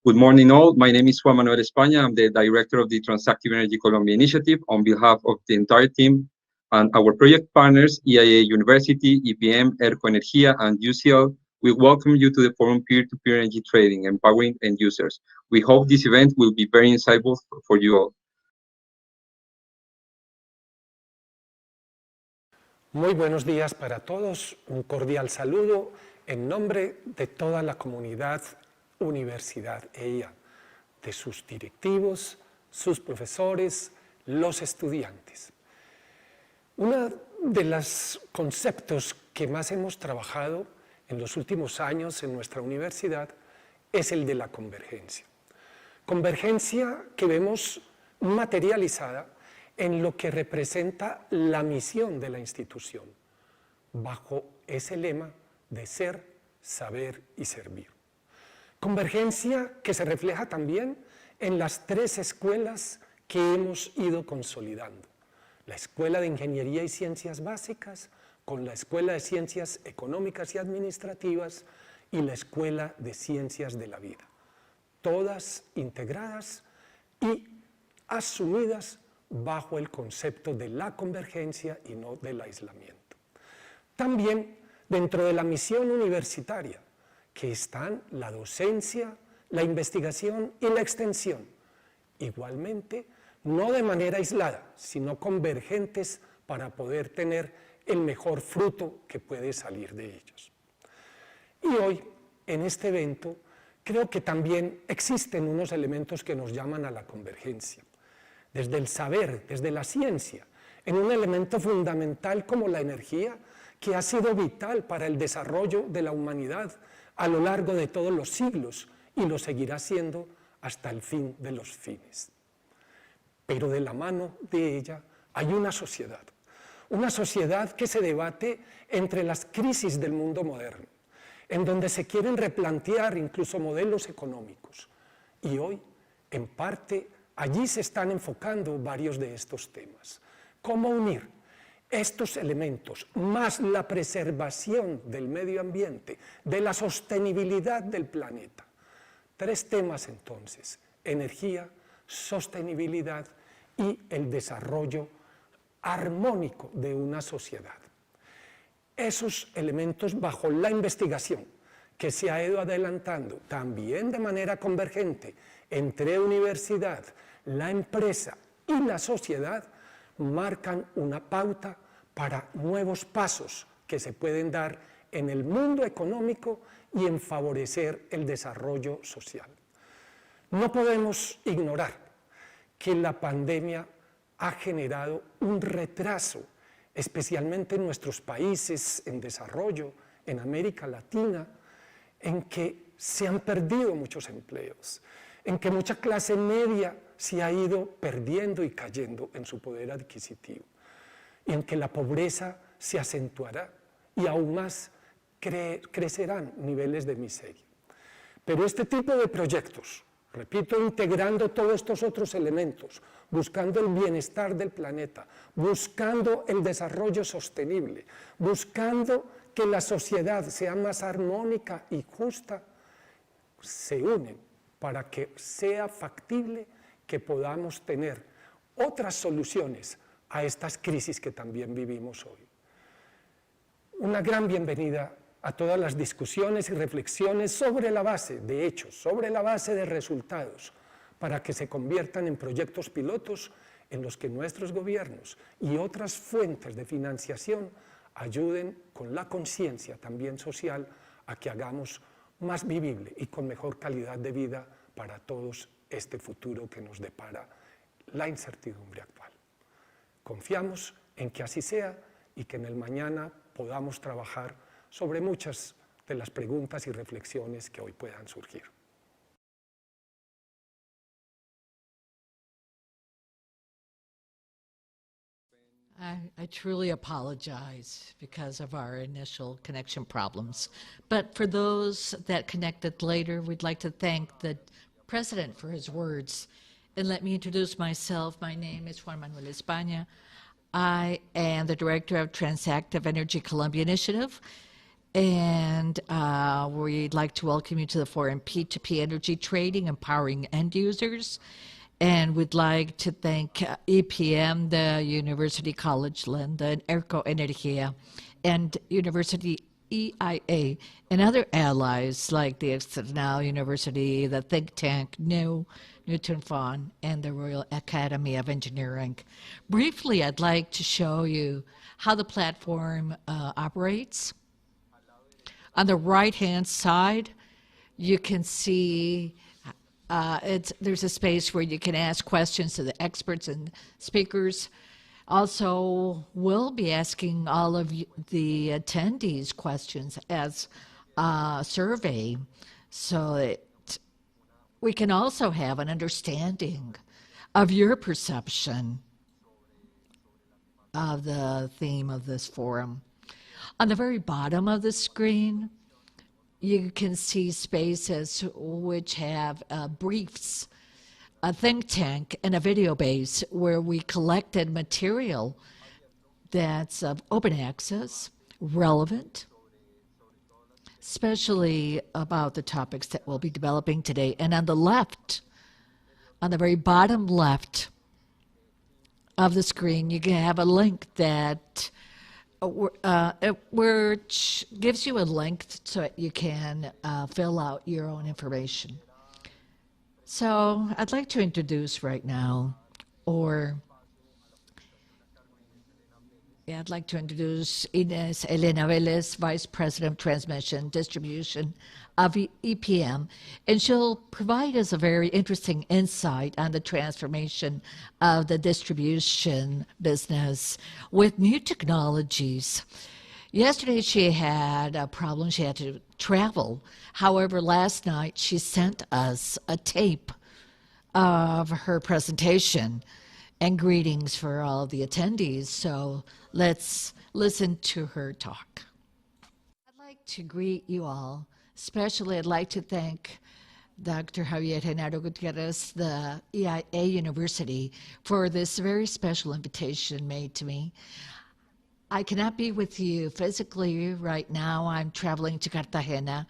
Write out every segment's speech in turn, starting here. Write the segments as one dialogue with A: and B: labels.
A: Good morning, all. My name is Juan Manuel España. I'm the director of the Transactive Energy Colombia initiative. On behalf of the entire team and our project partners, EIA University, EPM, ERCO Energía, and UCL, we welcome you to the Forum Peer-to-Peer Energy Trading, Empowering End Users. We hope this event will be very insightful for you all.
B: Muy buenos días para todos. Un cordial saludo en nombre de toda la comunidad Universidad EIA, de sus directivos, sus profesores, los estudiantes. Uno de los conceptos que más hemos trabajado en los últimos años en nuestra universidad es el de la convergencia. Convergencia que vemos materializada en lo que representa la misión de la institución, bajo ese lema de ser, saber y servir. Convergencia que se refleja también en las tres escuelas que hemos ido consolidando. La Escuela de Ingeniería y Ciencias Básicas, con la Escuela de Ciencias Económicas y Administrativas y la Escuela de Ciencias de la Vida. Todas integradas y asumidas bajo el concepto de la convergencia y no del aislamiento. También dentro de la misión universitaria, que están la docencia, la investigación y la extensión, igualmente no de manera aislada, sino convergentes para poder tener el mejor fruto que puede salir de ellos. Y hoy, en este evento, creo que también existen unos elementos que nos llaman a la convergencia. Desde el saber, desde la ciencia, en un elemento fundamental como la energía, que ha sido vital para el desarrollo de la humanidad a lo largo de todos los siglos y lo seguirá siendo hasta el fin de los fines. Pero de la mano de ella hay una sociedad que se debate entre las crisis del mundo moderno, en donde se quieren replantear incluso modelos económicos. Y hoy, en parte, allí se están enfocando varios de estos temas. ¿Cómo unir estos elementos, más la preservación del medio ambiente, de la sostenibilidad del planeta? Tres temas entonces: energía, sostenibilidad y el desarrollo armónico de una sociedad. Esos elementos bajo la investigación que se ha ido adelantando también de manera convergente entre universidad, la empresa y la sociedad, marcan una pauta para nuevos pasos que se pueden dar en el mundo económico y en favorecer el desarrollo social. No podemos ignorar que la pandemia ha generado un retraso, especialmente en nuestros países en desarrollo, en América Latina, en que se han perdido muchos empleos, en que mucha clase media se ha ido perdiendo y cayendo en su poder adquisitivo, y en que la pobreza se acentuará y aún más crecerán niveles de miseria. Pero este tipo de proyectos, repito, integrando todos estos otros elementos, buscando el bienestar del planeta, buscando el desarrollo sostenible, buscando que la sociedad sea más armónica y justa, se unen para que sea factible que podamos tener otras soluciones a estas crisis que también vivimos hoy. Una gran bienvenida a todas las discusiones y reflexiones sobre la base de hechos, sobre la base de resultados, para que se conviertan en proyectos pilotos en los que nuestros gobiernos y otras fuentes de financiación ayuden con la conciencia también social a que hagamos más vivible y con mejor calidad de vida para todos este futuro que nos depara la incertidumbre actual. Confiamos en que así sea y que en el mañana podamos trabajar sobre muchas de las preguntas y reflexiones que hoy puedan surgir.
C: I truly apologize because of our initial connection problems. But for those that connected later, we'd like to thank the President for his words. And let me introduce myself. My name is Juan Manuel España. I am the Director of Transactive Energy Colombia Initiative. And we'd like to welcome you to the forum, P2P Energy Trading, Empowering End Users. And we'd like to thank EPM, the University College London, Erco Energia, and University EIA, and other allies like the External University, the think tank Newton Fawn, and the Royal Academy of Engineering. Briefly, I'd like to show you how the platform operates. On the right-hand side, you can see there's a space where you can ask questions to the experts and speakers. Also, we'll be asking all of the attendees questions as a survey so that we can also have an understanding of your perception of the theme of this forum. On the very bottom of the screen, you can see spaces which have briefs, a think tank, and a video base where we collected material that's of open access, relevant, especially about the topics that we'll be developing today. And on the left, on the very bottom left of the screen, you can have a link that which gives you a link so that you can fill out your own information. So I'd like to introduce right now, I'd like to introduce Ines Elena Vélez, Vice President of Transmission Distribution of EPM, and she'll provide us a very interesting insight on the transformation of the distribution business with new technologies. Yesterday she had a problem, she had to travel. However, last night she sent us a tape of her presentation and greetings for all of the attendees. So let's listen to her talk. I'd like to greet you all. Especially, I'd like to thank Dr. Javier Genaro Gutierrez, the EIA University, for this very special invitation made to me. I cannot be with you physically right now. I'm traveling to Cartagena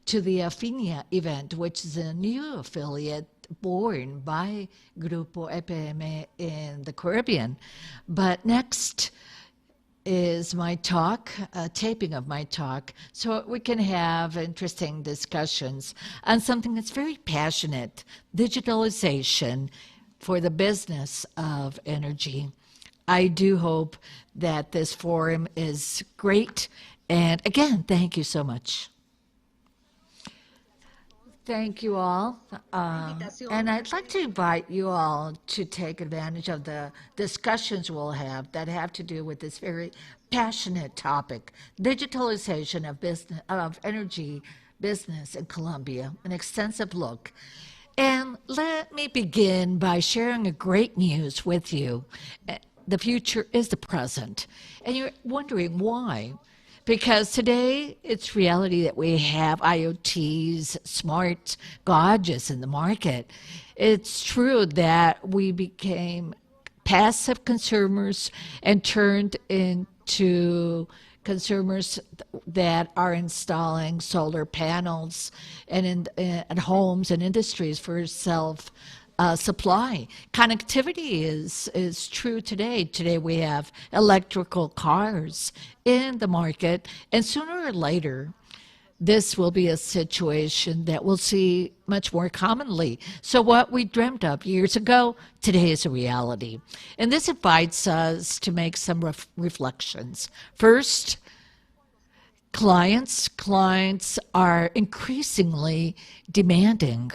C: to the Afinia event, which is a new affiliate born by Grupo EPM in the Caribbean. But next is my talk, a taping of my talk, so we can have interesting discussions on something that's very passionate, digitalization for the business of energy. I do hope that this forum is great, and again, thank you so much. Thank you all. And I'd like to invite you all to take advantage of the discussions we'll have that have to do with this very passionate topic, digitalization of business, of energy business in Colombia, an extensive look. And let me begin by sharing a great news with you. The future is the present. And you're wondering why? Because today it's reality that we have IoTs, smart gadgets in the market. It's true that we became passive consumers and turned into consumers that are installing solar panels and in homes and industries for supply. Connectivity is true today. Today we have electrical cars in the market, and sooner or later, this will be a situation that we'll see much more commonly. So what we dreamt of years ago, today is a reality. And this invites us to make some reflections. First, clients are increasingly demanding.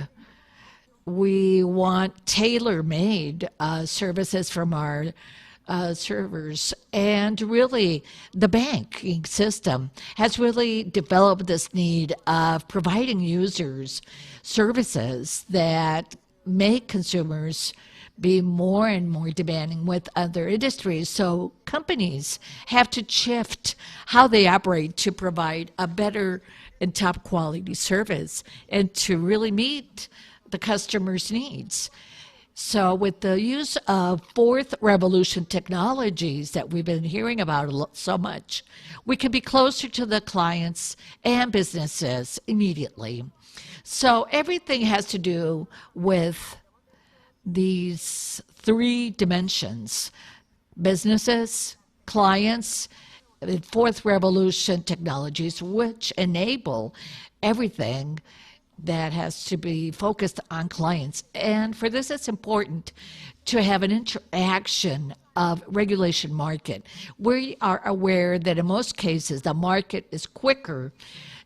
C: We want tailor-made services from our servers. And really, the banking system has really developed this need of providing users services that make consumers be more and more demanding with other industries. So companies have to shift how they operate to provide a better and top quality service and to really meet the customer's needs. So with the use of fourth revolution technologies that we've been hearing about so much, we can be closer to the clients and businesses immediately. So everything has to do with these three dimensions: businesses, clients, and fourth revolution technologies, which enable everything that has to be focused on clients. And for this, it's important to have an interaction of regulation market. We are aware that in most cases, the market is quicker,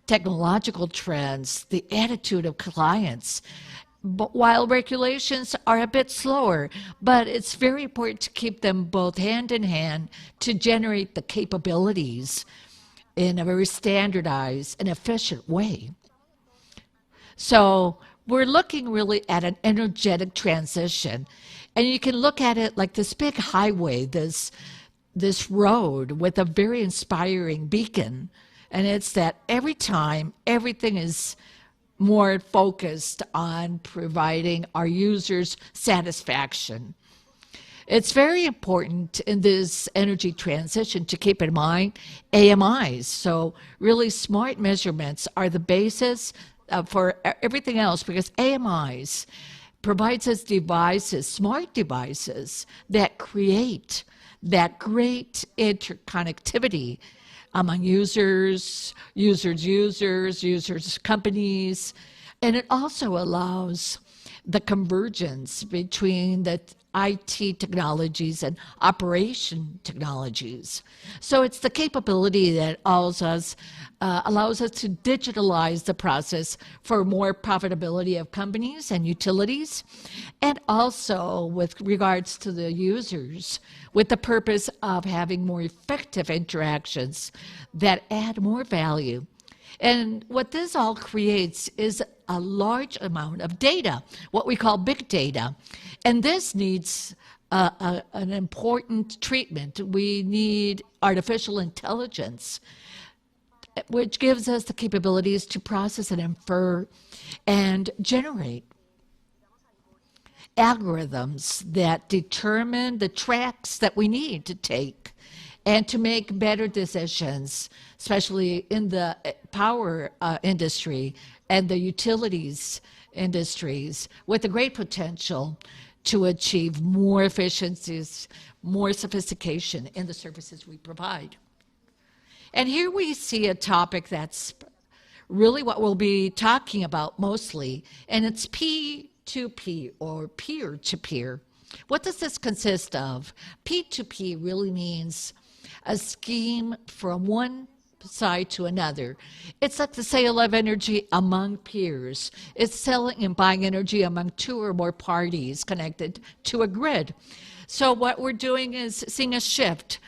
C: technological trends, the attitude of clients, but while regulations are a bit slower, but it's very important to keep them both hand in hand to generate the capabilities in a very standardized and efficient way. So we're looking really at an energetic transition. And you can look at it like this big highway, this road with a very inspiring beacon. And it's that every time everything is more focused on providing our users satisfaction. It's very important in this energy transition to keep in mind AMIs. So really smart measurements are the basis for everything else, because AMIs provides us devices, smart devices, that create that great interconnectivity among users, companies, and it also allows the convergence between the IT technologies and operation technologies. So it's the capability that allows us to digitalize the process for more profitability of companies and utilities, and also with regards to the users, with the purpose of having more effective interactions that add more value. And what this all creates is a large amount of data, what we call big data. And this needs an important treatment. We need artificial intelligence, which gives us the capabilities to process and infer and generate algorithms that determine the tracks that we need to take and to make better decisions, especially in the power industry and the utilities industries, with a great potential to achieve more efficiencies, more sophistication in the services we provide. And here we see a topic that's really what we'll be talking about mostly, and it's P2P, or peer-to-peer. What does this consist of? P2P really means a scheme from one side to another. It's like the sale of energy among peers. It's selling and buying energy among two or more parties connected to a grid. So what we're doing is seeing a shift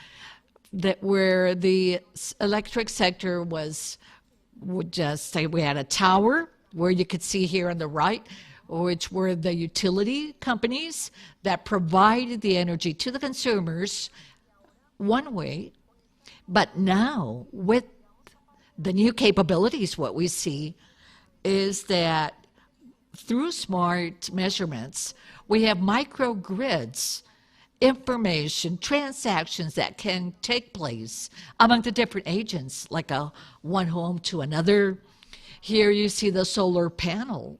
C: that where the electric sector would just say we had a tower, where you could see here on the right, which were the utility companies that provided the energy to the consumers one way. But now, with the new capabilities, what we see is that through smart measurements, we have microgrids, information, transactions that can take place among the different agents, like one home to another. Here you see the solar panel.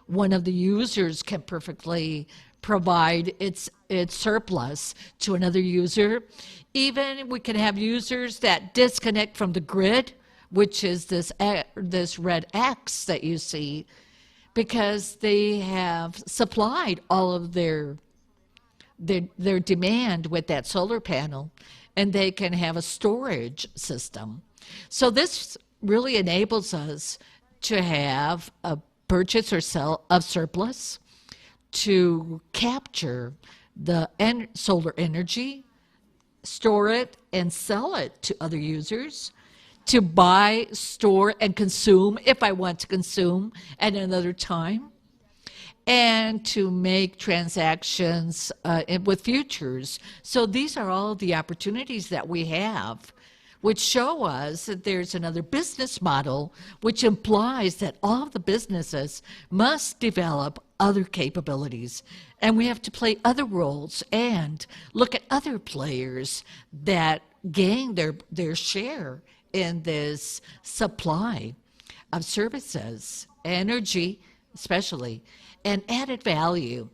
C: One of the users can perfectly provide its surplus to another user. Even we can have users that disconnect from the grid, which is this red X that you see, because they have supplied all of their demand with that solar panel, and they can have a storage system. So this really enables us to have a purchase or sell of surplus, to capture the solar energy, store it and sell it to other users, to buy, store, and consume if I want to consume at another time, and to make transactions with futures. So these are all the opportunities that we have which show us that there's another business model, which implies that all of the businesses must develop other capabilities. And we have to play other roles and look at other players that gain their share in this supply of services, energy especially, and added value.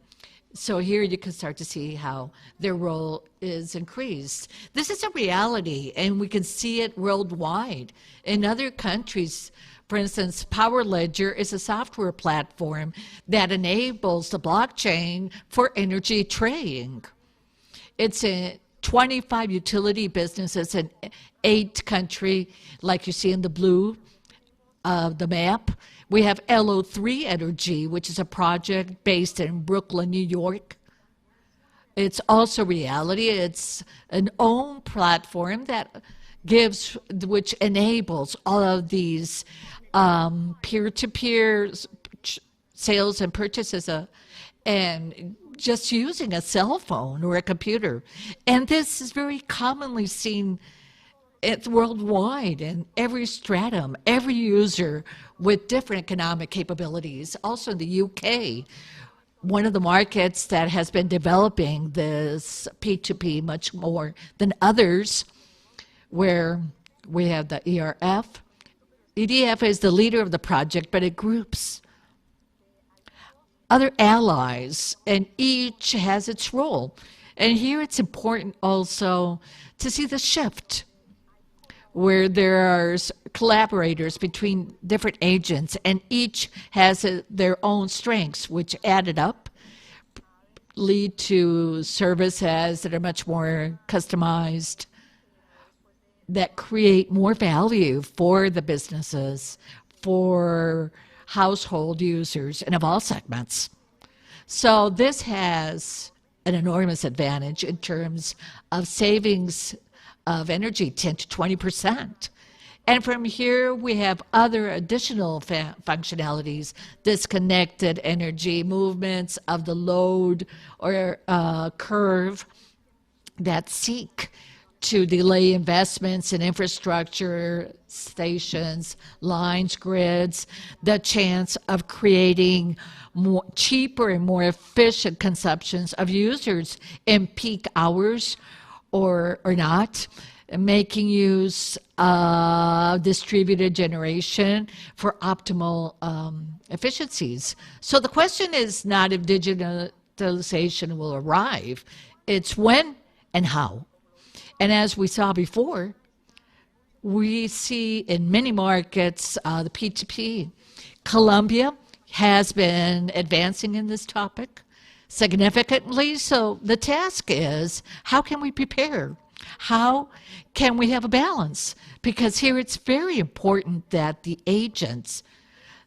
C: So here you can start to see how their role is increased. This is a reality, and we can see it worldwide. In other countries, for instance, Power Ledger is a software platform that enables the blockchain for energy trading. It's in 25 utility businesses in 8 countries, like you see in the blue of the map. We have LO3 Energy, which is a project based in Brooklyn, New York. It's also reality. It's an own platform that which enables all of these peer-to-peer sales and purchases, and just using a cell phone or a computer. And this is very commonly seen it's worldwide in every stratum, every user with different economic capabilities. Also in the UK, one of the markets that has been developing this P2P much more than others, where we have the ERF. EDF is the leader of the project, but it groups other allies, and each has its role. And here it's important also to see the shift where there are collaborators between different agents, and each has their own strengths, which added up lead to services that are much more customized, that create more value for the businesses, for household users, and of all segments. So this has an enormous advantage in terms of savings of energy, 10 to 20%. And from here, we have other additional functionalities, disconnected energy movements of the load or curve that seek to delay investments in infrastructure, stations, lines, grids, the chance of creating more cheaper and more efficient consumptions of users in peak hours or not, making use of distributed generation for optimal efficiencies. So the question is not if digitalization will arrive, it's when and how. And as we saw before, we see in many markets the P2P. Colombia has been advancing in this topic significantly. So the task is, how can we prepare? How can we have a balance? Because here it's very important that the agents,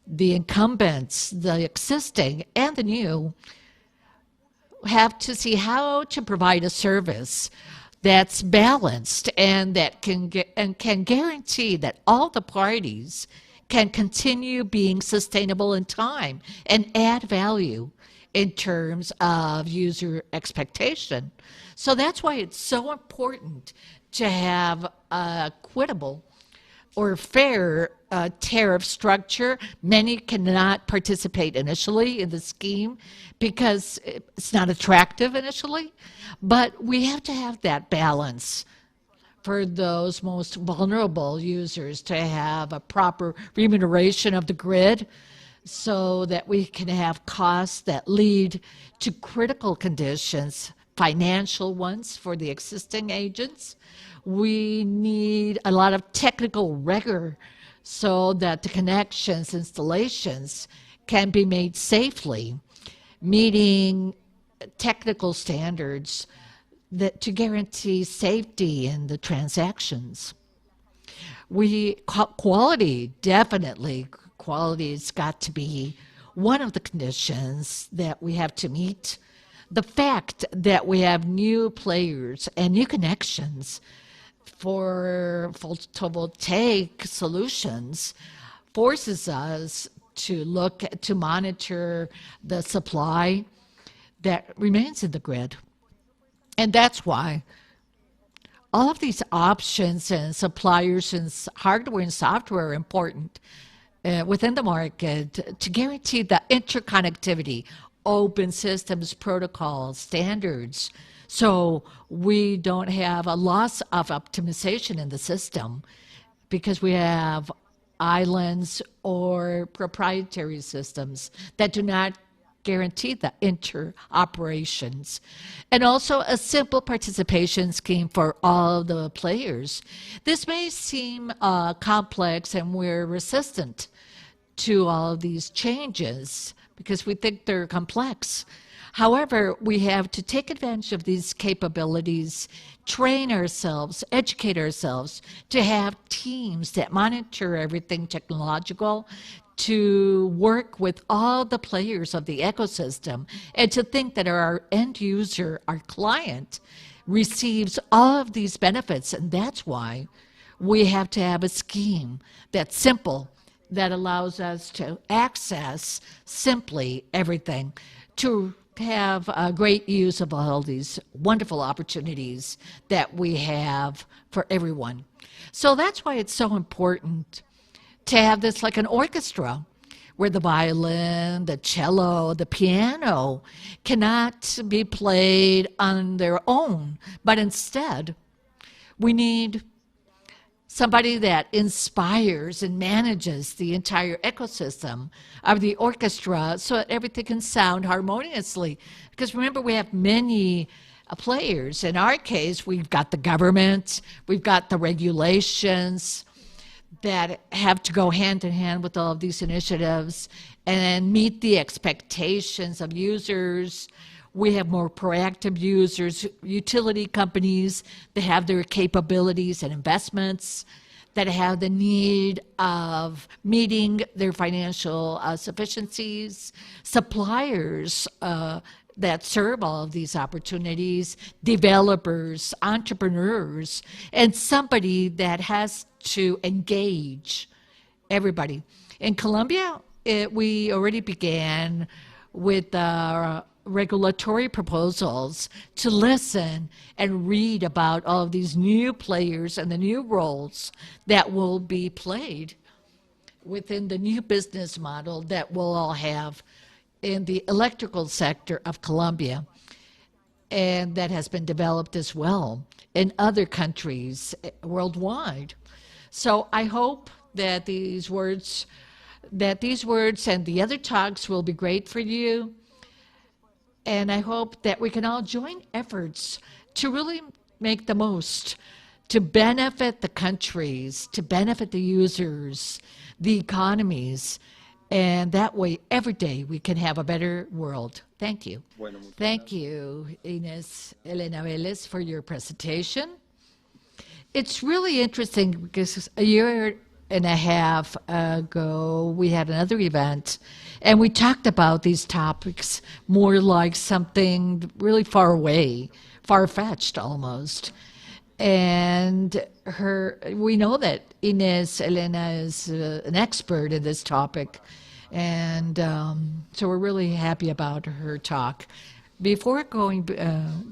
C: the incumbents, the existing and the new, have to see how to provide a service that's balanced and that can guarantee that all the parties can continue being sustainable in time and add value in terms of user expectation. So that's why it's so important to have a equitable or fair tariff structure. Many cannot participate initially in the scheme because it's not attractive initially, but we have to have that balance for those most vulnerable users to have a proper remuneration of the grid so that we can have costs that lead to critical conditions, financial ones for the existing agents. We need a lot of technical rigor so that the connections, installations can be made safely, meeting technical standards that to guarantee safety in the transactions. Quality, definitely, quality's got to be one of the conditions that we have to meet. The fact that we have new players and new connections for photovoltaic solutions forces us to monitor the supply that remains in the grid. And that's why all of these options and suppliers and hardware and software are important within the market to guarantee the interconnectivity, open systems, protocols, standards, so we don't have a loss of optimization in the system because we have islands or proprietary systems that do not guarantee the interoperations. And also a simple participation scheme for all the players. This may seem complex and we're resistant to all of these changes because we think they're complex. However, we have to take advantage of these capabilities, train ourselves, educate ourselves, to have teams that monitor everything technological, to work with all the players of the ecosystem, and to think that our end user, our client, receives all of these benefits. And that's why we have to have a scheme that's simple, that allows us to access simply everything, to have a great use of all these wonderful opportunities that we have for everyone. So that's why it's so important to have this like an orchestra where the violin, the cello, the piano cannot be played on their own, but instead we need somebody that inspires and manages the entire ecosystem of the orchestra so that everything can sound harmoniously. Because remember, we have many players. In our case, we've got the government, we've got the regulations that have to go hand in hand with all of these initiatives and meet the expectations of users. We have more proactive users, utility companies that have their capabilities and investments, that have the need of meeting their financial sufficiencies, suppliers that serve all of these opportunities, developers, entrepreneurs, and somebody that has to engage everybody. In Colombia, we already began with regulatory proposals to listen and read about all of these new players and the new roles that will be played within the new business model that we'll all have in the electrical sector of Colombia, and that has been developed as well in other countries worldwide. So I hope that these words and the other talks will be great for you. And I hope that we can all join efforts to really make the most, to benefit the countries, to benefit the users, the economies, and that way every day we can have a better world. Thank you. Thank you, Ines Elena Vélez, for your presentation. It's really interesting because a year and a half ago, we had another event, and we talked about these topics more like something really far away, far-fetched almost. And we know that Ines Elena is an expert in this topic, and so we're really happy about her talk. Before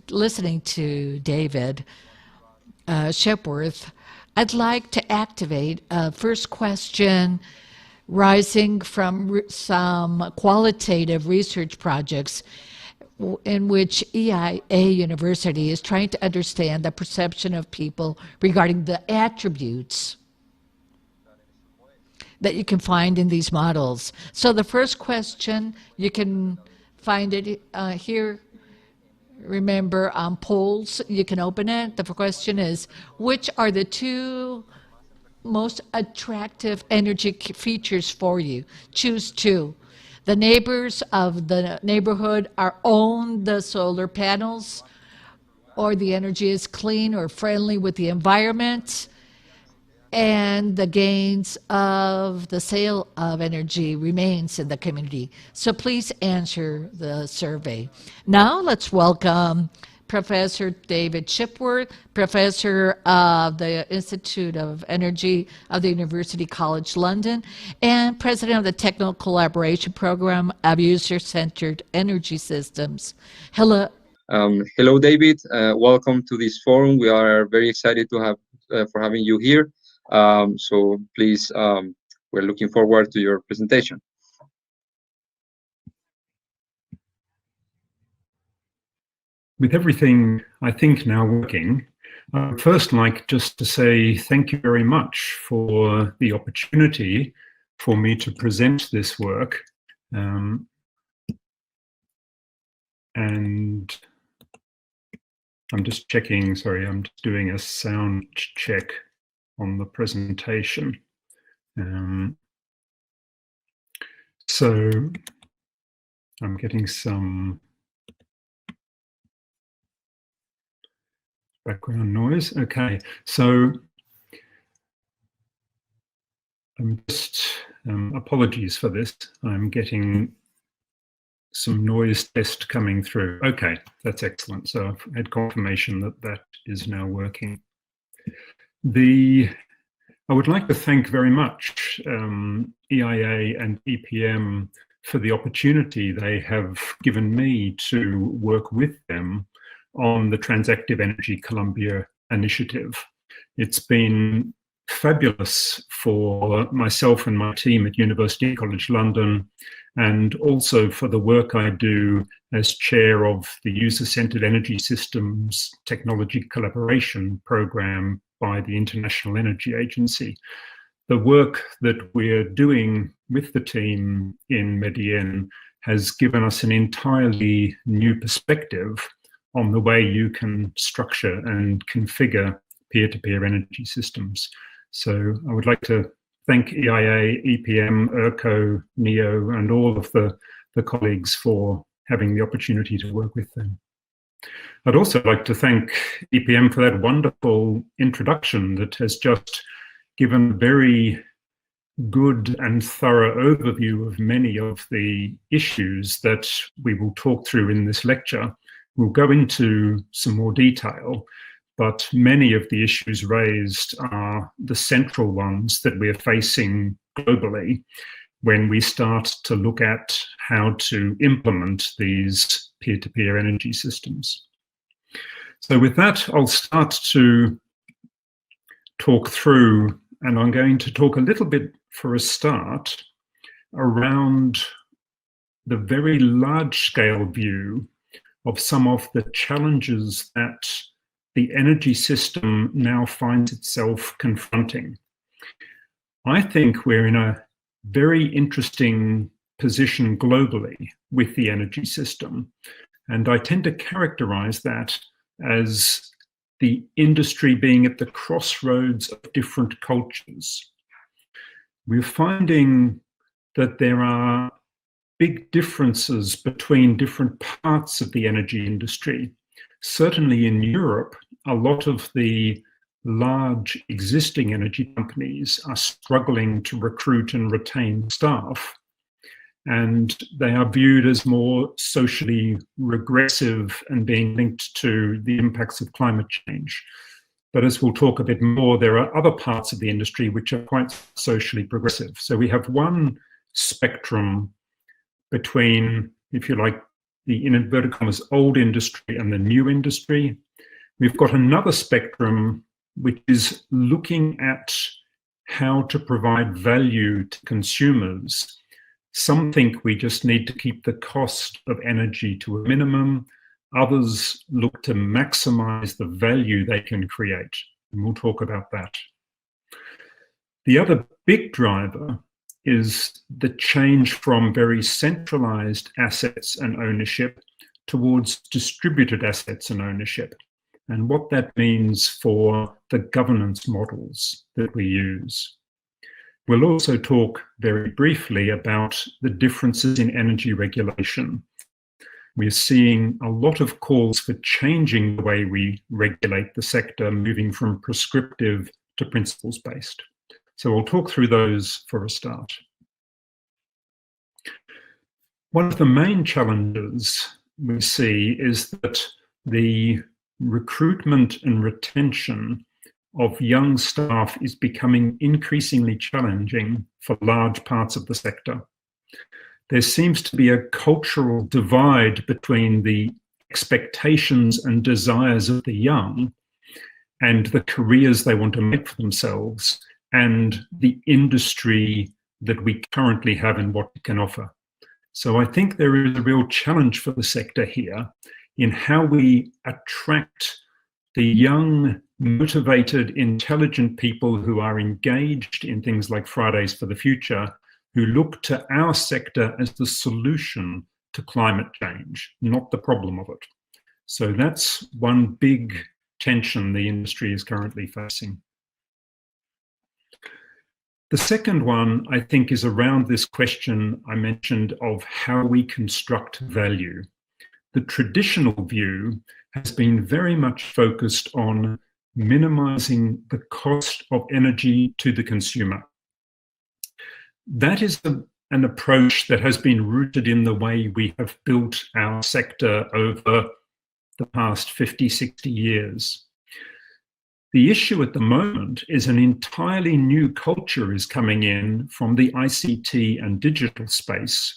C: listening to David Shepworth, I'd like to activate a first question rising from some qualitative research projects in which EIA University is trying to understand the perception of people regarding the attributes that you can find in these models. So the first question, you can find it here. Remember, on polls, you can open it. The question is, which are the two most attractive energy features for you? Choose two. The neighbors of the neighborhood own the solar panels, or the energy is clean or friendly with the environment, and the gains of the sale of energy remains in the community. So please answer the survey. Now let's welcome Professor David Shepworth, Professor of the Institute of Energy of the University College London, and President of the Technical Collaboration Program of User-Centered Energy Systems. Hello.
A: Hello, David. Welcome to this forum. We are very excited to have for having you here. So please, we're looking forward to your presentation.
D: With everything, I think, now working, I would first like just to say thank you very much for the opportunity for me to present this work. And I'm just checking, sorry, I'm just doing a sound check on the presentation. So I'm getting some background noise. Okay, so I'm just, apologies for this. I'm getting some noise test coming through. Okay, that's excellent. So I've had confirmation that that is now working. I would like to thank very much EIA and EPM for the opportunity they have given me to work with them on the Transactive Energy Colombia initiative. It's been fabulous for myself and my team at University College London, and also for the work I do as chair of the User-Centered Energy Systems Technology Collaboration Program by the International Energy Agency. The work that we're doing with the team in Medellin has given us an entirely new perspective on the way you can structure and configure peer-to-peer energy systems. So I would like to thank EIA, EPM, ERCO, NEO, and all of the colleagues for having the opportunity to work with them. I'd also like to thank EPM for that wonderful introduction that has just given a very good and thorough overview of many of the issues that we will talk through in this lecture. We'll go into some more detail, but many of the issues raised are the central ones that we're facing globally when we start to look at how to implement these peer-to-peer energy systems. So with that, I'll start to talk through, and I'm going to talk a little bit for a start around the very large-scale view of some of the challenges that the energy system now finds itself confronting. I think we're in a very interesting position globally with the energy system, and I tend to characterize that as the industry being at the crossroads of different cultures. We're finding that there are big differences between different parts of the energy industry. Certainly in Europe, a lot of the large existing energy companies are struggling to recruit and retain staff, and they are viewed as more socially regressive and being linked to the impacts of climate change. But as we'll talk a bit more, there are other parts of the industry which are quite socially progressive. So we have one spectrum between, if you like, the in inverted commas old industry and the new industry. We've got another spectrum which is looking at how to provide value to consumers. Some think we just need to keep the cost of energy to a minimum. Others look to maximize the value they can create, and we'll talk about that. The other big driver is the change from very centralized assets and ownership towards distributed assets and ownership, and what that means for the governance models that we use. We'll also talk very briefly about the differences in energy regulation. We're seeing a lot of calls for changing the way we regulate the sector, moving from prescriptive to principles-based. So we'll talk through those for a start. One of the main challenges we see is that the recruitment and retention of young staff is becoming increasingly challenging for large parts of the sector. There seems to be a cultural divide between the expectations and desires of the young and the careers they want to make for themselves and the industry that we currently have and what it can offer. So I think there is a real challenge for the sector here in how we attract the young, motivated, intelligent people who are engaged in things like Fridays for the Future, who look to our sector as the solution to climate change, not the problem of it. So that's one big tension the industry is currently facing. The second one, I think, is around this question I mentioned of how we construct value. The traditional view has been very much focused on minimizing the cost of energy to the consumer. That is an approach that has been rooted in the way we have built our sector over the past 50, 60 years. The issue at the moment is an entirely new culture is coming in from the ICT and digital space,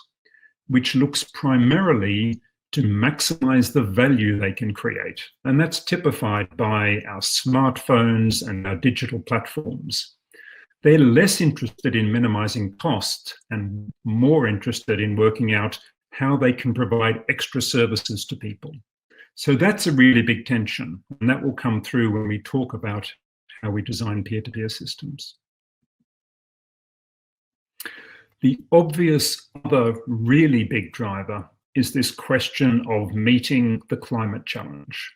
D: which looks primarily to maximize the value they can create. And that's typified by our smartphones and our digital platforms. They're less interested in minimizing cost and more interested in working out how they can provide extra services to people. So that's a really big tension, and that will come through when we talk about how we design peer-to-peer systems. The obvious other really big driver is this question of meeting the climate challenge.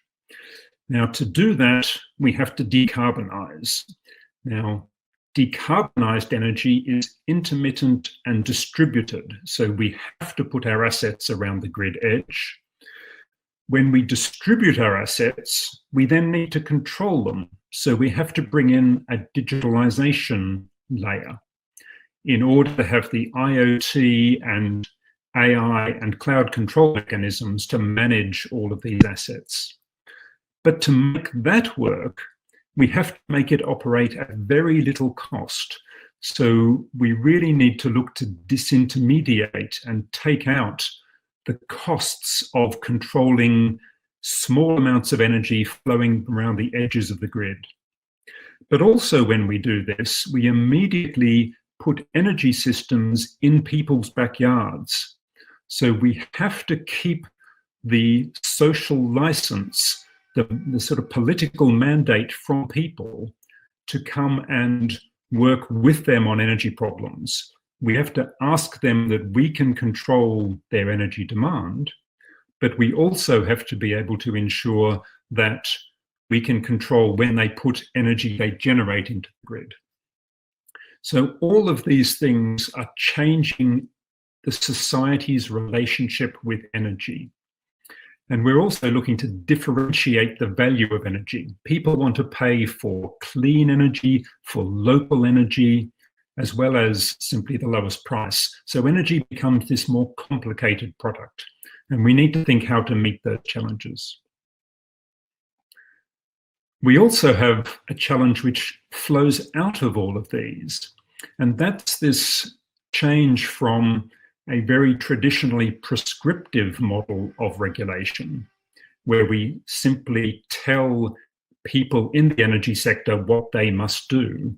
D: Now, to do that, we have to decarbonize. Now, decarbonized energy is intermittent and distributed, so we have to put our assets around the grid edge. When we distribute our assets, we then need to control them. So we have to bring in a digitalization layer in order to have the IoT and AI and cloud control mechanisms to manage all of these assets. But to make that work, we have to make it operate at very little cost. So we really need to look to disintermediate and take out the costs of controlling small amounts of energy flowing around the edges of the grid. But also when we do this, we immediately put energy systems in people's backyards. So we have to keep the social license, the sort of political mandate from people to come and work with them on energy problems. We have to ask them that we can control their energy demand, but we also have to be able to ensure that we can control when they put energy they generate into the grid. So all of these things are changing the society's relationship with energy. And we're also looking to differentiate the value of energy. People want to pay for clean energy, for local energy, as well as simply the lowest price. So energy becomes this more complicated product, and we need to think how to meet those challenges. We also have a challenge which flows out of all of these, and that's this change from a very traditionally prescriptive model of regulation, where we simply tell people in the energy sector what they must do,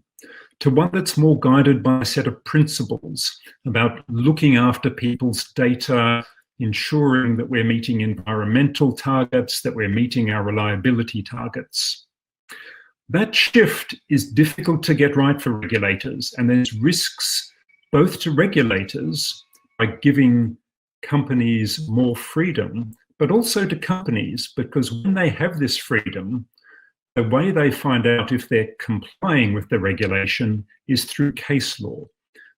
D: to one that's more guided by a set of principles about looking after people's data, ensuring that we're meeting environmental targets, that we're meeting our reliability targets. That shift is difficult to get right for regulators, and there's risks both to regulators by giving companies more freedom, but also to companies, because when they have this freedom, the way they find out if they're complying with the regulation is through case law.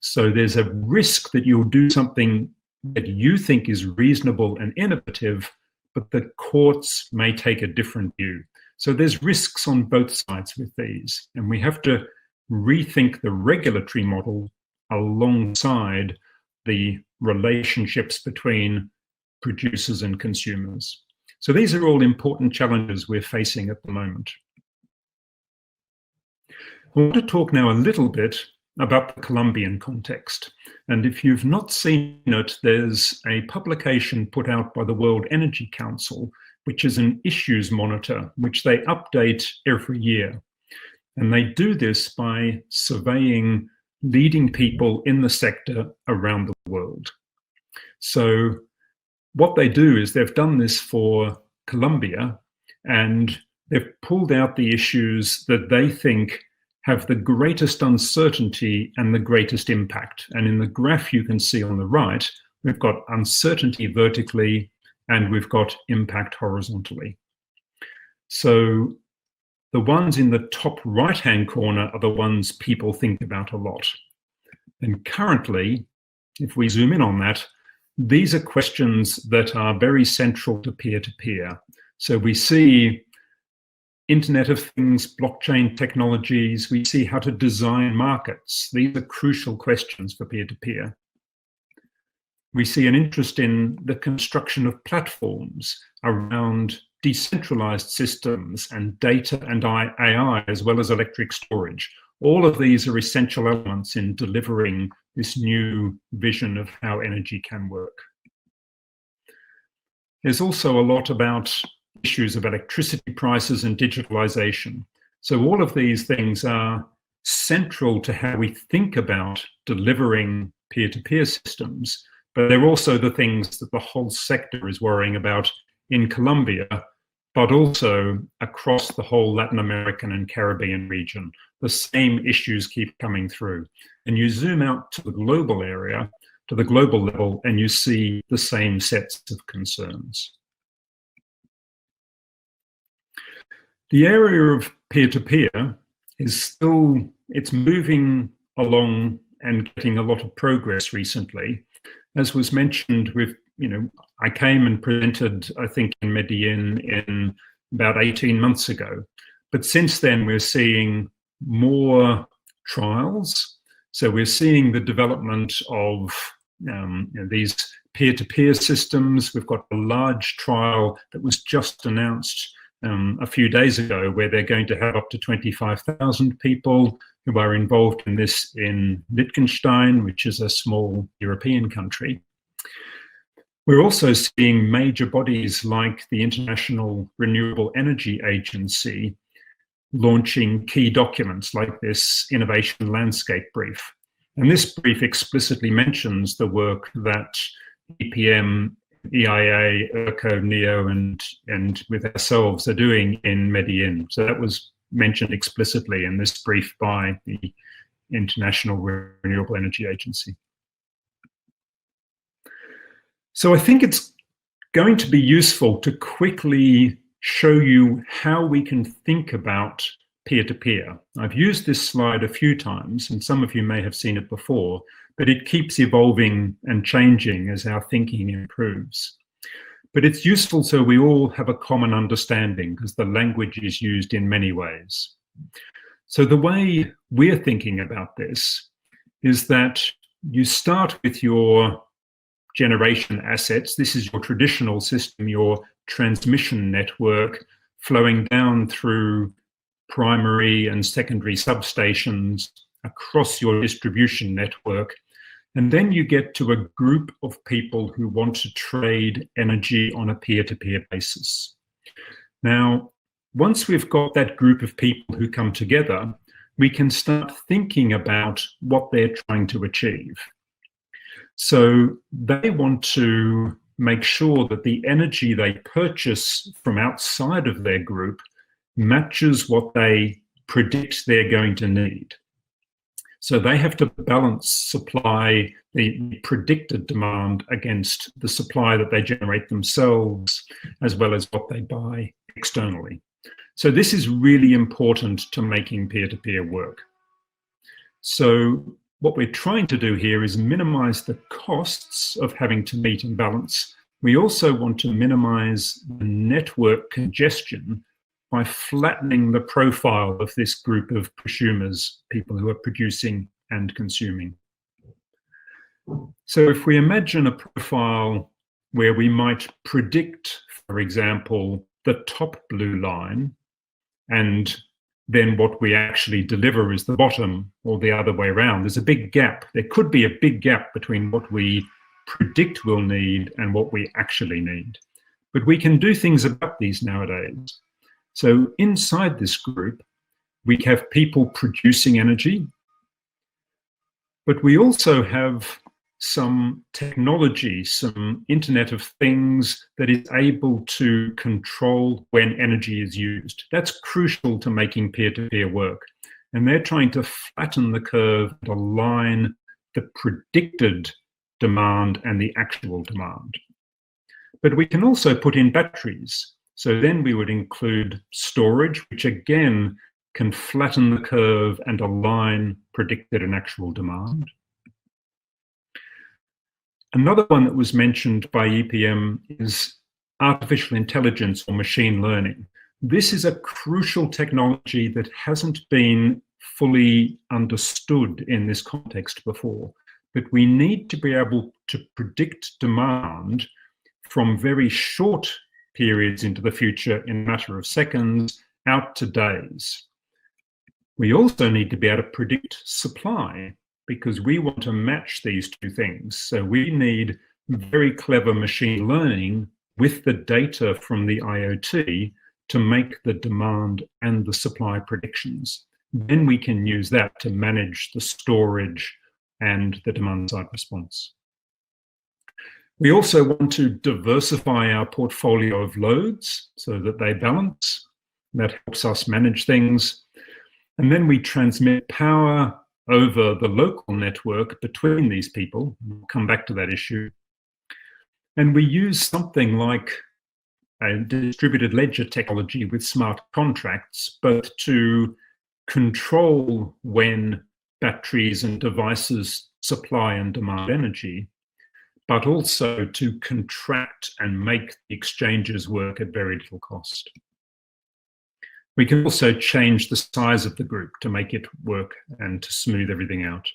D: So there's a risk that you'll do something that you think is reasonable and innovative, but the courts may take a different view. So there's risks on both sides with these, and we have to rethink the regulatory model alongside the relationships between producers and consumers. So these are all important challenges we're facing at the moment. I want to talk now a little bit about the Colombian context. And if you've not seen it, there's a publication put out by the World Energy Council which is an issues monitor, which they update every year. And they do this by surveying leading people in the sector around the world. So what they do is they've done this for Colombia, and they've pulled out the issues that they think have the greatest uncertainty and the greatest impact. And in the graph you can see on the right, we've got uncertainty vertically and we've got impact horizontally. So the ones in the top right-hand corner are the ones people think about a lot. And currently, if we zoom in on that, these are questions that are very central to peer-to-peer. So we see Internet of Things, blockchain technologies, we see how to design markets. These are crucial questions for peer-to-peer. We see an interest in the construction of platforms around decentralized systems and data and AI, as well as electric storage. All of these are essential elements in delivering this new vision of how energy can work. There's also a lot about issues of electricity prices and digitalization. So all of these things are central to how we think about delivering peer-to-peer systems, but they're also the things that the whole sector is worrying about in Colombia, but also across the whole Latin American and Caribbean region. The same issues keep coming through. And you zoom out to the global area, to the global level, and you see the same sets of concerns. The area of peer-to-peer is still, it's moving along and getting a lot of progress recently. As was mentioned, I came and presented, I think, in Medellin in about 18 months ago. But since then, we're seeing more trials. So we're seeing the development of these peer-to-peer systems. We've got a large trial that was just announced a few days ago, where they're going to have up to 25,000 people who are involved in this in Liechtenstein, which is a small European country. We're also seeing major bodies like the International Renewable Energy Agency launching key documents like this Innovation Landscape Brief. And this brief explicitly mentions the work that EPM, EIA, ERCO, NEO, and with ourselves are doing in Medellin. So that was mentioned explicitly in this brief by the International Renewable Energy Agency. So I think it's going to be useful to quickly show you how we can think about peer-to-peer. I've used this slide a few times, and some of you may have seen it before, but it keeps evolving and changing as our thinking improves. But it's useful so we all have a common understanding, because the language is used in many ways. So the way we're thinking about this is that you start with your generation assets. This is your traditional system, your transmission network, flowing down through primary and secondary substations across your distribution network. And then you get to a group of people who want to trade energy on a peer-to-peer basis. Now, once we've got that group of people who come together, we can start thinking about what they're trying to achieve. So they want to make sure that the energy they purchase from outside of their group matches what they predict they're going to need. So they have to balance supply, the predicted demand, against the supply that they generate themselves, as well as what they buy externally. So this is really important to making peer-to-peer work. So what we're trying to do here is minimize the costs of having to meet and balance. We also want to minimize the network congestion by flattening the profile of this group of prosumers, people who are producing and consuming. So if we imagine a profile where we might predict, for example, the top blue line, and then what we actually deliver is the bottom, or the other way around, there's a big gap. There could be a big gap between what we predict we'll need and what we actually need. But we can do things about these nowadays. So inside this group, we have people producing energy, but we also have some technology, some Internet of Things that is able to control when energy is used. That's crucial to making peer-to-peer work. And they're trying to flatten the curve and align the predicted demand and the actual demand. But we can also put in batteries. So then we would include storage, which again can flatten the curve and align predicted and actual demand. Another one that was mentioned by EPM is artificial intelligence or machine learning. This is a crucial technology that hasn't been fully understood in this context before, but we need to be able to predict demand from very short periods into the future in a matter of seconds out to days. We also need to be able to predict supply because we want to match these two things. So we need very clever machine learning with the data from the IoT to make the demand and the supply predictions. Then we can use that to manage the storage and the demand side response. We also want to diversify our portfolio of loads so that they balance. That helps us manage things. And then we transmit power over the local network between these people. We'll come back to that issue. And we use something like a distributed ledger technology with smart contracts, both to control when batteries and devices supply and demand energy, but also to contract and make the exchanges work at very little cost. We can also change the size of the group to make it work and to smooth everything out.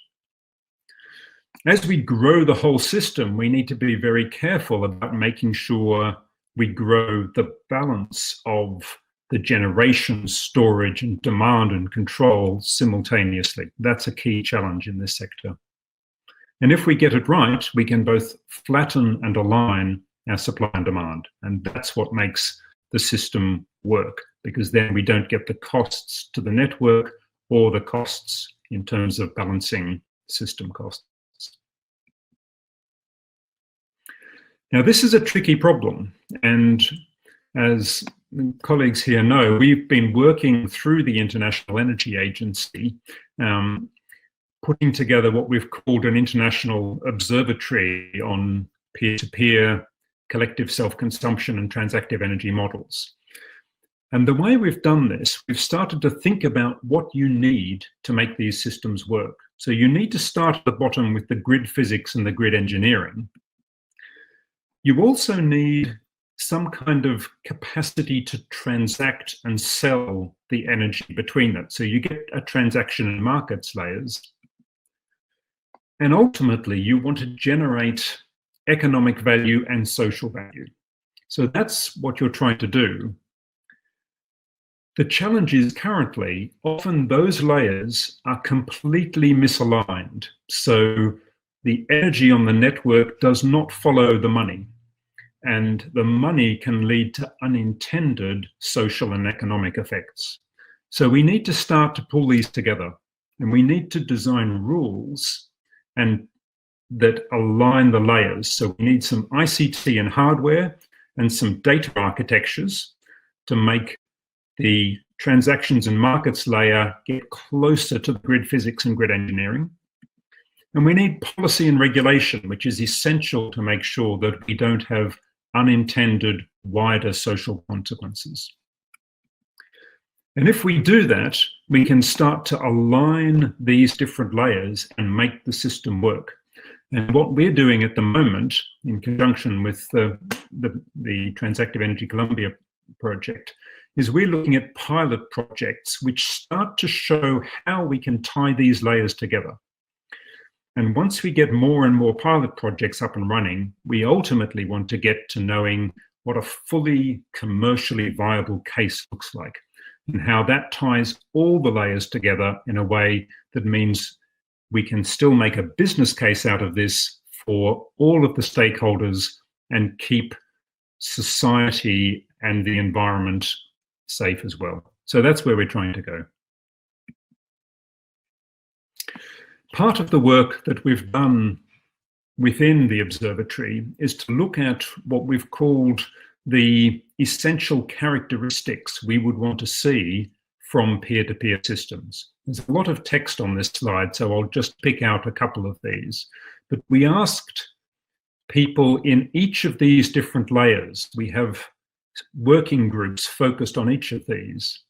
D: As we grow the whole system, we need to be very careful about making sure we grow the balance of the generation, storage, and demand and control simultaneously. That's a key challenge in this sector. And if we get it right, we can both flatten and align our supply and demand. And that's what makes the system work, because then we don't get the costs to the network or the costs in terms of balancing system costs. Now, this is a tricky problem. And as colleagues here know, we've been working through the International Energy Agency, putting together what we've called an international observatory on peer-to-peer, collective self-consumption and transactive energy models. And the way we've done this, we've started to think about what you need to make these systems work. So you need to start at the bottom with the grid physics and the grid engineering. You also need some kind of capacity to transact and sell the energy between them. So you get a transaction and markets layers. And ultimately, you want to generate economic value and social value. So that's what you're trying to do. The challenge is currently, often those layers are completely misaligned. So the energy on the network does not follow the money. And the money can lead to unintended social and economic effects. So we need to start to pull these together. And we need to design rules and that align the layers. So we need some ICT and hardware and some data architectures to make the transactions and markets layer get closer to the grid physics and grid engineering. And we need policy and regulation, which is essential to make sure that we don't have unintended wider social consequences. And if we do that, we can start to align these different layers and make the system work. And what we're doing at the moment, in conjunction with the Transactive Energy Colombia project, is we're looking at pilot projects which start to show how we can tie these layers together. And once we get more and more pilot projects up and running, we ultimately want to get to knowing what a fully commercially viable case looks like and how that ties all the layers together in a way that means we can still make a business case out of this for all of the stakeholders and keep society and the environment safe as well. So that's where we're trying to go. Part of the work that we've done within the observatory is to look at what we've called the essential characteristics we would want to see from peer-to-peer systems. There's a lot of text on this slide, so I'll just pick out a couple of these. But we asked people in each of these different layers, we have working groups focused on each of these.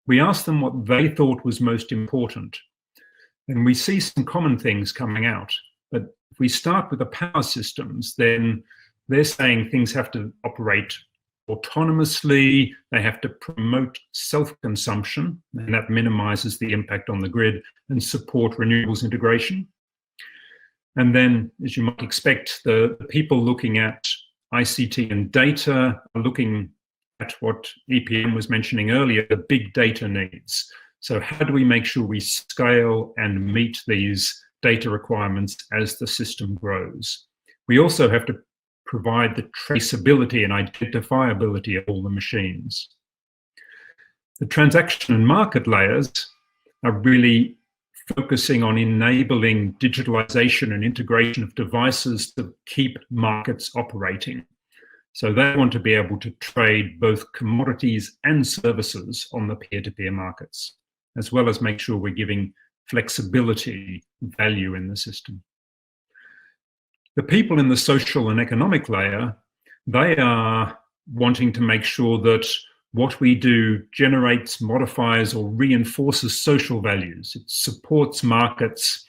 D: We asked them what they thought was most important. And we see some common things coming out. But if we start with the power systems, then they're saying things have to operate autonomously, they have to promote self-consumption, and that minimizes the impact on the grid, and support renewables integration. And then, as you might expect, the people looking at ICT and data are looking at what EPM was mentioning earlier, the big data needs. So how do we make sure we scale and meet these data requirements as the system grows? We also have to provide the traceability and identifiability of all the machines. The transaction and market layers are really focusing on enabling digitalization and integration of devices to keep markets operating. So they want to be able to trade both commodities and services on the peer-to-peer markets, as well as make sure we're giving flexibility, value in the system. The people in the social and economic layer, they are wanting to make sure that what we do generates, modifies, or reinforces social values. It supports markets.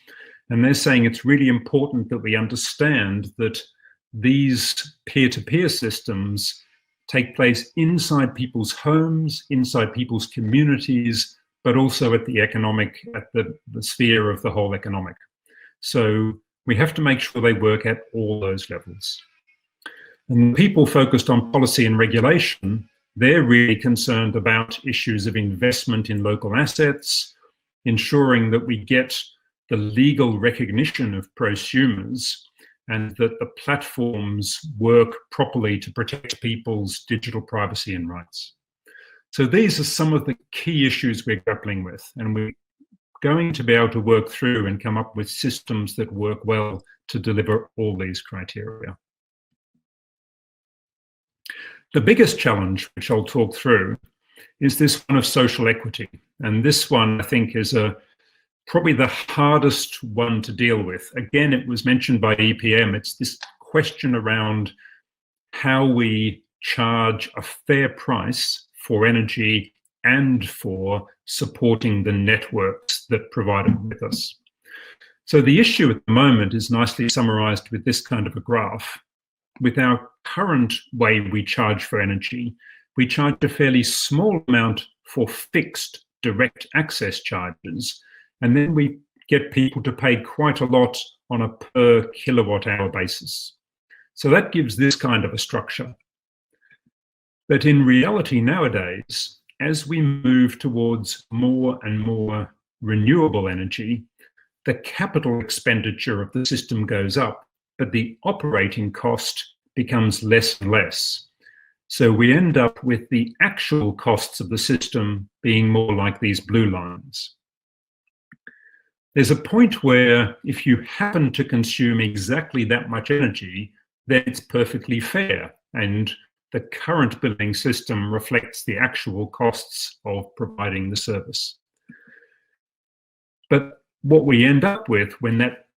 D: And they're saying it's really important that we understand that these peer-to-peer systems take place inside people's homes, inside people's communities, but also at the economic, at the sphere of the whole economic. So we have to make sure they work at all those levels. And people focused on policy and regulation, they're really concerned about issues of investment in local assets, ensuring that we get the legal recognition of prosumers and that the platforms work properly to protect people's digital privacy and rights. So these are some of the key issues we're grappling with, and we're going to be able to work through and come up with systems that work well to deliver all these criteria. The biggest challenge, which I'll talk through, is this one of social equity. And this one, I think, is probably the hardest one to deal with. Again, it was mentioned by EPM. It's this question around how we charge a fair price for energy and for supporting the networks that provide it with us. So the issue at the moment is nicely summarized with this kind of a graph. With our current way we charge for energy, we charge a fairly small amount for fixed direct access charges, and then we get people to pay quite a lot on a per kilowatt hour basis. So that gives this kind of a structure. But in reality nowadays, as we move towards more and more renewable energy, the capital expenditure of the system goes up, but the operating cost becomes less and less. So we end up with the actual costs of the system being more like these blue lines. There's a point where if you happen to consume exactly that much energy, then it's perfectly fair, and the current billing system reflects the actual costs of providing the service. But what we end up with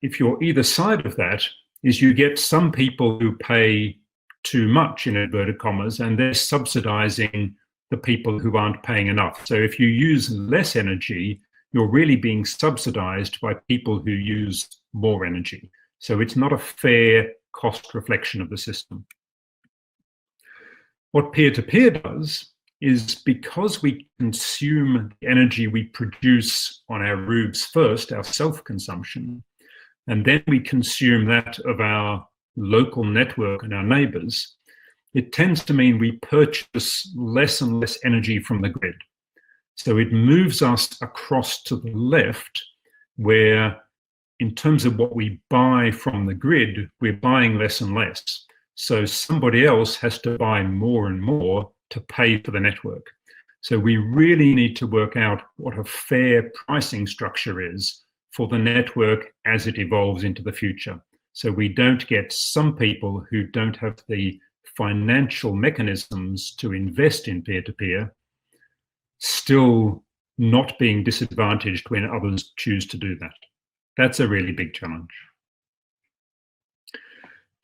D: if you're either side of that, is you get some people who pay too much, in inverted commas, and they're subsidizing the people who aren't paying enough. So if you use less energy, you're really being subsidized by people who use more energy. So it's not a fair cost reflection of the system. What peer-to-peer does is, because we consume the energy we produce on our roofs first, our self-consumption, and then we consume that of our local network and our neighbors, it tends to mean we purchase less and less energy from the grid. So it moves us across to the left, where in terms of what we buy from the grid, we're buying less and less. So somebody else has to buy more and more to pay for the network. So we really need to work out what a fair pricing structure is for the network as it evolves into the future. So we don't get some people who don't have the financial mechanisms to invest in peer-to-peer still not being disadvantaged when others choose to do that. That's a really big challenge.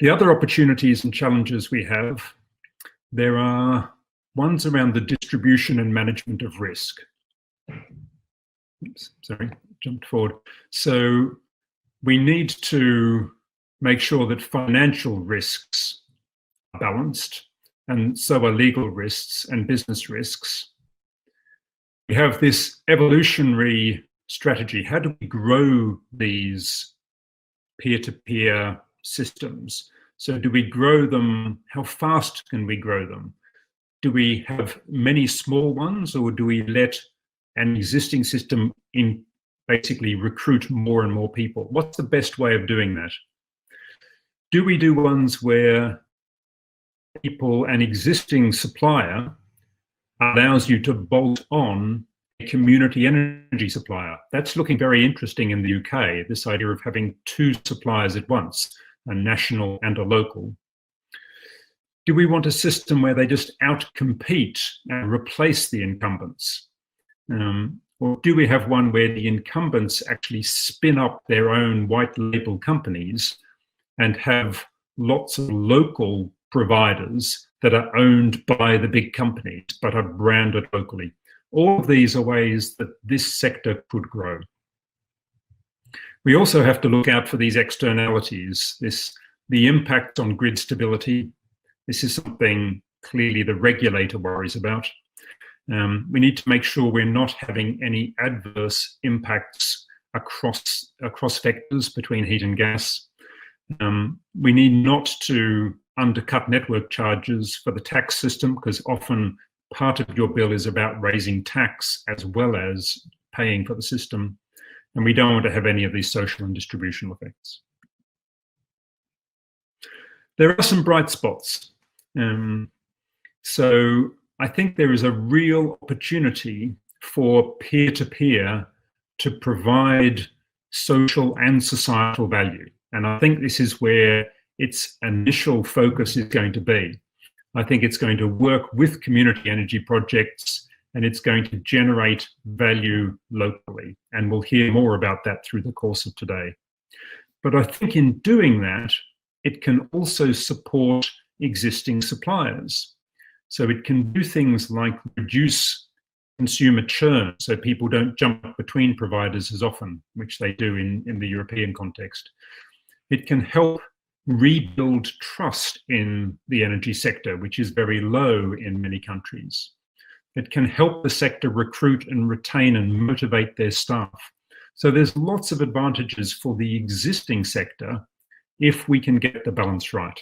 D: The other opportunities and challenges we have, there are ones around the distribution and management of risk. Oops, sorry, jumped forward. So we need to make sure that financial risks are balanced, and so are legal risks and business risks. We have this evolutionary strategy. How do we grow these peer-to-peer systems? So do we grow them? How fast can we grow them? Do we have many small ones, or do we let an existing system basically recruit more and more people? What's the best way of doing that? Do we do ones where an existing supplier allows you to bolt on a community energy supplier? That's looking very interesting in the UK, this idea of having two suppliers at once, a national and a local. Do we want a system where they just outcompete and replace the incumbents? Or do we have one where the incumbents actually spin up their own white label companies and have lots of local providers that are owned by the big companies but are branded locally? All of these are ways that this sector could grow. We also have to look out for these externalities, the impact on grid stability. This is something clearly the regulator worries about. We need to make sure we're not having any adverse impacts across vectors between heat and gas. We need not to undercut network charges for the tax system, because often part of your bill is about raising tax as well as paying for the system. And we don't want to have any of these social and distributional effects. There are some bright spots. So I think there is a real opportunity for peer-to-peer to provide social and societal value. And I think this is where its initial focus is going to be. I think it's going to work with community energy projects, and it's going to generate value locally. And we'll hear more about that through the course of today. But I think in doing that, it can also support existing suppliers. So it can do things like reduce consumer churn, so people don't jump between providers as often, which they do in the European context. It can help rebuild trust in the energy sector, which is very low in many countries. It can help the sector recruit and retain and motivate their staff. So there's lots of advantages for the existing sector if we can get the balance right.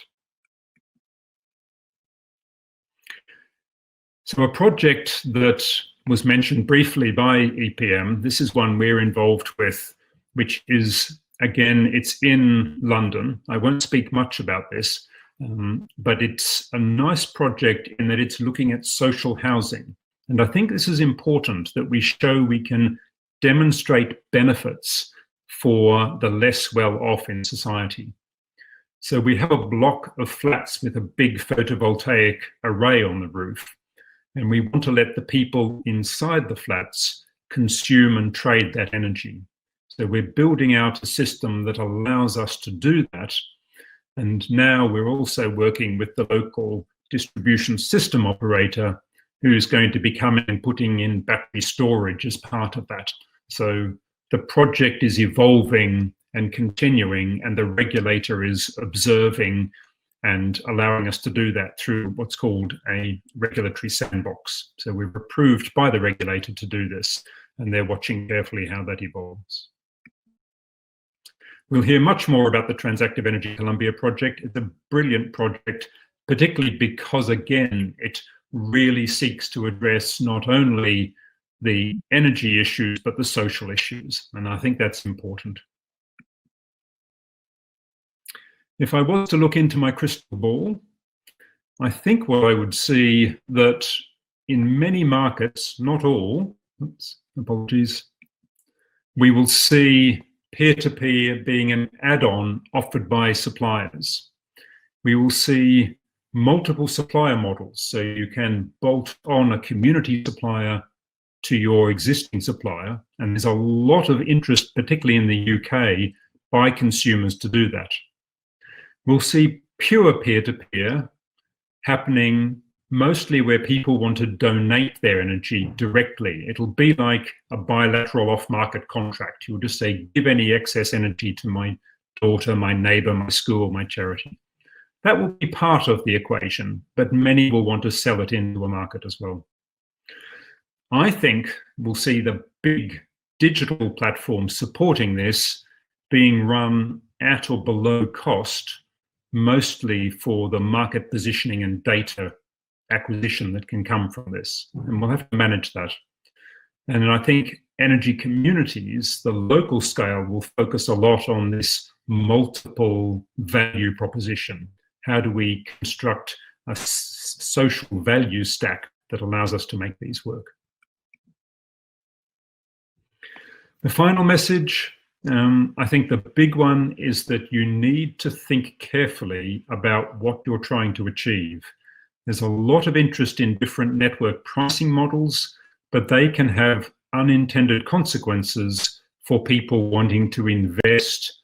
D: So a project that was mentioned briefly by EPM, this is one we're involved with, which is, again, it's in London. I won't speak much about this, but it's a nice project in that it's looking at social housing. And I think this is important, that we show we can demonstrate benefits for the less well-off in society. So we have a block of flats with a big photovoltaic array on the roof, and we want to let the people inside the flats consume and trade that energy. So we're building out a system that allows us to do that. And now we're also working with the local distribution system operator, who's going to be coming and putting in battery storage as part of that. So the project is evolving and continuing, and the regulator is observing and allowing us to do that through what's called a regulatory sandbox. So we're approved by the regulator to do this, and they're watching carefully how that evolves. We'll hear much more about the Transactive Energy Colombia project. It's a brilliant project, particularly because, again, it really seeks to address not only the energy issues, but the social issues. And I think that's important. If I was to look into my crystal ball, I think what I would see that in many markets, not all, apologies, we will see peer-to-peer being an add-on offered by suppliers. We will see multiple supplier models, so you can bolt on a community supplier to your existing supplier, and there's a lot of interest, particularly in the UK, by consumers to do that. We'll see pure peer-to-peer happening mostly where people want to donate their energy directly. It'll be like a bilateral off-market contract. You'll just say, give any excess energy to my daughter, my neighbor, my school, my charity. That will be part of the equation, but many will want to sell it into a market as well. I think we'll see the big digital platforms supporting this being run at or below cost, mostly for the market positioning and data acquisition that can come from this. And we'll have to manage that. And I think energy communities, the local scale, will focus a lot on this multiple value proposition. How do we construct a social value stack that allows us to make these work? The final message, I think the big one is that you need to think carefully about what you're trying to achieve. There's a lot of interest in different network pricing models, but they can have unintended consequences for people wanting to invest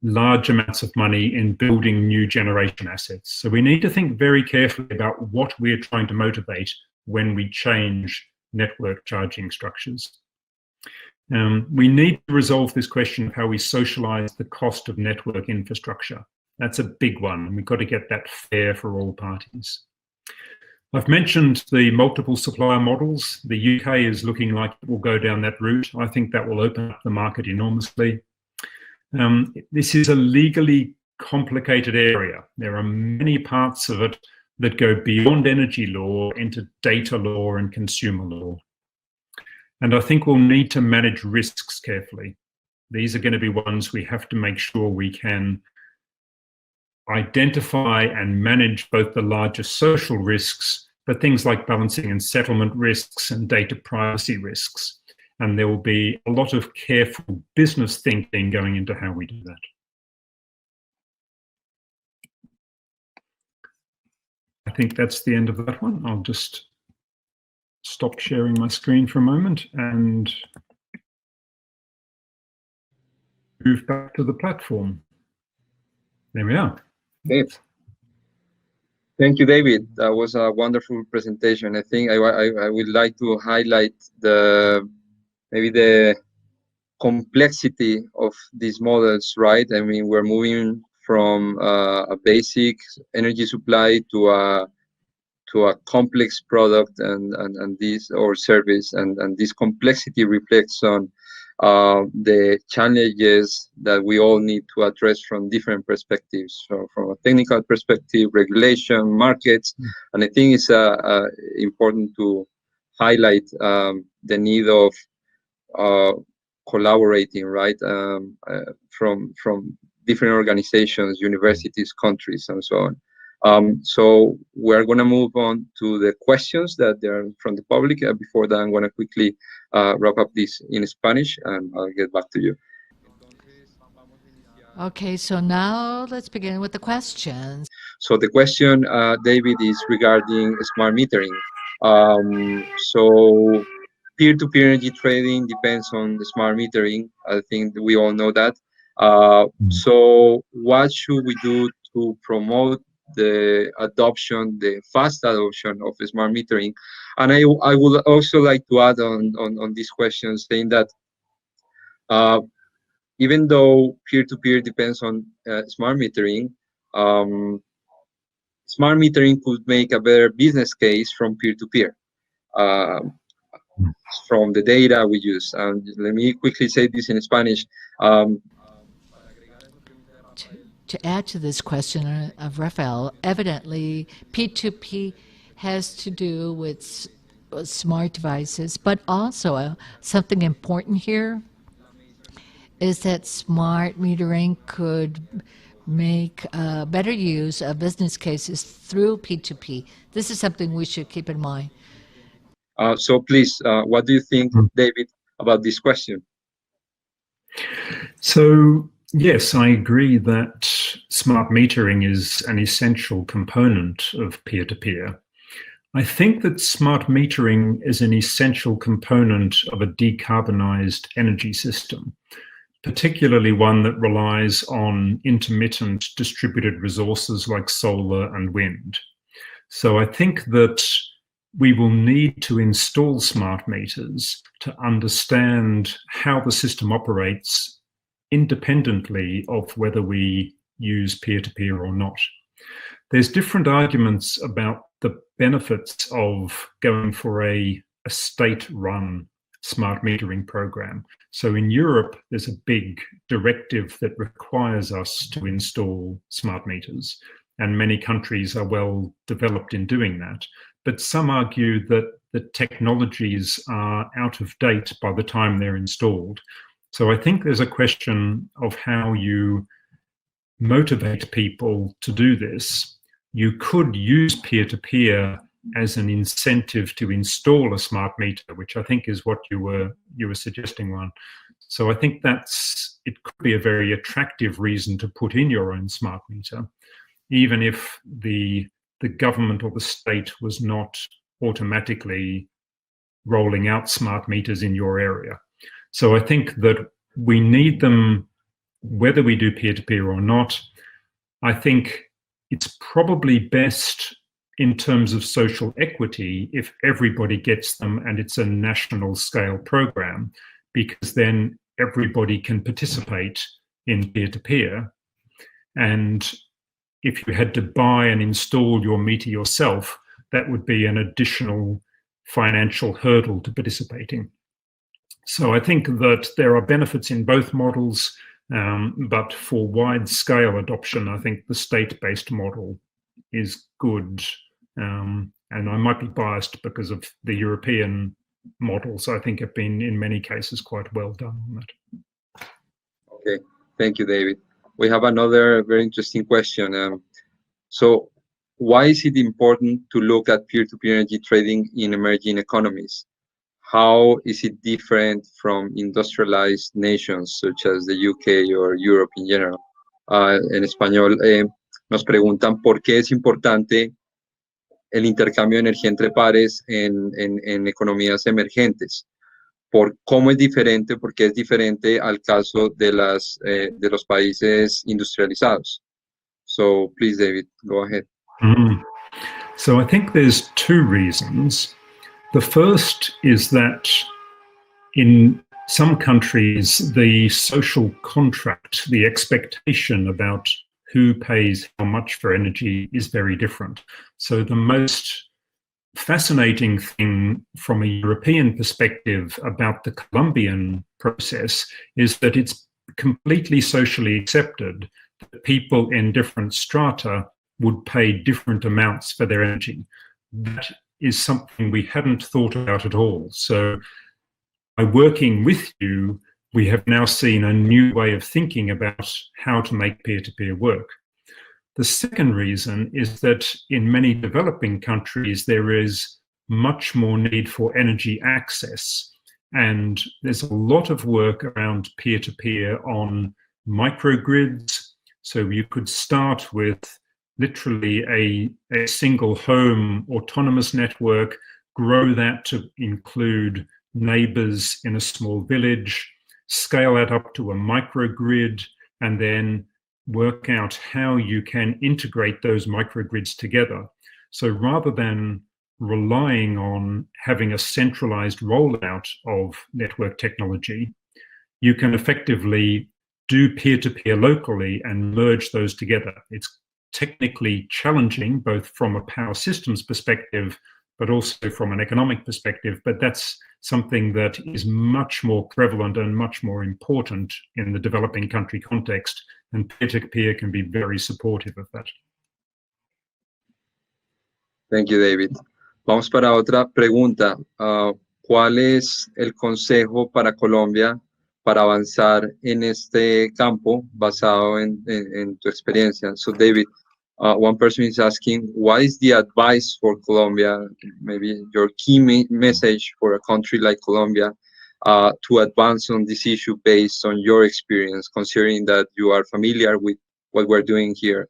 D: large amounts of money in building new generation assets. So we need to think very carefully about what we're trying to motivate when we change network charging structures. We need to resolve this question of how we socialize the cost of network infrastructure. That's a big one, and we've got to get that fair for all parties. I've mentioned the multiple supplier models. The UK is looking like it will go down that route. I think that will open up the market enormously. This is a legally complicated area. There are many parts of it that go beyond energy law into data law and consumer law. And I think we'll need to manage risks carefully. These are going to be ones we have to make sure we can identify and manage both the larger social risks, but things like balancing and settlement risks and data privacy risks. And there will be a lot of careful business thinking going into how we do that. I think that's the end of that one. I'll just stop sharing my screen for a moment and move back to the platform. There we are.
A: Okay. Thank you, David. That was a wonderful presentation. I think I would like to highlight maybe the complexity of these models, right? I mean, we're moving from a basic energy supply to a complex product and this or service, and this complexity reflects on the challenges that we all need to address from different perspectives. So from a technical perspective, regulation, markets, and I think it's important to highlight the need of collaborating, right, from different organizations, universities, countries, and so on. So we're going to move on to the questions that are from the public. Before that, I'm going to quickly wrap up this in Spanish, and I'll get back to you.
C: Okay, so now let's begin with the questions.
A: So the question, David, is regarding smart metering. So peer-to-peer energy trading depends on the smart metering. I think we all know that. So what should we do to promote the adoption, the fast adoption of smart metering? And I would also like to add on this question, saying that even though peer-to-peer depends on smart metering, smart metering could make a better business case from peer-to-peer, from the data we use. And let me quickly say this in Spanish.
C: To add to this question of Rafael, evidently P2P has to do with smart devices, but also something important here is that smart metering could make better use of business cases through P2P. This is something we should keep in mind.
A: So please, what do you think, David, about this question?
D: So, yes, I agree that smart metering is an essential component of peer-to-peer. I think that smart metering is an essential component of a decarbonized energy system, particularly one that relies on intermittent distributed resources like solar and wind. So I think that we will need to install smart meters to understand how the system operates independently of whether we use peer-to-peer or not. There's different arguments about the benefits of going for a state-run smart metering program. So in Europe, there's a big directive that requires us to install smart meters, and many countries are well developed in doing that. But some argue that the technologies are out of date by the time they're installed. So I think there's a question of how you motivate people to do this. You could use peer-to-peer as an incentive to install a smart meter, which I think is what you were suggesting, Juan. So I think it could be a very attractive reason to put in your own smart meter, even if the government or the state was not automatically rolling out smart meters in your area. So I think that we need them whether we do peer-to-peer or not. I think it's probably best in terms of social equity if everybody gets them and it's a national scale program, because then everybody can participate in peer-to-peer. And if you had to buy and install your meter yourself, that would be an additional financial hurdle to participating. So I think that there are benefits in both models, but for wide-scale adoption, I think the state-based model is good. And I might be biased because of the European models, I think have been, in many cases, quite well done on that.
A: Okay, thank you, David. We have another very interesting question. So why is it important to look at peer-to-peer energy trading in emerging economies? How is it different from industrialized nations such as the UK or Europe in general? En español, nos preguntan por qué es importante el intercambio de energía entre pares en economías emergentes. Por cómo es diferente, porque es diferente al caso de los países industrializados. So please, David, go ahead.
D: So I think there's two reasons. The first is that in some countries, the social contract, the expectation about who pays how much for energy is very different. So the most fascinating thing from a European perspective about the Colombian process is that it's completely socially accepted that people in different strata would pay different amounts for their energy. That is something we hadn't thought about at all. So by working with you, we have now seen a new way of thinking about how to make peer-to-peer work. The second reason is that in many developing countries, there is much more need for energy access. And there's a lot of work around peer-to-peer on microgrids. So you could start with literally a single home autonomous network, grow that to include neighbors in a small village, scale that up to a microgrid, and then work out how you can integrate those microgrids together. So rather than relying on having a centralized rollout of network technology, you can effectively do peer-to-peer locally and merge those together. It's technically challenging, both from a power systems perspective, but also from an economic perspective. But that's something that is much more prevalent and much more important in the developing country context, and peer-to-peer can be very supportive of that.
A: Thank you, David. Vamos para otra pregunta. ¿Cuál es el consejo para Colombia para avanzar en este campo basado en tu experiencia. So David, one person is asking, what is the advice for Colombia, maybe your key message for a country like Colombia to advance on this issue based on your experience, considering that you are familiar with what we're doing here?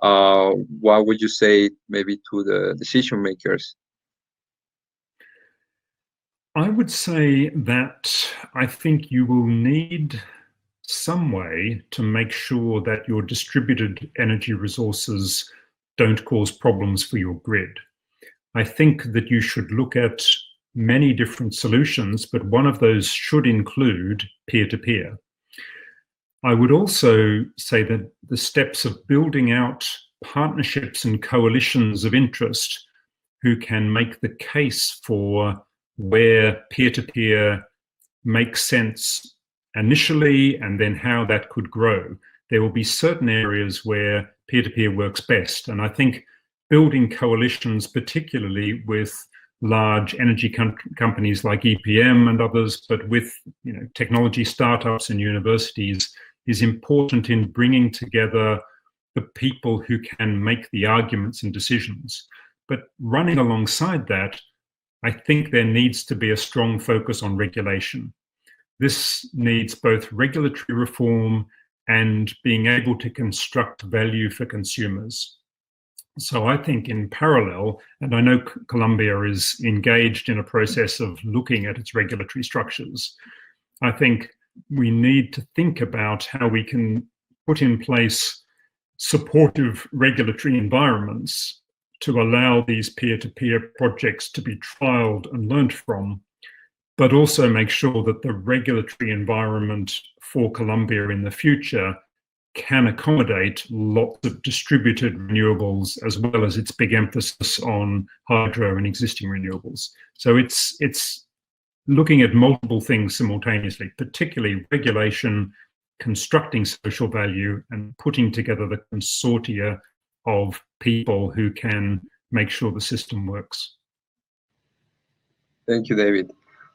A: What would you say maybe to the decision makers?
D: I would say that I think you will need some way to make sure that your distributed energy resources don't cause problems for your grid. I think that you should look at many different solutions, but one of those should include peer-to-peer. I would also say that the steps of building out partnerships and coalitions of interest who can make the case for where peer-to-peer makes sense initially and then how that could grow. There will be certain areas where peer-to-peer works best. And I think building coalitions, particularly with large energy companies like EPM and others, but with technology startups and universities, is important in bringing together the people who can make the arguments and decisions. But running alongside that, I think there needs to be a strong focus on regulation. This needs both regulatory reform and being able to construct value for consumers. So I think in parallel, and I know Colombia is engaged in a process of looking at its regulatory structures, I think we need to think about how we can put in place supportive regulatory environments to allow these peer-to-peer projects to be trialed and learned from, but also make sure that the regulatory environment for Colombia in the future can accommodate lots of distributed renewables, as well as its big emphasis on hydro and existing renewables. So it's looking at multiple things simultaneously, particularly regulation, constructing social value, and putting together the consortia of people who can make sure the system works.
A: Thank you, David.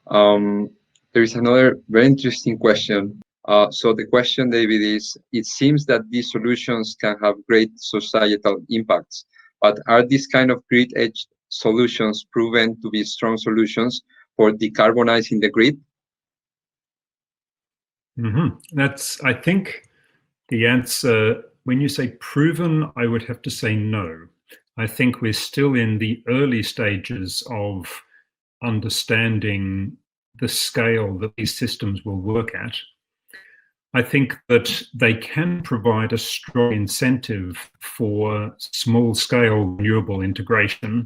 A: There is another very interesting question. So the question, David, is, it seems that these solutions can have great societal impacts, but are these kind of grid-edge solutions proven to be strong solutions for decarbonizing the grid?
D: That's, I think, the answer. When you say proven, I would have to say no. I think we're still in the early stages of understanding the scale that these systems will work at. I think that they can provide a strong incentive for small-scale renewable integration,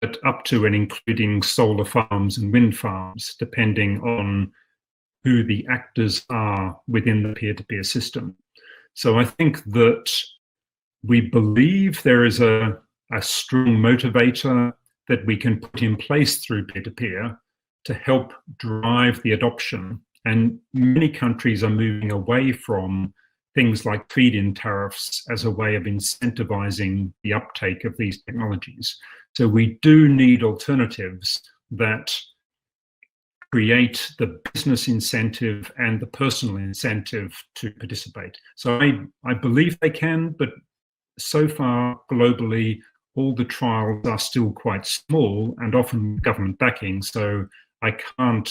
D: but up to and including solar farms and wind farms, depending on who the actors are within the peer-to-peer system. So I think that we believe there is a strong motivator that we can put in place through peer-to-peer to help drive the adoption. And many countries are moving away from things like feed-in tariffs as a way of incentivizing the uptake of these technologies. So we do need alternatives that create the business incentive and the personal incentive to participate. So I believe they can, but so far globally, all the trials are still quite small and often government backing. So I can't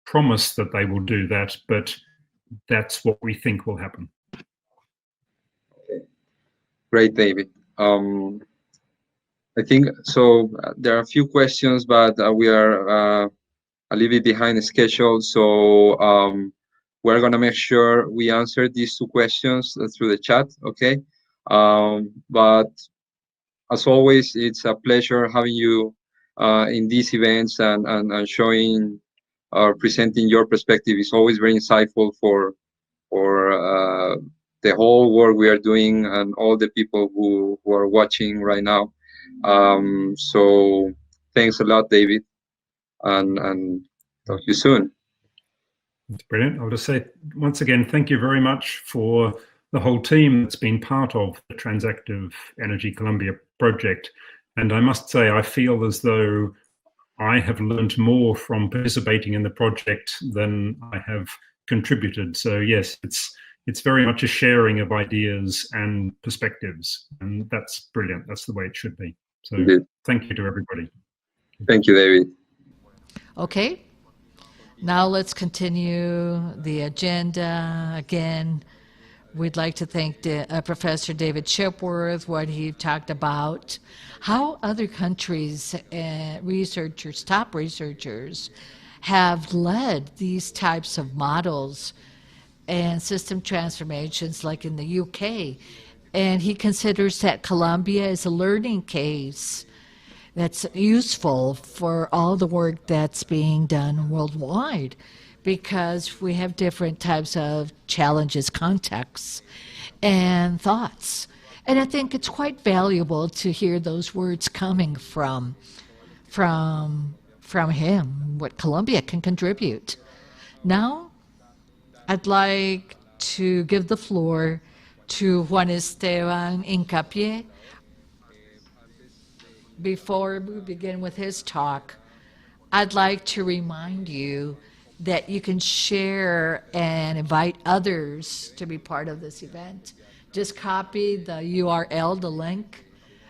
D: promise that they will do that, but that's what we think will happen.
A: Okay. Great, David. I think so. There are a few questions, but we are a little bit behind the schedule. So we're going to make sure we answer these two questions through the chat. Okay. But as always, it's a pleasure having you in these events and showing or presenting your perspective. Is always very insightful for the whole work we are doing and all the people who are watching right now. So thanks a lot, David, and talk to you soon.
D: That's brilliant. I'll just say once again, thank you very much for the whole team that's been part of the Transactive Energy Colombia project. And I must say, I feel as though I have learned more from participating in the project than I have contributed. So yes, it's very much a sharing of ideas and perspectives, and that's brilliant. That's the way it should be. So
A: Indeed.
D: thank you to everybody.
A: Thank you, David.
C: Okay, now let's continue the agenda. Again, we'd like to thank Professor David Shipworth, what he talked about, how other countries, researchers, top researchers, have led these types of models and system transformations like in the UK. And he considers that Colombia is a learning case that's useful for all the work that's being done worldwide, because we have different types of challenges, contexts, and thoughts. And I think it's quite valuable to hear those words coming from him, what Colombia can contribute. Now, I'd like to give the floor to Juan Esteban Hincapié. Before we begin with his talk, I'd like to remind you that you can share and invite others to be part of this event. Just copy the URL, the link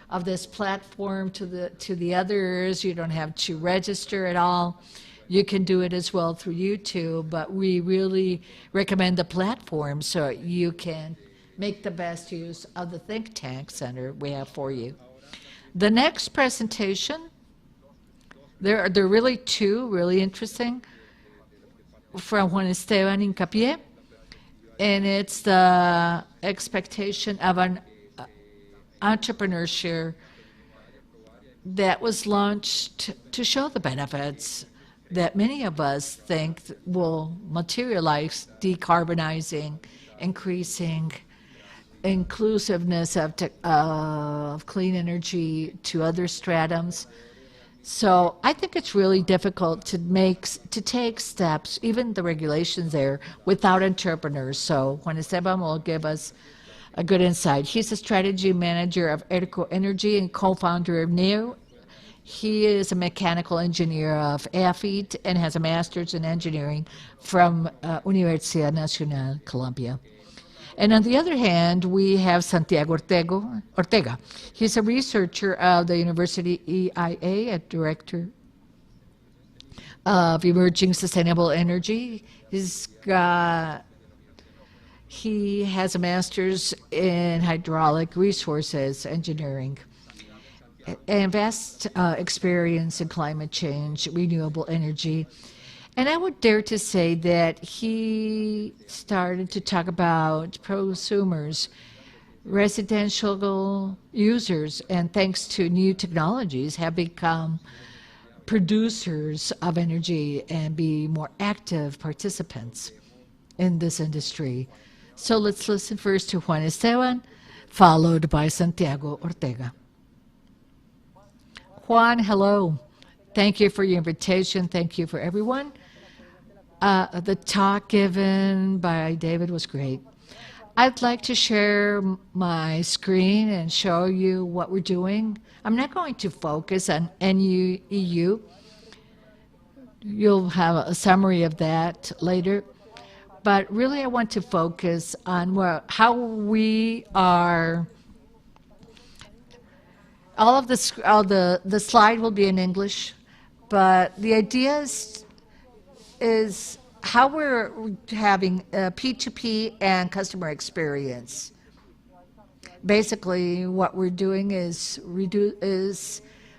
C: of this platform to the others. You don't have to register at all. You can do it as well through YouTube, but we really recommend the platform so you can make the best use of the think tank center we have for you. The next presentation, there are really two really interesting from Juan Esteban Hincapié, and it's the expectation of an entrepreneurship that was launched to show the benefits that many of us think will materialize, decarbonizing, increasing inclusiveness of clean energy to other stratums. So I think it's really difficult to take steps, even the regulations there, without entrepreneurs. So Juan Esteban will give us a good insight. He's a strategy manager of P2P Energy and co-founder of NEO. He is a mechanical engineer of AFIT and has a master's in engineering from Universidad Nacional Colombia. And on the other hand, we have Santiago Ortega. He's a researcher of the University EIA, a director of emerging sustainable energy. He has a master's in hydraulic resources engineering and vast experience in climate change, renewable energy. And I would dare to say that he started to talk about prosumers, residential users, and thanks to new technologies have become producers of energy and be more active participants in this industry. So let's listen first to Juan Esteban, followed by Santiago Ortega. Juan, hello. Thank you for your invitation. Thank you for everyone. The talk given by David was great. I'd like to share my screen and show you what we're doing. I'm not going to focus on EU. You'll have a summary of that later. But really I want to focus on how we are. All the slide will be in English, but the idea is how we're having P2P and customer experience. Basically, what we're doing is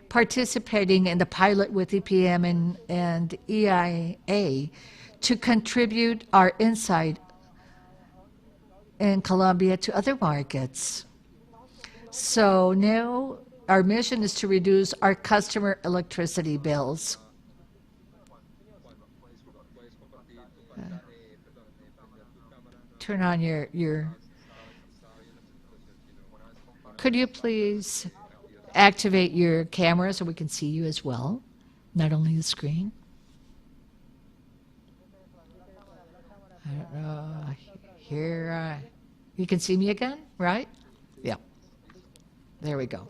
C: participating in the pilot with EPM and EIA to contribute our insight in Colombia to other markets. So now our mission is to reduce our customer electricity bills. Turn on your. Could you please activate your camera so we can see you as well, not only the screen? I don't know. Here, you can see me again, right? Yeah. There we go.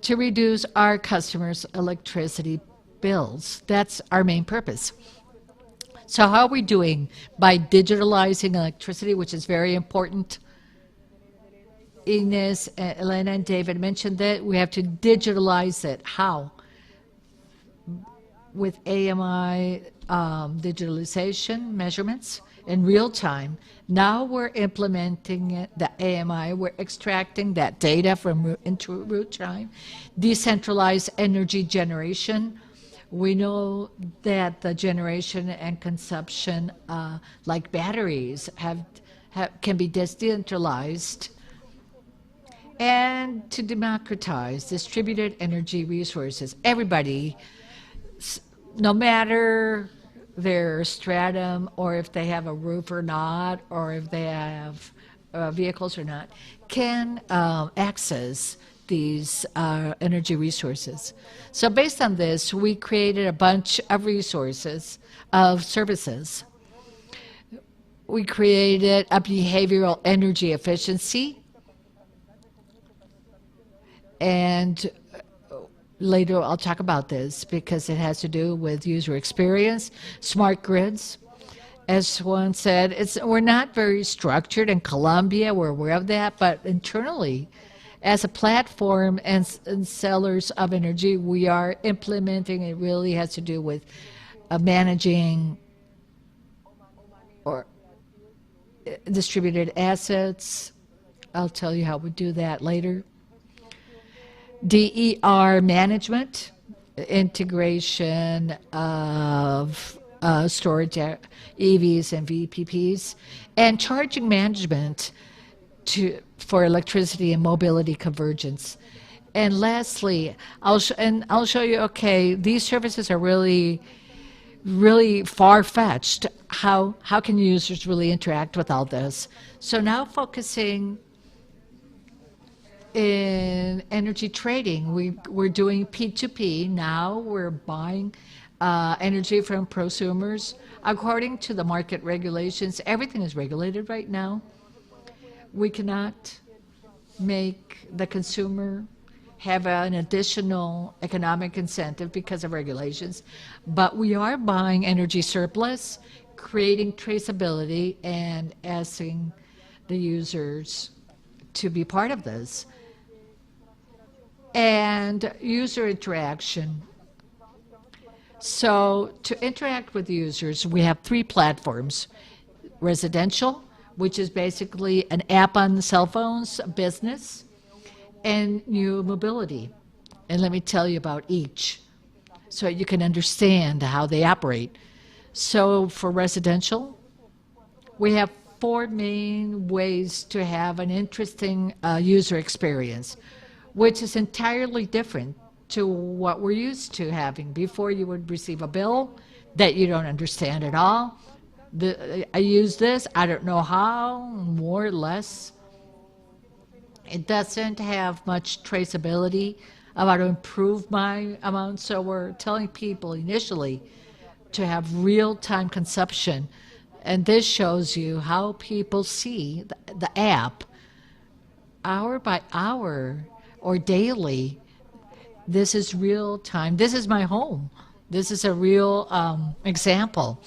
C: To reduce our customers' electricity bills. That's our main purpose. So how are we doing? By digitalizing electricity, which is very important. Ines, Elena, and David mentioned that we have to digitalize it. How? With AMI digitalization measurements in real time. Now we're implementing it, the AMI, we're extracting that data from into real time. Decentralized energy generation. We know that the generation and consumption, like batteries, can be decentralized, and to democratize distributed energy resources. Everybody, no matter their stratum or if they have a roof or not, or if they have vehicles or not, can access these energy resources. So based on this, we created a bunch of resources, of services. We created a behavioral energy efficiency, and later I'll talk about this because it has to do with user experience, smart grids. As one said, we're not very structured in Colombia, we're aware of that, but internally, as a platform and sellers of energy, we are implementing, it really has to do with managing or distributed assets. I'll tell you how we do that later. DER management, integration of storage EVs and VPPs, and charging management for electricity and mobility convergence. And lastly, I'll show you, okay, these services are really far-fetched. How can users really interact with all this? So now focusing in energy trading, we're doing P2P now. We're buying energy from prosumers. According to the market regulations, everything is regulated right now. We cannot make the consumer have an additional economic incentive because of regulations, but we are buying energy surplus, creating traceability, and asking the users to be part of this. And user interaction. So to interact with users, we have 3 platforms. Residential, which is basically an app on the cell phones, business, and new mobility. And let me tell you about each so you can understand how they operate. So for residential, we have 4 main ways to have an interesting user experience, which is entirely different to what we're used to having. Before, you would receive a bill that you don't understand at all. I use this, I don't know how, more or less. It doesn't have much traceability of how to improve my amount, so we're telling people initially to have real-time consumption. And this shows you how people see the app hour by hour or daily. This is real time. This is my home. This is a real example.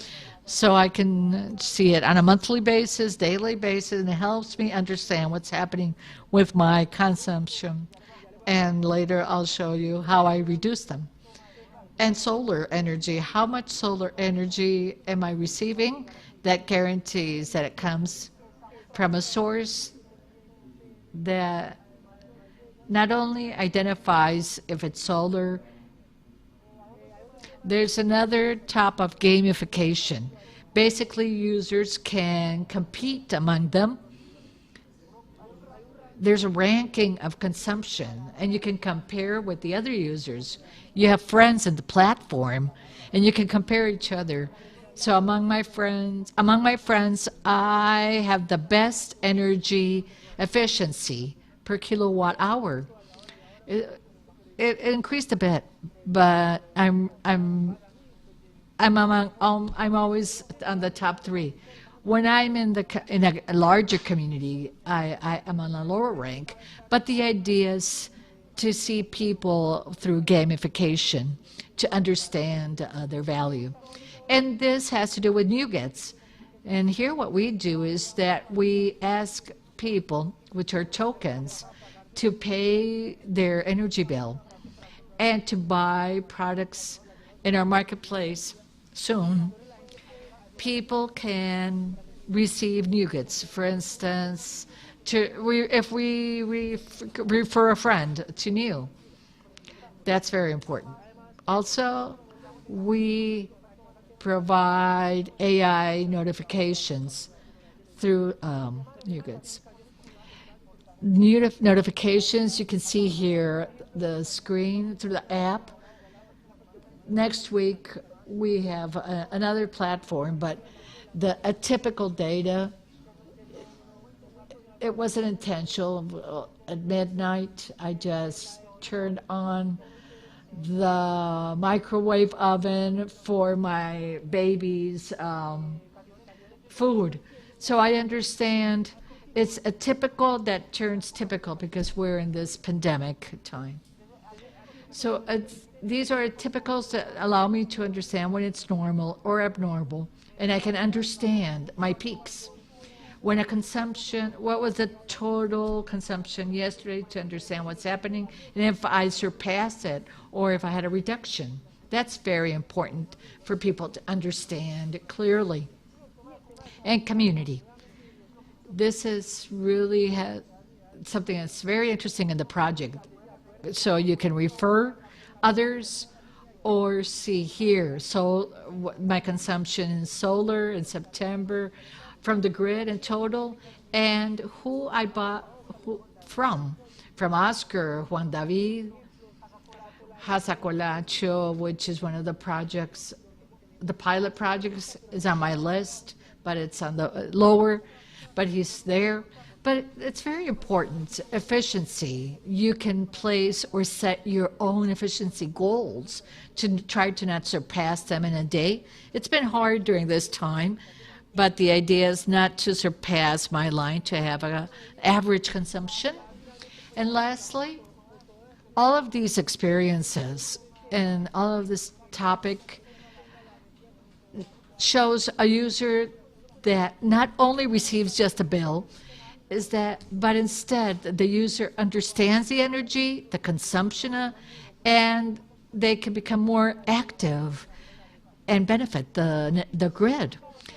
C: So I can see it on a monthly basis, daily basis, and it helps me understand what's happening with my consumption. And later I'll show you how I reduce them. And solar energy. How much solar energy am I receiving? That guarantees that it comes from a source that not only identifies if it's solar. There's another type of gamification. Basically, users can compete among them. There's a ranking of consumption, and you can compare with the other users. You have friends in the platform, and you can compare each other. So among my friends, I have the best energy efficiency per kilowatt hour. It increased a bit, but I'm always on the top 3. When I'm in a larger community, I'm on a lower rank. But the idea is to see people through gamification to understand their value. And this has to do with NuGets. And here what we do is that we ask people, which are tokens, to pay their energy bill and to buy products in our marketplace soon. People can receive NuGets. For instance, if we refer a friend to New, that's very important. Also, we provide AI notifications through NuGets. Notifications, you can see here the screen through the app. Next week, we have another platform, but a typical data, it wasn't intentional. At midnight, I just turned on the microwave oven for my baby's food. So I understand it's a typical that turns typical because we're in this pandemic time. So these are typicals that allow me to understand when it's normal or abnormal, and I can understand my peaks. When a consumption, what was the total consumption yesterday to understand what's happening, and if I surpass it or if I had a reduction. That's very important for people to understand clearly. And community. This is really something that's very interesting in the project. So you can refer others or see here. So my consumption in solar in September from the grid in total, and who I bought from Oscar, Juan David, Hasacolacho, which is one of the projects, the pilot projects is on my list, but it's on the lower, but he's there. But it's very important, efficiency. You can place or set your own efficiency goals to try to not surpass them in a day. It's been hard during this time, but the idea is not to surpass my line, to have an average consumption. And lastly, all of these experiences and all of this topic shows a user that not only receives just a bill, but instead the user understands the energy, the consumption, and they can become more active and benefit the grid.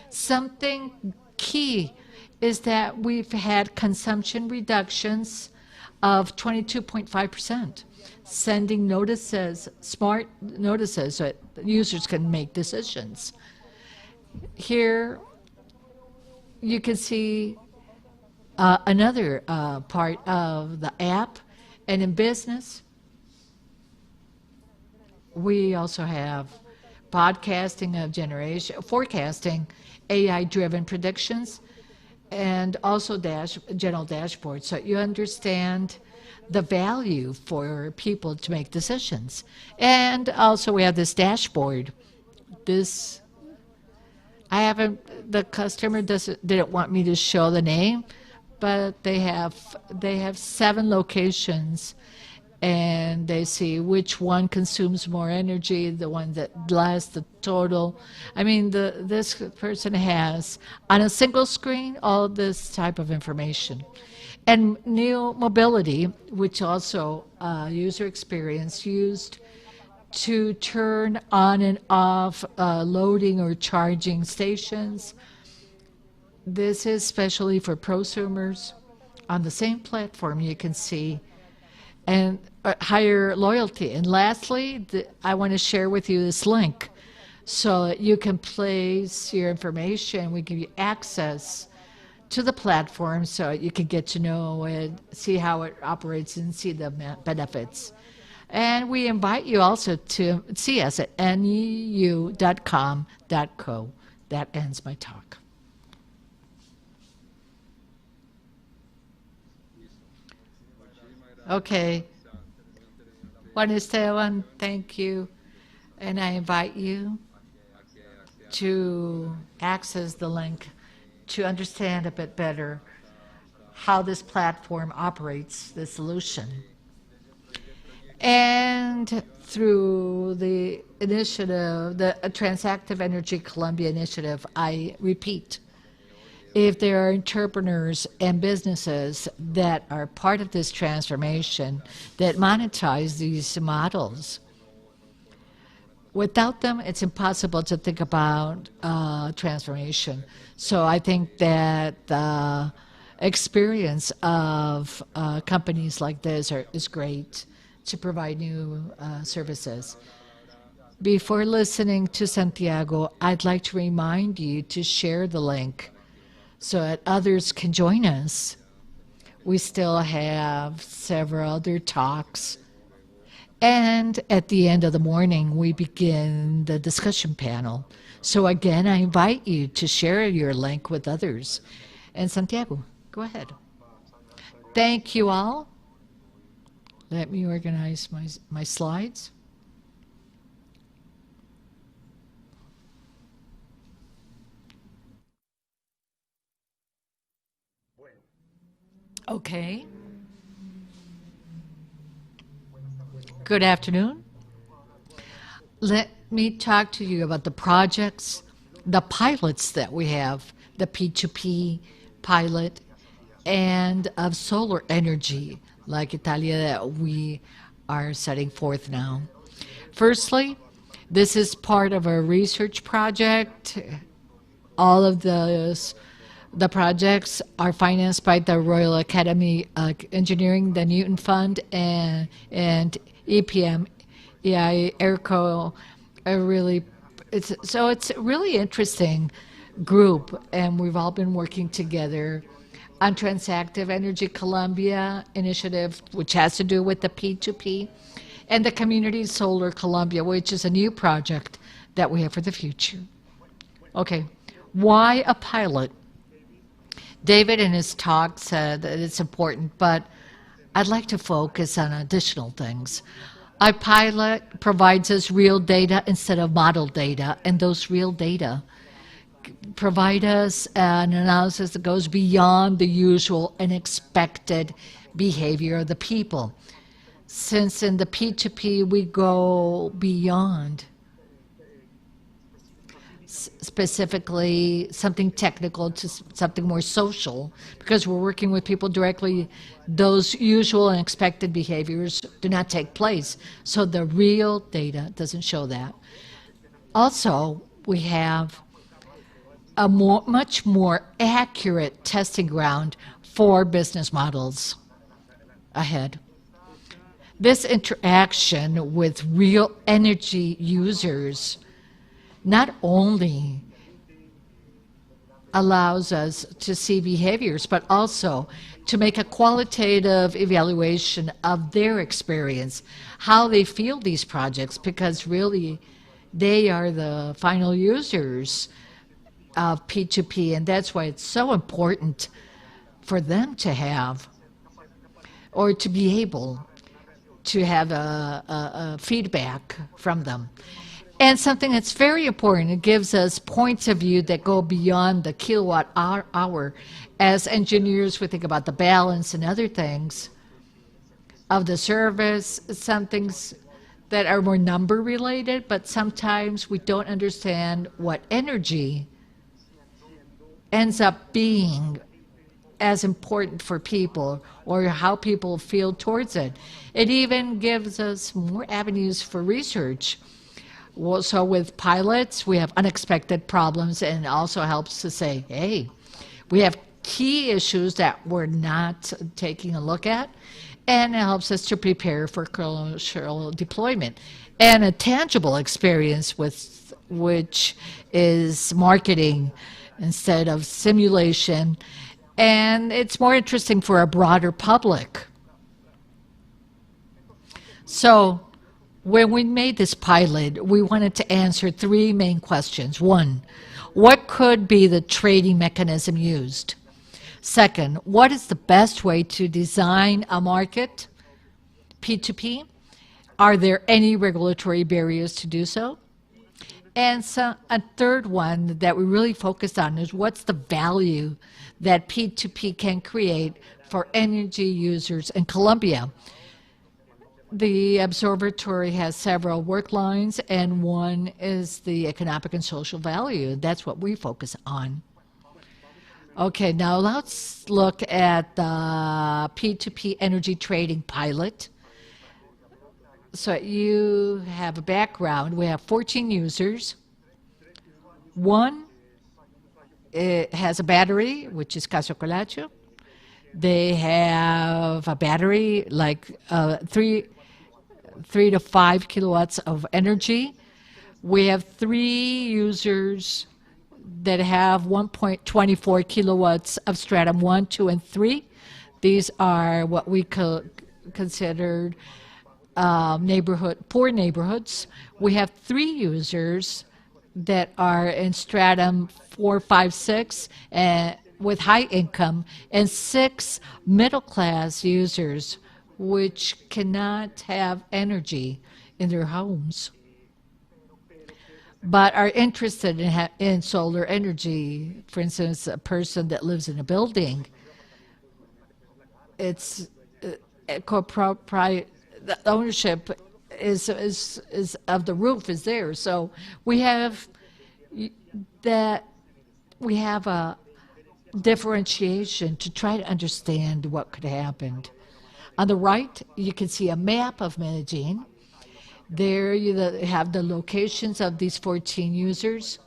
C: Something key is that we've had consumption reductions of 22.5%, sending notices, smart notices, so that users can make decisions. Here you can see another part of the app, and in business, we also have podcasting of generation, forecasting, AI-driven predictions, and also general dashboards, so you understand the value for people to make decisions. And also we have this dashboard. This, the customer didn't want me to show the name, but they have 7 locations, and they see which one consumes more energy, the one that less, the total. I mean, this person has on a single screen all this type of information. And New Mobility, which also user experience used to turn on and off loading or charging stations. This is especially for prosumers. On the same platform you can see and higher loyalty. And lastly, I want to share with you this link so that you can place your information. We give you access to the platform so you can get to know it, see how it operates, and see the benefits. And we invite you also to see us at neu.com.co. That ends my talk. Okay. Juan Esteban, thank you. And I invite you to access the link to understand a bit better how this platform operates, the solution. And And through the initiative, the Transactive Energy Colombia initiative, I repeat, if there are entrepreneurs and businesses that are part of this transformation that monetize these models, without them, it's impossible to think about transformation. So I think that the experience of companies like this is great to provide new services. Before listening to Santiago, I'd like to remind you to share the link so that others can join us. We still have several other talks. And at the end of the morning, we begin the discussion panel. So again, I invite you to share your link with others. And Santiago, go ahead. Thank you all. Let me organize my slides. Okay. Good afternoon. Let me talk to you about the projects, the pilots that we have, the P2P pilot, and of solar energy, like Italia, that we are setting forth now. Firstly, this is part of a research project. All of the projects are financed by the Royal Academy of Engineering, the Newton Fund, and EPM, EI, ERCO. It's a really interesting group, and we've all been working together on Transactive Energy Colombia initiative, which has to do with the P2P, and the Community Solar Colombia, which is a new project that we have for the future. Okay, why a pilot? David in his talk said that it's important, but I'd like to focus on additional things. A pilot provides us real data instead of model data, and those real data provide us an analysis that goes beyond the usual and expected behavior of the people. Since in the P2P we go beyond specifically something technical to something more social, because we're working with people directly, those usual and expected behaviors do not take place. So the real data doesn't show that. Also, we have a much more accurate testing ground for business models ahead. This interaction with real energy users not only allows us to see behaviors, but also to make a qualitative evaluation of their experience, how they feel these projects, because really they are the final users of P2P, and that's why it's so important for them to have, or to be able to have a feedback from them. And something that's very important, it gives us points of view that go beyond the kilowatt hour. As engineers, we think about the balance and other things of the service, some things that are more number related, but sometimes we don't understand what energy ends up being as important for people, or how people feel towards it. It even gives us more avenues for research. Well, so with pilots, we have unexpected problems, and it also helps to say, hey, we have key issues that we're not taking a look at, and it helps us to prepare for commercial deployment. And a tangible experience with which is marketing instead of simulation, and it's more interesting for a broader public. So when we made this pilot, we wanted to answer three main questions. One, what could be the trading mechanism used? Second, what is the best way to design a market, P2P? Are there any regulatory barriers to do so? And so a third one that we really focused on is what's the value that P2P can create for energy users in Colombia? The observatory has several work lines, and one is the economic and social value. That's what we focus on. Okay, now let's look at the P2P energy trading pilot. So you have a background. We have 14 users. One, it has a battery, which is Caso Colacho. They have a battery like 3 to 5 kilowatts of energy. We have 3 users that have 1.24 kilowatts of stratum 1, 2, and 3. These are what we considered poor neighborhoods. We have 3 users that are in stratum 4, 5, 6 with high income, and 6 middle class users which cannot have energy in their homes but are interested in solar energy. For instance, a person that lives in a building, it's the ownership is of the roof is there. So we have a differentiation to try to understand what could happen. On the right, you can see a map of Medellin. There you have the locations of these 14 users.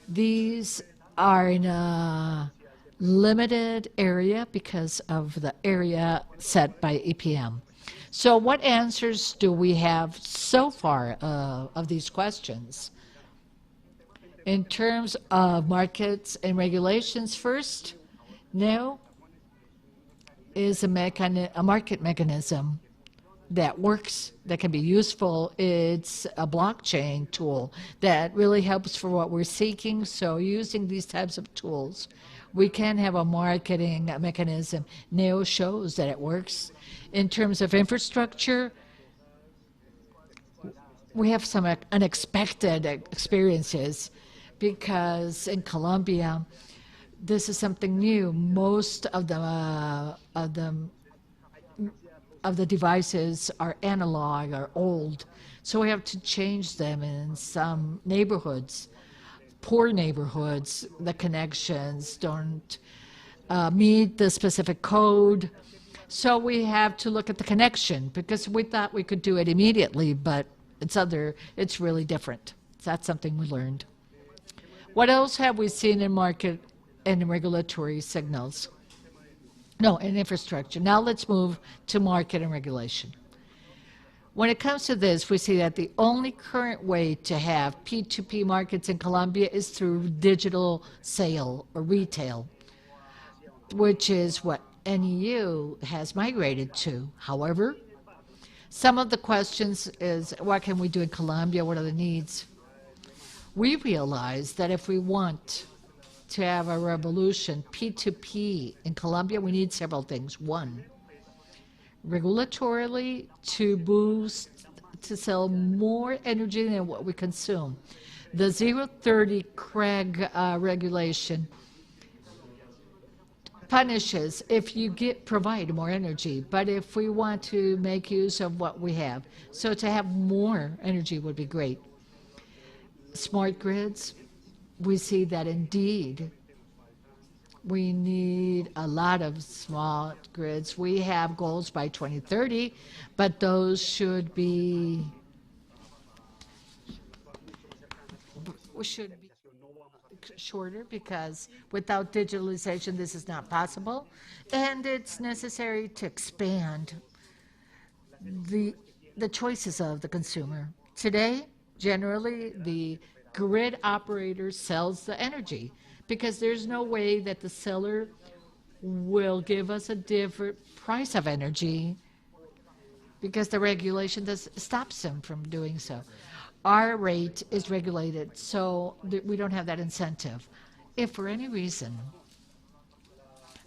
C: These are in a limited area because of the area set by EPM. So what answers do we have so far of these questions? In terms of markets and regulations first, NEO is a market mechanism that works, that can be useful. It's a blockchain tool that really helps for what we're seeking. So using these types of tools, we can have a marketing mechanism. NEO shows that it works. In terms of infrastructure, we have some unexpected experiences because in Colombia, this is something new. Most of the devices are analog or old, so we have to change them in some neighborhoods. Poor neighborhoods, the connections don't meet the specific code, so we have to look at the connection because we thought we could do it immediately, but it's really different. So that's something we learned. What else have we seen in market and regulatory signals? No, in infrastructure. Now let's move to market and regulation. When it comes to this, we see that the only current way to have P2P markets in Colombia is through digital sale or retail, which is what NEU has migrated to. However, some of the questions is, what can we do in Colombia? What are the needs? We realize that if we want to have a revolution, P2P in Colombia, we need several things. One, regulatorily to boost, to sell more energy than what we consume. The 030 CREG regulation punishes if you provide more energy, but if we want to make use of what we have, so to have more energy would be great. Smart grids, we see that indeed we need a lot of smart grids. We have goals by 2030, but those should be shorter because without digitalization this is not possible, and it's necessary to expand the choices of the consumer. Today, generally, the grid operator sells the energy because there's no way that the seller will give us a different price of energy because the regulation stops them from doing so. Our rate is regulated, so we don't have that incentive. If for any reason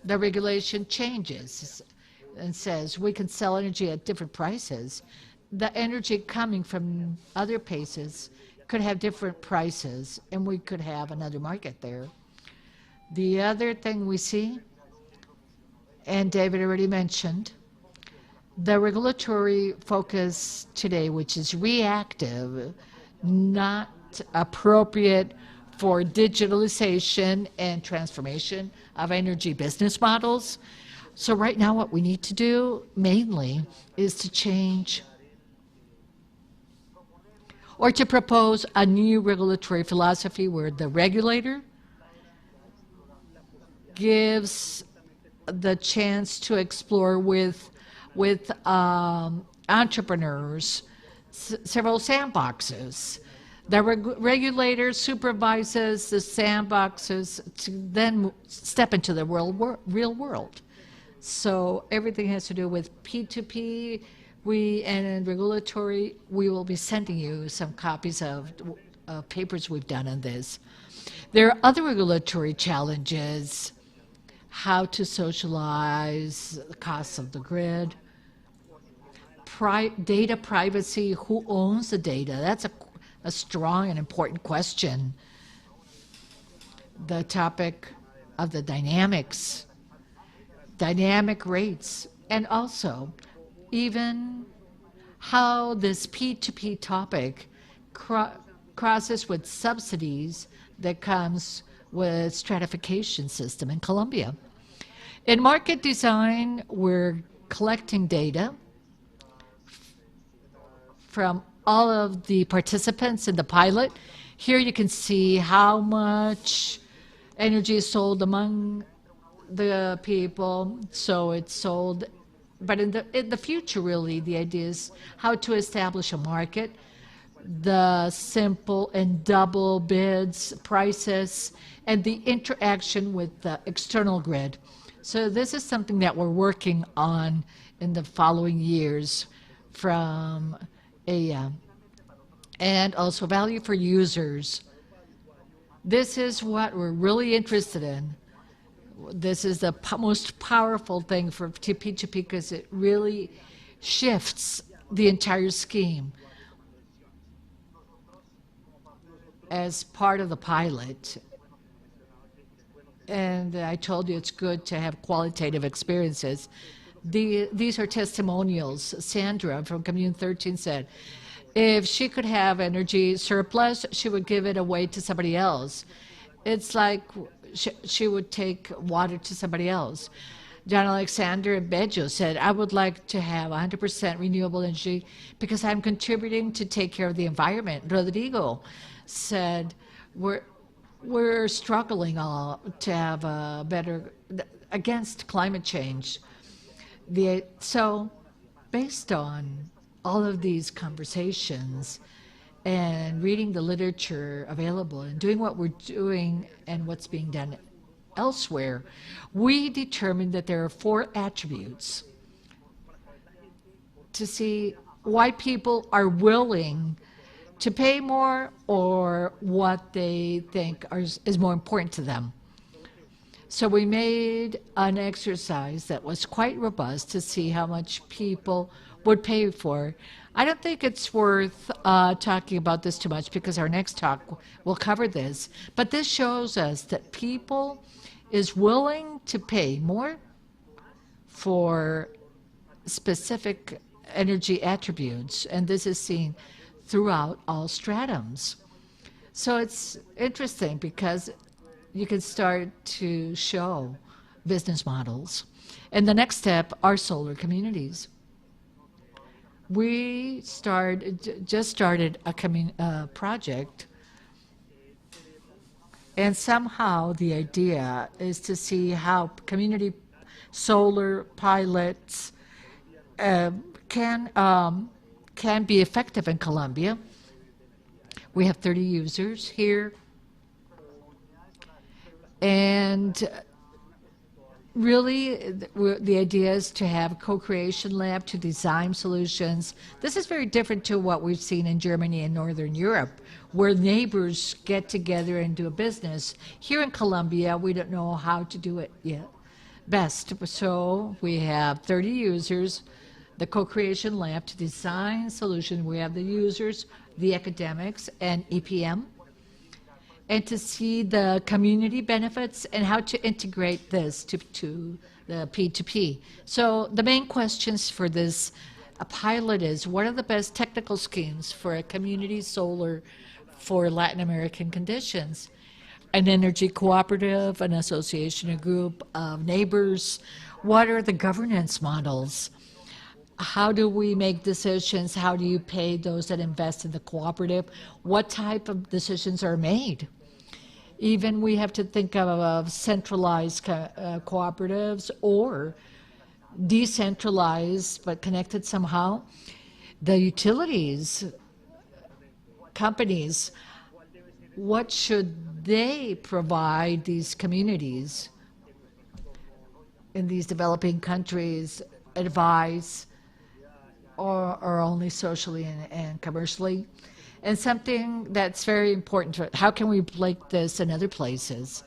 C: the regulation changes and says we can sell energy at different prices, the energy coming from other places could have different prices, and we could have another market there. The other thing we see, and David already mentioned, The regulatory focus today, which is reactive, not appropriate for digitalization and transformation of energy business models. So right now what we need to do mainly is to change or to propose a new regulatory philosophy where the regulator gives the chance to explore with entrepreneurs several sandboxes. The regulator supervises the sandboxes to then step into the real world. So everything has to do with P2P. And regulatory, we will be sending you some copies of papers we've done on this. There are other regulatory challenges: how to socialize the costs of the grid, data privacy, who owns the data? That's a strong and important question. The topic of the dynamic rates, and also even how this P2P topic crosses with subsidies that comes with stratification system in Colombia. In market design, we're collecting data from all of the participants in the pilot. Here you can see how much energy is sold among the people. So it's sold, but in the future, really, the idea is how to establish a market, the simple and double bids, prices, and the interaction with the external grid. So this is something that we're working on in the following years from EIA. And also value for users. This is what we're really interested in. This is the most powerful thing for P2P because it really shifts the entire scheme. As part of the pilot, and I told you it's good to have qualitative experiences. These are testimonials. Sandra from Commune 13 said, if she could have energy surplus, she would give it away to somebody else. It's like she would take water to somebody else. John Alexander Bejo said, I would like to have 100% renewable energy because I'm contributing to take care of the environment. Rodrigo said, we're struggling to have a better, against climate change. So based on all of these conversations and reading the literature available and doing what we're doing and what's being done elsewhere, we determined that there are 4 attributes to see why people are willing to pay more or what they think is more important to them. So we made an exercise that was quite robust to see how much people would pay for. I don't think it's worth talking about this too much because our next talk will cover this, but this shows us that people is willing to pay more for specific energy attributes, and this is seen throughout all stratums. So it's interesting because you can start to show business models. And the next step are solar communities. We just started a project, and somehow the idea is to see how community solar pilots can be effective in Colombia. We have 30 users here. And really, the idea is to have a co-creation lab to design solutions. This is very different to what we've seen in Germany and Northern Europe, where neighbors get together and do a business. Here in Colombia, we don't know how to do it yet best. So we have 30 users, the co-creation lab to design solutions. We have the users, the academics, and EPM. And to see the community benefits and how to integrate this to the P2P. So the main questions for this pilot is, what are the best technical schemes for a community solar for Latin American conditions? An energy cooperative, an association, a group of neighbors? What are the governance models? How do we make decisions? How do you pay those that invest in the cooperative? What type of decisions are made? Even we have to think of centralized cooperatives or decentralized but connected somehow. The utilities companies, what should they provide these communities in these developing countries, advise, or only socially and commercially? And something that's very important, how can we like this in other places?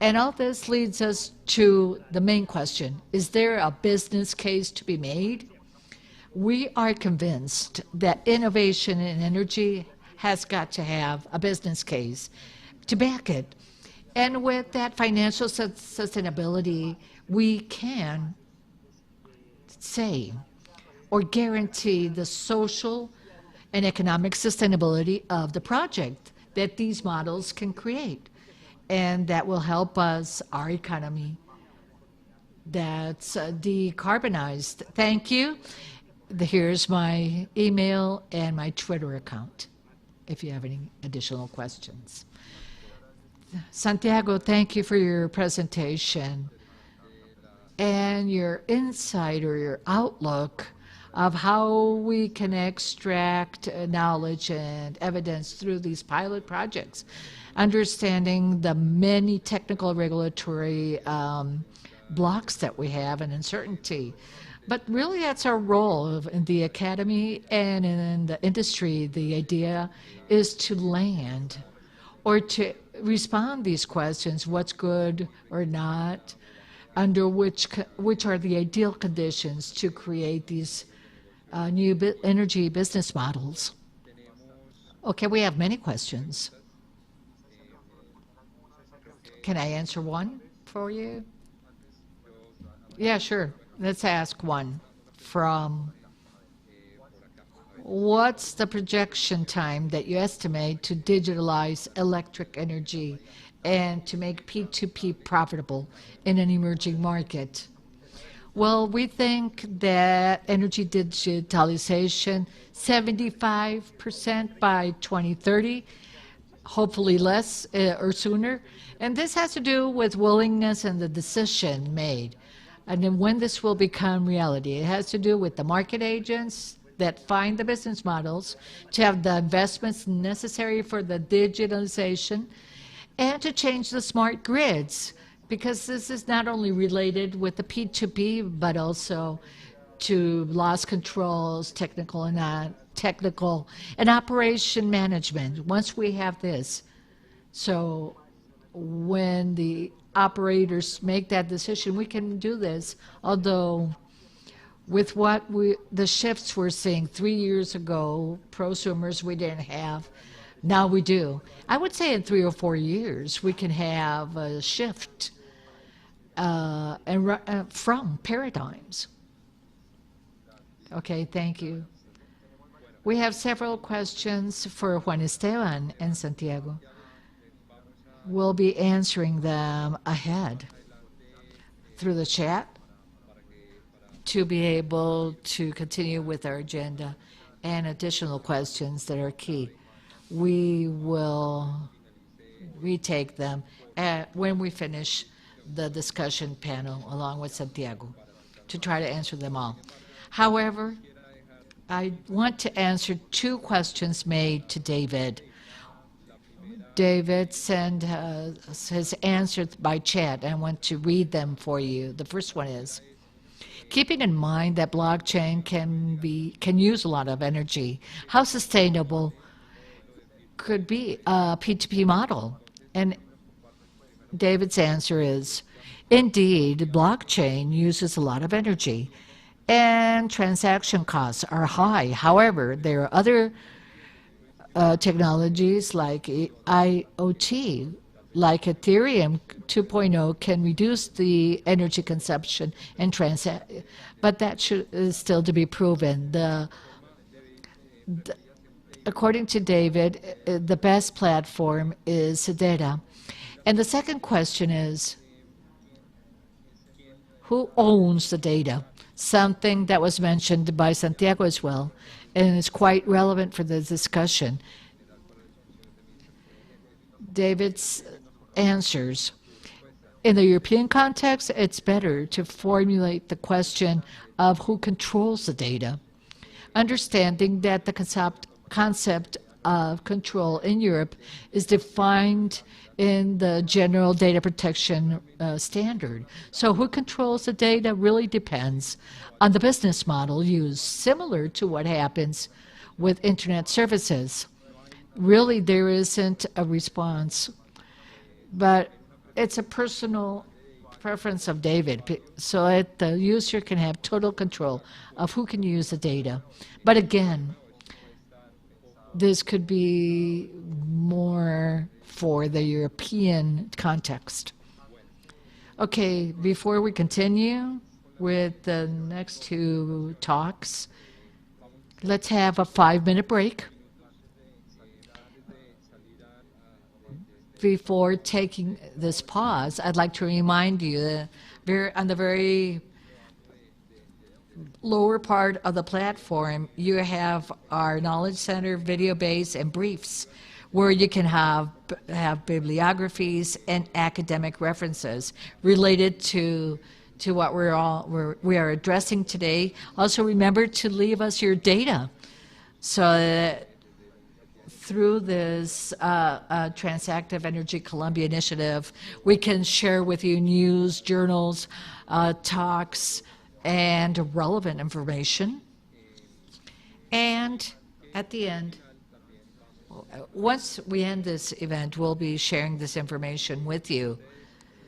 C: And all this leads us to the main question: is there a business case to be made? We are convinced that innovation in energy has got to have a business case to back it. And with that financial sustainability, we can say or guarantee the social and economic sustainability of the project that these models can create. And that will help us, our economy, that's decarbonized. Thank you. Here's my email and my Twitter account if you have any additional questions. Santiago, thank you for your presentation and your insight or your outlook of how we can extract knowledge and evidence through these pilot projects, understanding the many technical regulatory blocks that we have and uncertainty. But really that's our role in the academy and in the industry. The idea is to land or to respond these questions, what's good or not, under which are the ideal conditions to create these new energy business models. Okay, we have many questions. Can I answer one for you? Yeah, sure. Let's ask one from, what's the projection time that you estimate to digitalize electric energy and to make P2P profitable in an emerging market? Well, we think that energy digitalization, 75% by 2030, hopefully less or sooner. And this has to do with willingness and the decision made. And then when this will become reality, it has to do with the market agents that find the business models to have the investments necessary for the digitalization and to change the smart grids, because this is not only related with the P2P, but also to loss controls, technical and non-technical, and operation management. Once we have this, so when the operators make that decision, we can do this. Although with the shifts we're seeing 3 years ago, prosumers we didn't have, now we do. I would say in 3 or 4 years we can have a shift from paradigms. Okay, thank you. We have several questions for Juan Esteban and Santiago. We'll be answering them ahead through the chat to be able to continue with our agenda and additional questions that are key. We will retake them when we finish the discussion panel along with Santiago to try to answer them all. However, I want to answer 2 questions made to David. David sent his answer by chat. I want to read them for you. The first one is, keeping in mind that blockchain can use a lot of energy, how sustainable could be a P2P model? And David's answer is, indeed, blockchain uses a lot of energy and transaction costs are high. However, there are other technologies like IoT like Ethereum 2.0 can reduce the energy consumption and transact, but that is still to be proven. According to David, the best platform is Sedera. And the second question is, who owns the data? Something that was mentioned by Santiago as well, and is quite relevant for the discussion. David's answers. In the European context, it's better to formulate the question of who controls the data, understanding that the concept of control in Europe is defined in the general data protection standard. So who controls the data really depends on the business model used, similar to what happens with internet services. Really, there isn't a response, but it's a personal preference of David, so that the user can have total control of who can use the data. But again, this could be more for the European context. Okay, before we continue with the next two talks, let's have a 5-minute break. Before taking this pause, I'd like to remind you that on the very lower part of the platform, you have our Knowledge Center video base and briefs, where you can have bibliographies and academic references related to what we are addressing today. Also, remember to leave us your data, so that through this Transactive Energy Colombia initiative, we can share with you news, journals, talks, and relevant information. And at the end, once we end this event, we'll be sharing this information with you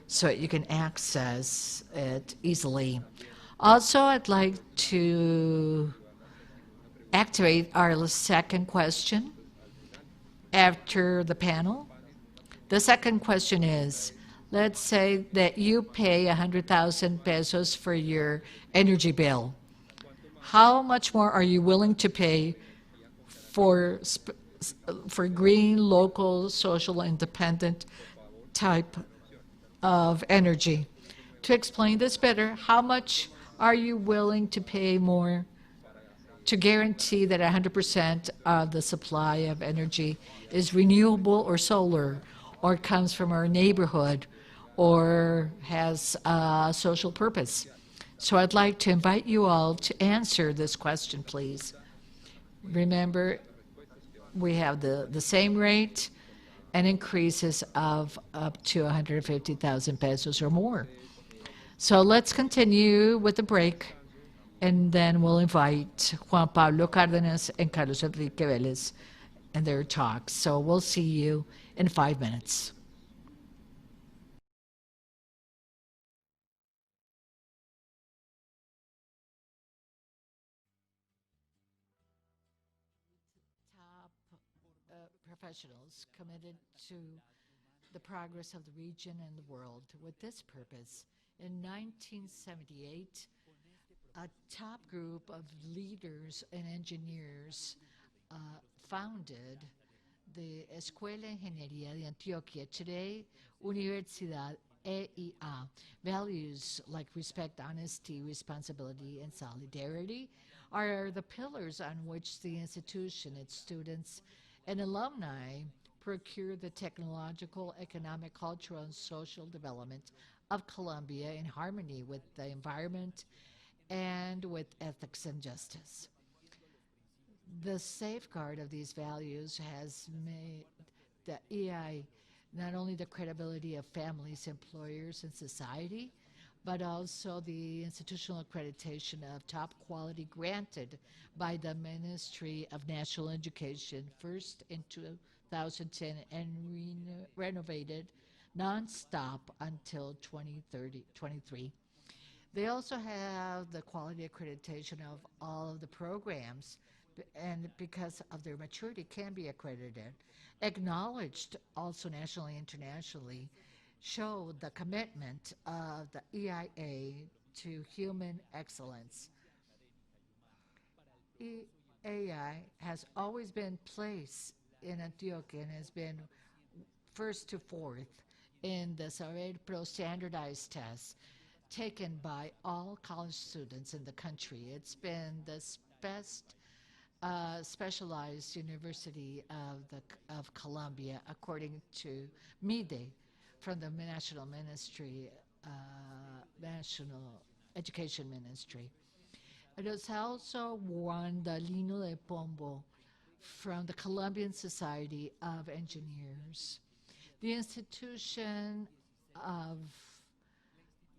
C: so you can access it easily. Also, I'd like to activate our second question after the panel. The second question is, let's say that you pay 100,000 pesos for your energy bill. How much more are you willing to pay for green, local, social, independent type of energy? To explain this better, how much are you willing to pay more to guarantee that 100% of the supply of energy is renewable or solar, or comes from our neighborhood, or has a social purpose? So I'd like to invite you all to answer this question, please. Remember, we have the same rate and increases of up to 150,000 pesos or more. So let's continue with the break, and then we'll invite Juan Pablo Cárdenas and Carlos Enrique Vélez and their talks. So we'll see you in 5 minutes. Top professionals committed to the progress of the region and the world. With this purpose, in 1978, a top group of leaders and engineers founded the Escuela Ingeniería de Antioquia, today Universidad EIA. Values like respect, honesty, responsibility, and solidarity are the pillars on which the institution, its students, and alumni procure the technological, economic, cultural, and social development of Colombia in harmony with the environment and with ethics and justice. The safeguard of these values has made the EI not only the credibility of families, employers, and society, but also the institutional accreditation of top quality granted by the Ministry of National Education, first in 2010 and renovated nonstop until 2023. They also have the quality accreditation of all of the programs and because of their maturity can be accredited, acknowledged also nationally, internationally, show the commitment of the EIA to human excellence. EAI has always been placed in Antioquia and has been first to fourth in the Saber Pro standardized test taken by all college students in the country. It's been the best specialized university of Colombia, according to MIDE, from the National Ministry, National Education Ministry. It has also won the Lino de Pombo from the Colombian Society of Engineers. The institution of,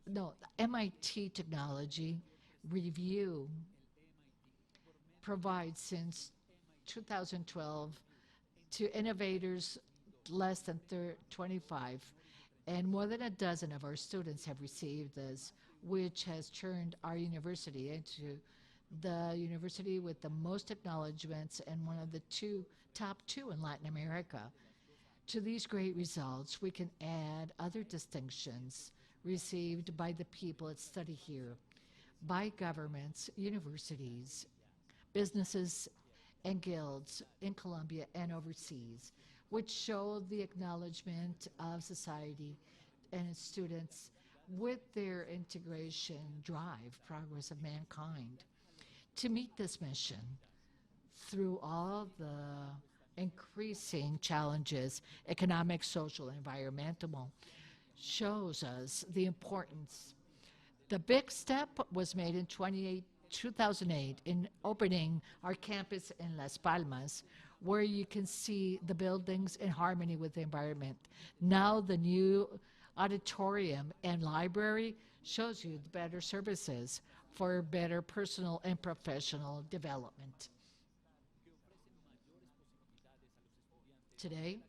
C: no, MIT Technology Review provides since 2012 to innovators less than 25, and more than a dozen of our students have received this, which has turned our university into the university with the most acknowledgments and one of the top two in Latin America. To these great results, we can add other distinctions received by the people that study here, by governments, universities, businesses, and guilds in Colombia and overseas, which show the acknowledgement of society and its students with their integration, drive, progress of mankind. To meet this mission, through all the increasing challenges, economic, social, environmental, shows us the importance. The big step was made in 2008 in opening our campus in Las Palmas, where you can see the buildings in harmony with the environment. Now the new auditorium and library shows you the better services for better personal and professional development. Today,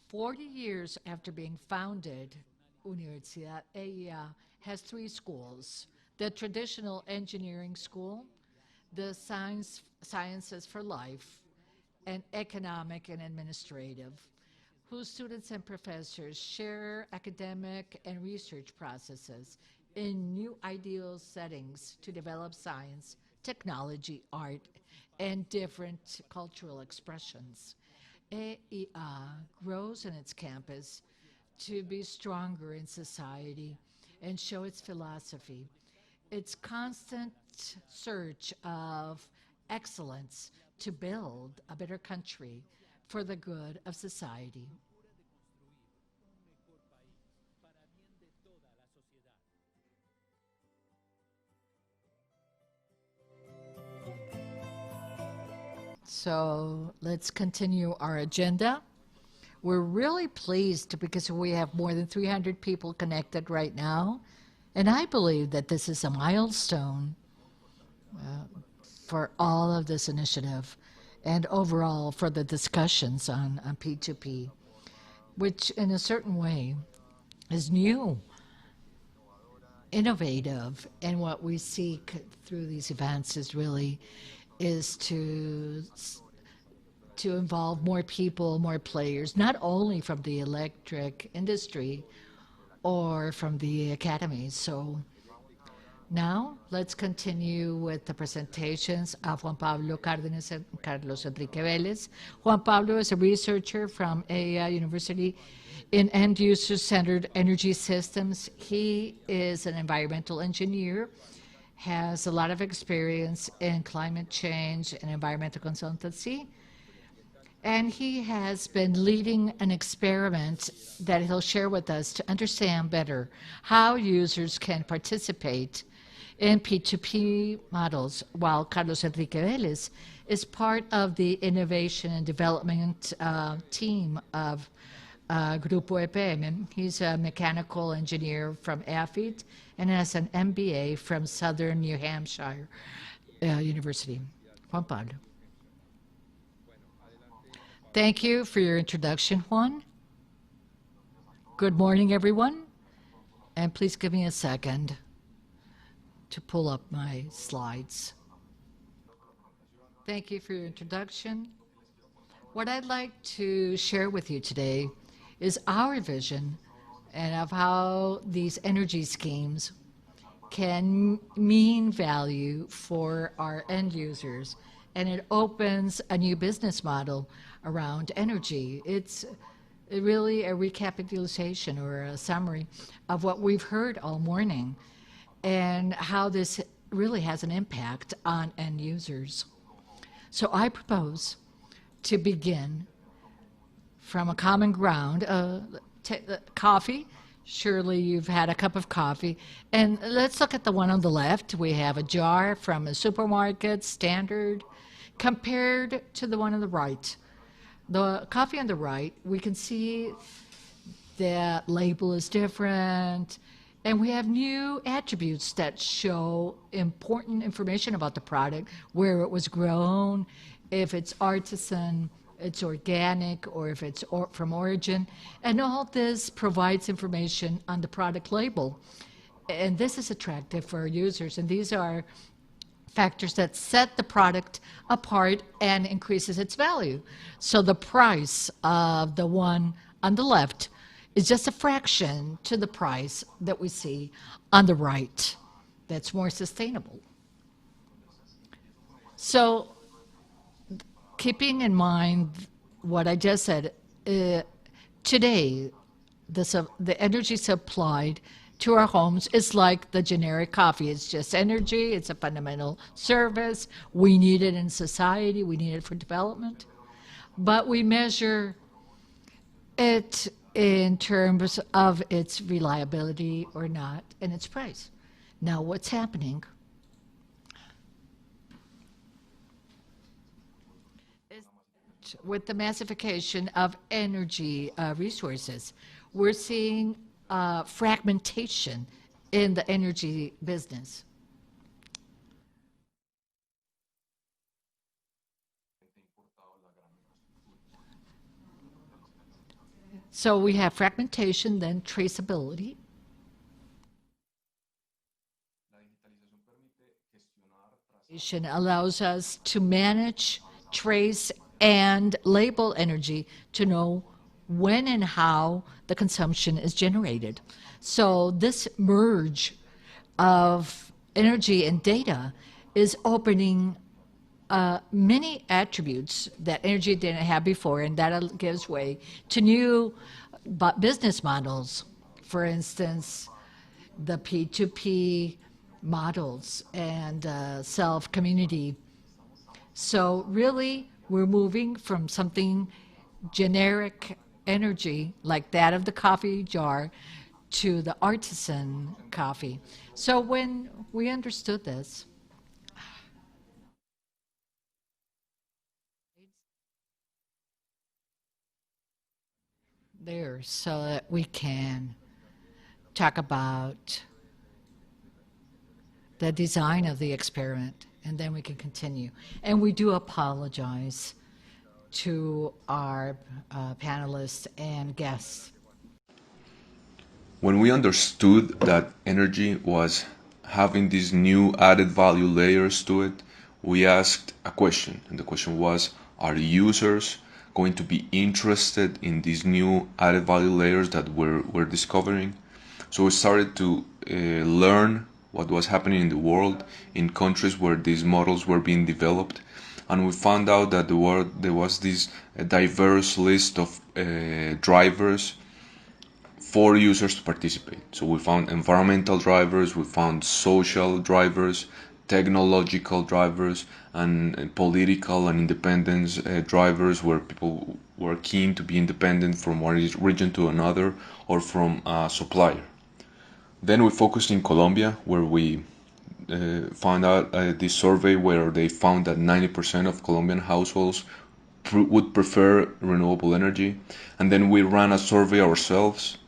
C: 40 years after being founded, Universidad EIA has 3 schools: the traditional engineering school, the sciences for life, and economic and administrative, whose students and professors share academic and research processes in new ideal settings to develop science, technology, art, and different cultural expressions. EIA grows in its campus to be stronger in society and show its philosophy, its constant search of excellence to build a better country for the good of society. So let's continue our agenda. We're really pleased because we have more than 300 people connected right now, and I believe that this is a milestone for all of this initiative and overall for the discussions on P2P, which in a certain way is new, innovative, and what we seek through these events is to involve more people, more players, not only from the electric industry or from the academies. So now let's continue with the presentations of Juan Pablo Cárdenas and Carlos Enrique Vélez. Juan Pablo is a researcher from EIA University in end-user-centered energy systems. He is an environmental engineer, has a lot of experience in climate change and environmental consultancy, and he has been leading an experiment that he'll share with us to understand better how users can participate in P2P models, while Carlos Enrique Vélez is part of the innovation and development team of Grupo EPM. He's a mechanical engineer from AFIT and has an MBA from Southern New Hampshire University. Juan Pablo. Thank you for your introduction, Juan. Good morning, everyone. And please give me a second to pull up my slides. Thank you for your introduction. What I'd like to share with you today is our vision and of how these energy schemes can mean value for our end users. And it opens a new business model around energy. It's really a recapitulation or a summary of what we've heard all morning and how this really has an impact on end users. So I propose to begin from a common ground, coffee. Surely you've had a cup of coffee. And let's look at the one on the left. We have a jar from a supermarket, standard, compared to the one on the right. The coffee on the right, we can see the label is different, and we have new attributes that show important information about the product, where it was grown, if it's artisan, it's organic, or if it's from origin. And all this provides information on the product label. And this is attractive for our users. And these are factors that set the product apart and increases its value. So the price of the one on the left is just a fraction to the price that we see on the right. That's more sustainable. So keeping in mind what I just said, today the energy supplied to our homes is like the generic coffee. It's just energy, it's a fundamental service. We need it in society, we need it for development. But we measure it in terms of its reliability or not and its price. Now what's happening is with the massification of energy resources, we're seeing fragmentation in the energy business. So we have fragmentation, then traceability. Allows us to manage, trace, and label energy to know when and how the consumption is generated. So this merge of energy and data is opening many attributes that energy didn't have before, and that gives way to new business models. For instance, the P2P models and self-community. So really, we're moving from something generic energy like that of the coffee jar to the artisan coffee. So when we understood this, there so that we can talk about the design of the experiment, and then we can continue. And we do apologize to our panelists and guests.
E: When we understood that energy was having these new added value layers to it, we asked a question, and the question was, are users going to be interested in these new added value layers that we're discovering? So we started to learn what was happening in the world, in countries where these models were being developed, and we found out that there was this diverse list of drivers for users to participate. So we found environmental drivers, we found social drivers, technological drivers, and political and independence drivers, where people were keen to be independent from one region to another or from a supplier. Then we focused in Colombia, where we found out this survey where they found that 90% of Colombian households would prefer renewable energy. And then we ran a survey ourselves,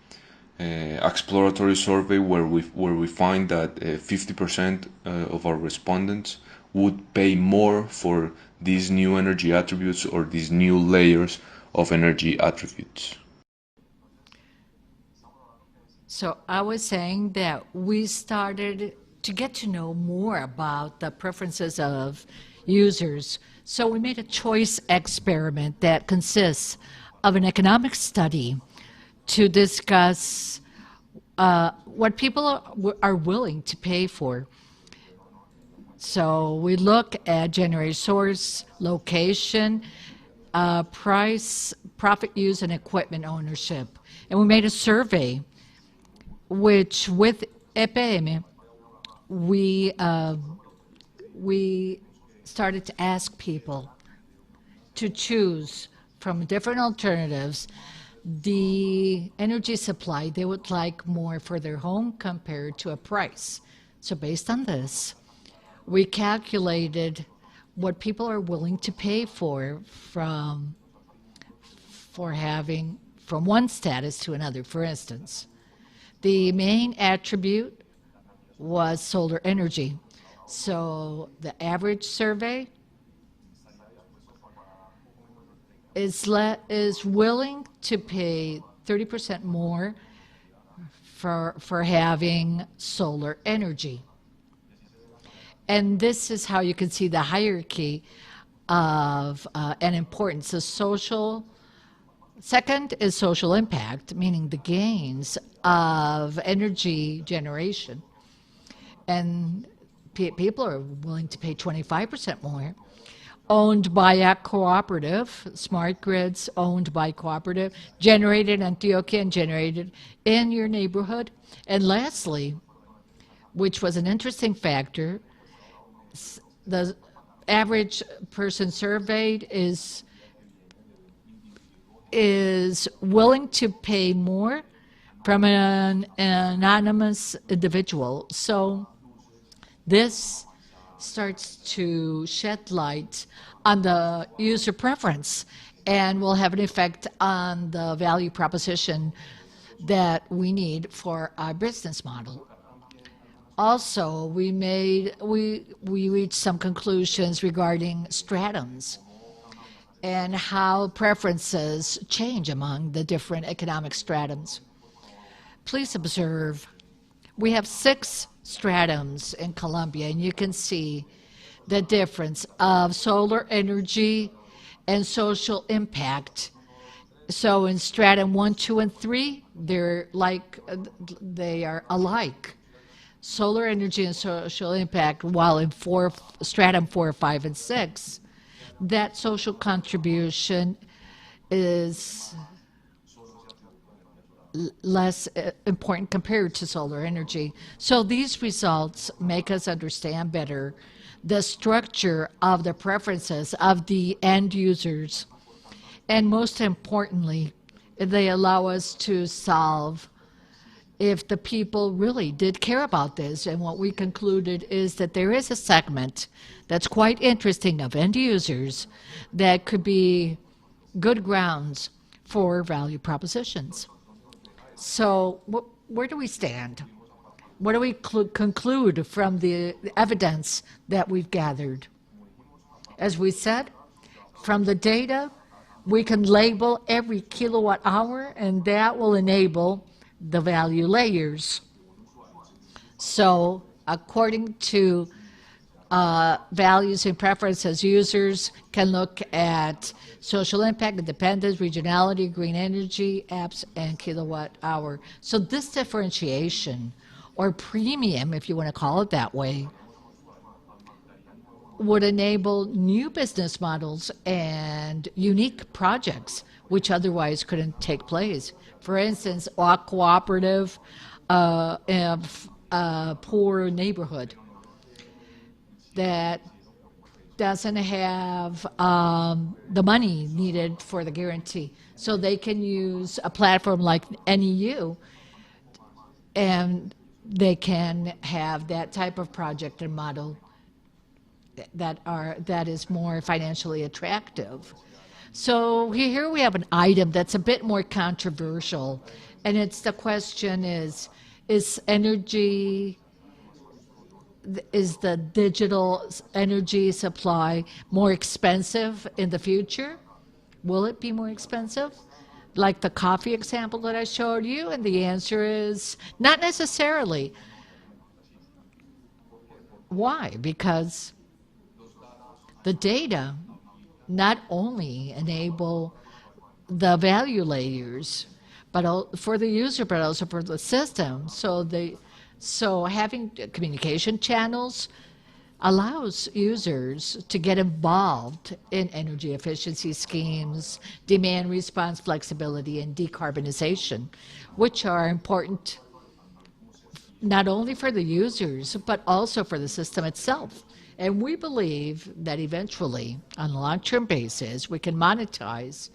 E: exploratory survey, where we find that 50% of our respondents would pay more for these new energy attributes or these new layers of energy attributes.
C: So I was saying that we started to get to know more about the preferences of users. So we made a choice experiment that consists of an economic study to discuss what people are willing to pay for. So we look at generator source, location, price, profit use, and equipment ownership. And we made a survey, which with EPM, we started to ask people to choose from different alternatives the energy supply they would like more for their home compared to a price. So based on this, we calculated what people are willing to pay for having from one status to another. For instance, the main attribute was solar energy. So the average survey is willing to pay 30% more for having solar energy. And this is how you can see the hierarchy of an importance. Second is social impact, meaning the gains of energy generation. And people are willing to pay 25% more. Owned by a cooperative, smart grids owned by cooperative, generated in Antioquia and generated in your neighborhood. And lastly, which was an interesting factor, the average person surveyed is willing to pay more from an anonymous individual. So this starts to shed light on the user preference and will have an effect on the value proposition that we need for our business model. Also, we reached some conclusions regarding stratums and how preferences change among the different economic stratums. Please observe, we have 6 stratums in Colombia, and you can see the difference of solar energy and social impact. So in stratum 1, 2, and 3, they are alike. Solar energy and social impact, while in stratum 4, 5, and 6, that social contribution is less important compared to solar energy. So these results make us understand better the structure of the preferences of the end users. And most importantly, they allow us to solve if the people really did care about this. And what we concluded is that there is a segment that's quite interesting of end users that could be good grounds for value propositions. So where do we stand? What do we conclude from the evidence that we've gathered? As we said, from the data, we can label every kilowatt hour, and that will enable the value layers. So according to values and preferences, users can look at social impact, independence, regionality, green energy, apps, and kilowatt hour. So this differentiation, or premium, if you want to call it that way, would enable new business models and unique projects which otherwise couldn't take place. For instance, a cooperative of a poor neighborhood that doesn't have the money needed for the guarantee. So they can use a platform like NEU, and they can have that type of project and model that is more financially attractive. So here we have an item that's a bit more controversial, and it's the question is energy, is the digital energy supply more expensive in the future? Will it be more expensive? Like the coffee example that I showed you, and the answer is not necessarily. Why? Because the data not only enable the value layers, but for the user, but also for the system. So having communication channels allows users to get involved in energy efficiency schemes, demand response flexibility, and decarbonization, which are important not only for the users, but also for the system itself. And we believe that eventually, on a long-term basis, we can monetize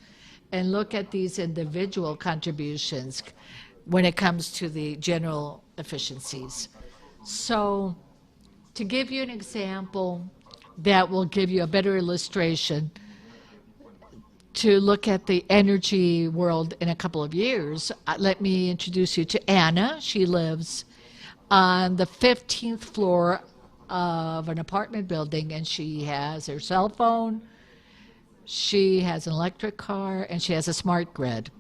C: and look at these individual contributions when it comes to the general efficiencies. So to give you an example that will give you a better illustration, to look at the energy world in a couple of years, let me introduce you to Anna. She lives on the 15th floor of an apartment building, and she has her cell phone, she has an electric car, and she has a smart grid.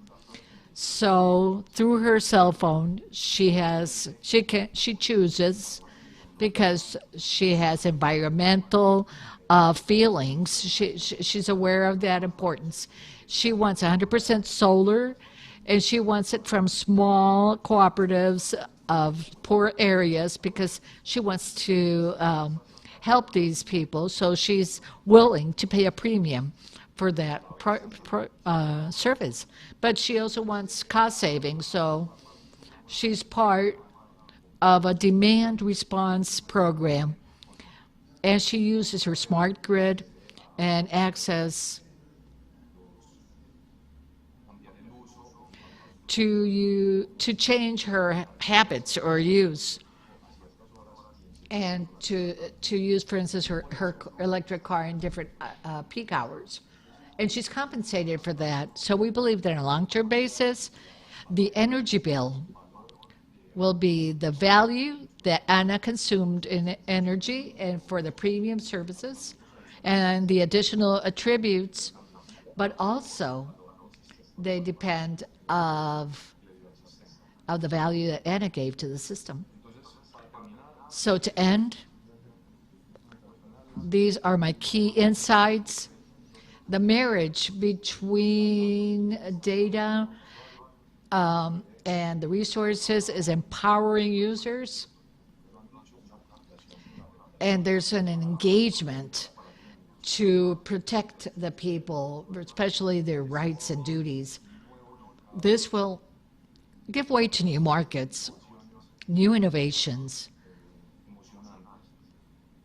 C: So through her cell phone, she chooses, because she has environmental feelings. She's aware of that importance. She wants 100% solar, and she wants it from small cooperatives of poor areas because she wants to help these people. So she's willing to pay a premium for that service. But she also wants cost savings, so she's part of a demand response program, and she uses her smart grid and access to change her habits or use, and to use, for instance, her electric car in different peak hours. And she's compensated for that. So we believe that on a long-term basis, the energy bill will be the value that Anna consumed in energy and for the premium services and the additional attributes, but also they depend of the value that Anna gave to the system. So to end, these are my key insights. The marriage between data and the resources is empowering users, and there's an engagement to protect the people, especially their rights and duties. This will give way to new markets, new innovations,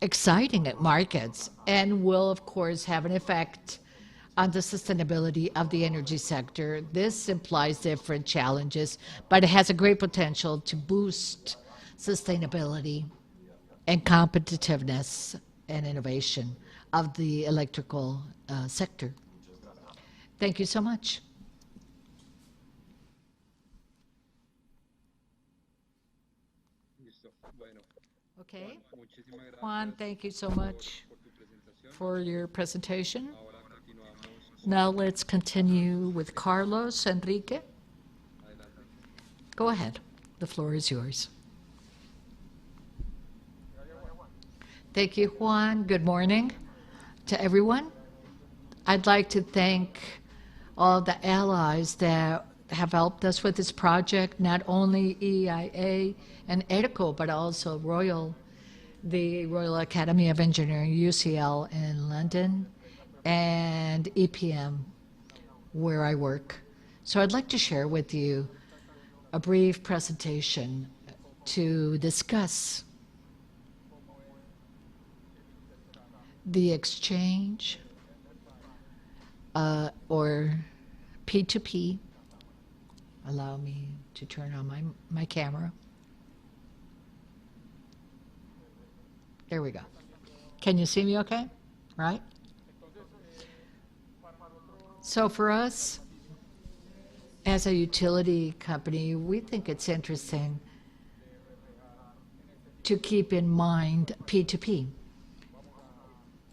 C: exciting markets, and will, of course, have an effect on the sustainability of the energy sector. This implies different challenges, but it has a great potential to boost sustainability and competitiveness and innovation of the electrical sector. Thank you so much. Okay. Juan, thank you so much for your presentation. Now let's continue with Carlos Enrique. Go ahead. The floor is yours. Thank you, Juan. Good morning to everyone. I'd like to thank all the allies that have helped us with this project, not only EIA and ERCO, but also the Royal Academy of Engineering, UCL in London, and EPM, where I work. So I'd like to share with you a brief presentation to discuss the exchange or P2P. Allow me to turn on my camera. There we go. Can you see me okay? Right? So for us, as a utility company, we think it's interesting to keep in mind P2P.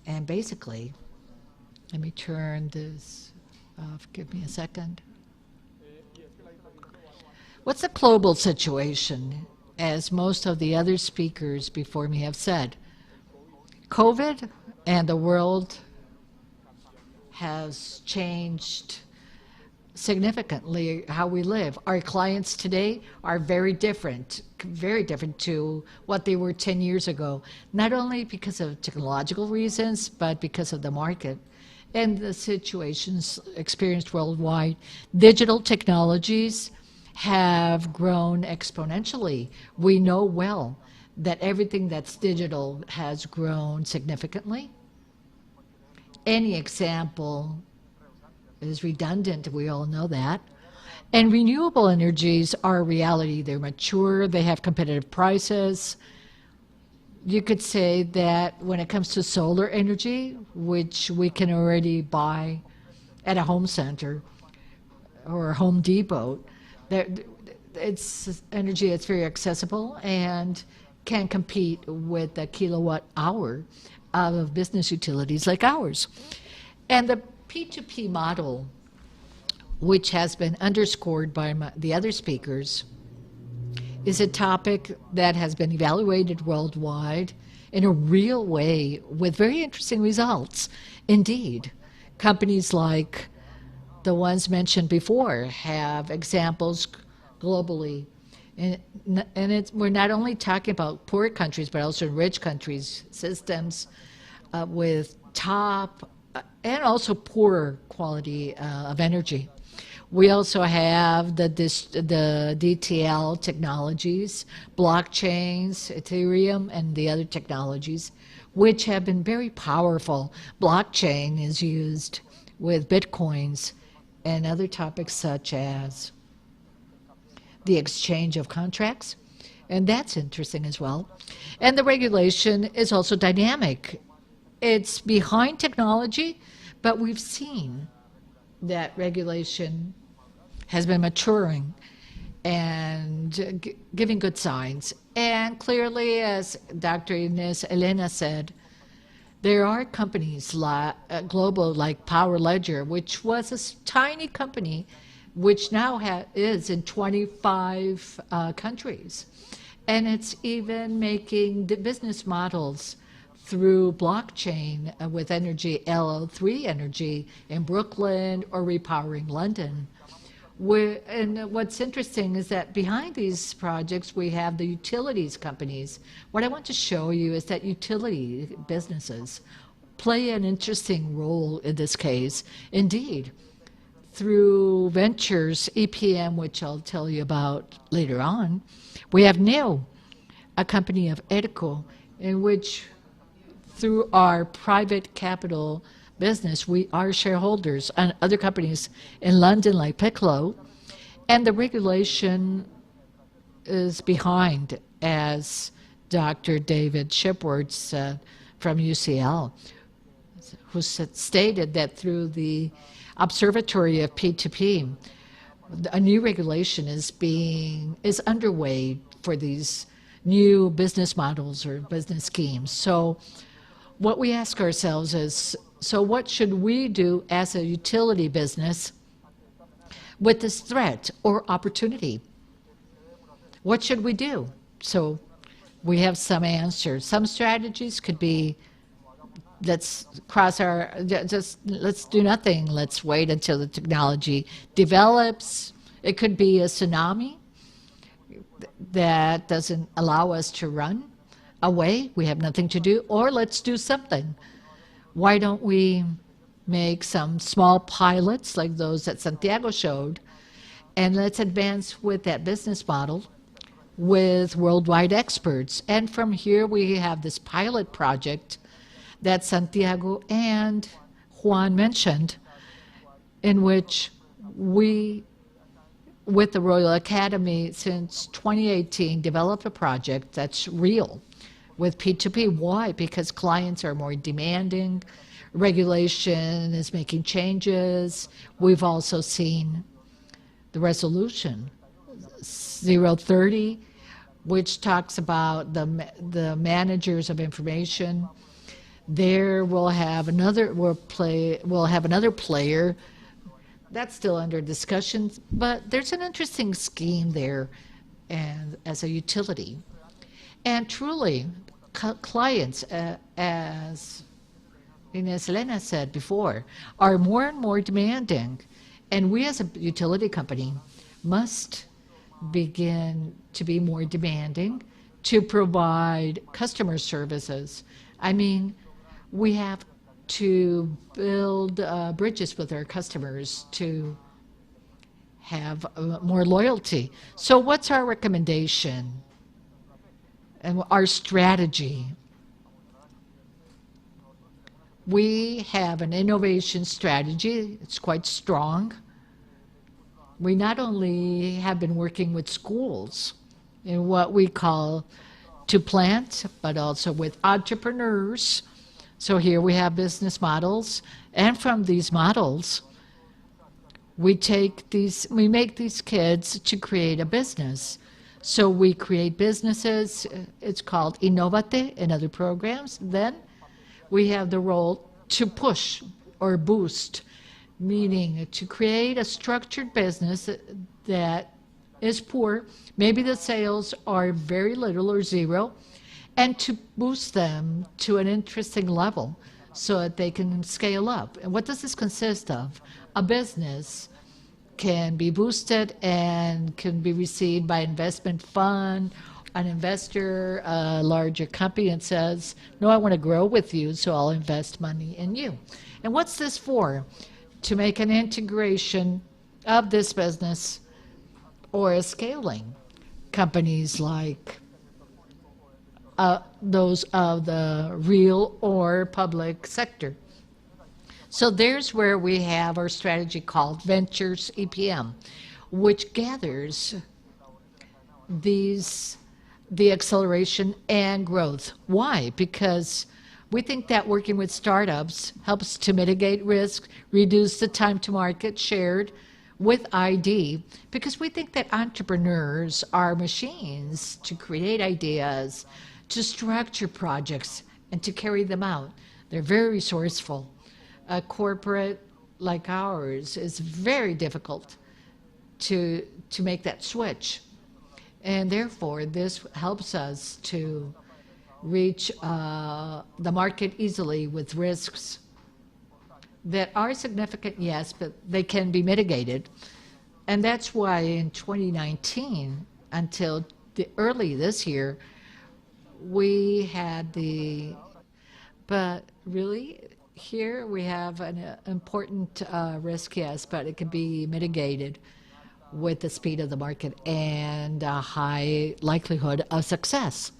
C: And basically, let me turn this off. Give me a second. What's the global situation? As most of the other speakers before me have said, COVID and the world has changed significantly how we live. Our clients today are very different to what they were 10 years ago, not only because of technological reasons, but because of the market and the situations experienced worldwide. Digital technologies have grown exponentially. We know well that everything that's digital has grown significantly. Any example is redundant, we all know that. And renewable energies are a reality. They're mature, they have competitive prices. You could say that when it comes to solar energy, which we can already buy at a home center or a Home Depot, it's energy that's very accessible and can compete with the kilowatt hour of business utilities like ours. And the P2P model, which has been underscored by the other speakers, is a topic that has been evaluated worldwide in a real way with very interesting results. Indeed, companies like the ones mentioned before have examples globally. And we're not only talking about poor countries, but also rich countries, systems with top and also poor quality of energy. We also have the DTL technologies, blockchains, Ethereum, and the other technologies, which have been very powerful. Blockchain is used with Bitcoins and other topics such as the exchange of contracts, and that's interesting as well. And the regulation is also dynamic. It's behind technology, but we've seen that regulation has been maturing and giving good signs. And clearly, as Dr. Inés Elena said, there are companies global like Power Ledger, which was a tiny company, which now is in 25 countries. And it's even making the business models through blockchain with Energy LO3 Energy in Brooklyn or Repowering London. And what's interesting is that behind these projects, we have the utilities companies. What I want to show you is that utility businesses play an interesting role in this case. Indeed, through ventures, EPM, which I'll tell you about later on, we have NEO, a company of ERCO, in which through our private capital business, we are shareholders, and other companies in London like Piccolo, and the regulation is behind, as Dr. David Shipward said from UCL, who stated that through the Observatory of P2P, a new regulation is underway for these new business models or business schemes. So what we ask ourselves is, so what should we do as a utility business with this threat or opportunity? What should we do? So we have some answers. Some strategies could be, let's do nothing. Let's wait until the technology develops. It could be a tsunami that doesn't allow us to run away. We have nothing to do. Or let's do something. Why don't we make some small pilots like those that Santiago showed, and let's advance with that business model with worldwide experts. And from here we have this pilot project that Santiago and Juan mentioned, in which we, with the Royal Academy since 2018, developed a project that's real with P2P. Why? Because clients are more demanding, regulation is making changes. We've also seen the resolution 030, which talks about the managers of information. There we'll have another player that's still under discussion, but there's an interesting scheme there, and as a utility. And truly, clients, as and as Elena said before, are more and more demanding. And we as a utility company must begin to be more demanding to provide customer services. I mean, we have to build bridges with our customers to have more loyalty. So what's our recommendation and our strategy? We have an innovation strategy. It's quite strong. We not only have been working with schools in what we call to plant, but also with entrepreneurs. So here we have business models, and from these models, we make these kids to create a business. So we create businesses. It's called Innovate in other programs. Then we have the role to push or boost, meaning to create a structured business that is poor. Maybe the sales are very little or zero, and to boost them to an interesting level so that they can scale up. And what does this consist of? A business can be boosted and can be received by investment fund, an investor, a larger company, and says, no, I want to grow with you, so I'll invest money in you. And what's this for? To make an integration of this business or a scaling. Companies like those of the real or public sector. So there's where we have our strategy called Ventures EPM, which gathers the acceleration and growth. Why? Because we think that working with startups helps to mitigate risk, reduce the time to market shared with ID, because we think that entrepreneurs are machines to create ideas, to structure projects, and to carry them out. They're very resourceful. A corporate like ours is very difficult to make that switch. And therefore, this helps us to reach the market easily with risks that are significant, yes, but they can be mitigated. And that's why in 2019, until early this year, we had but really, here we have an important risk, yes, but it can be mitigated with the speed of the market and a high likelihood of success.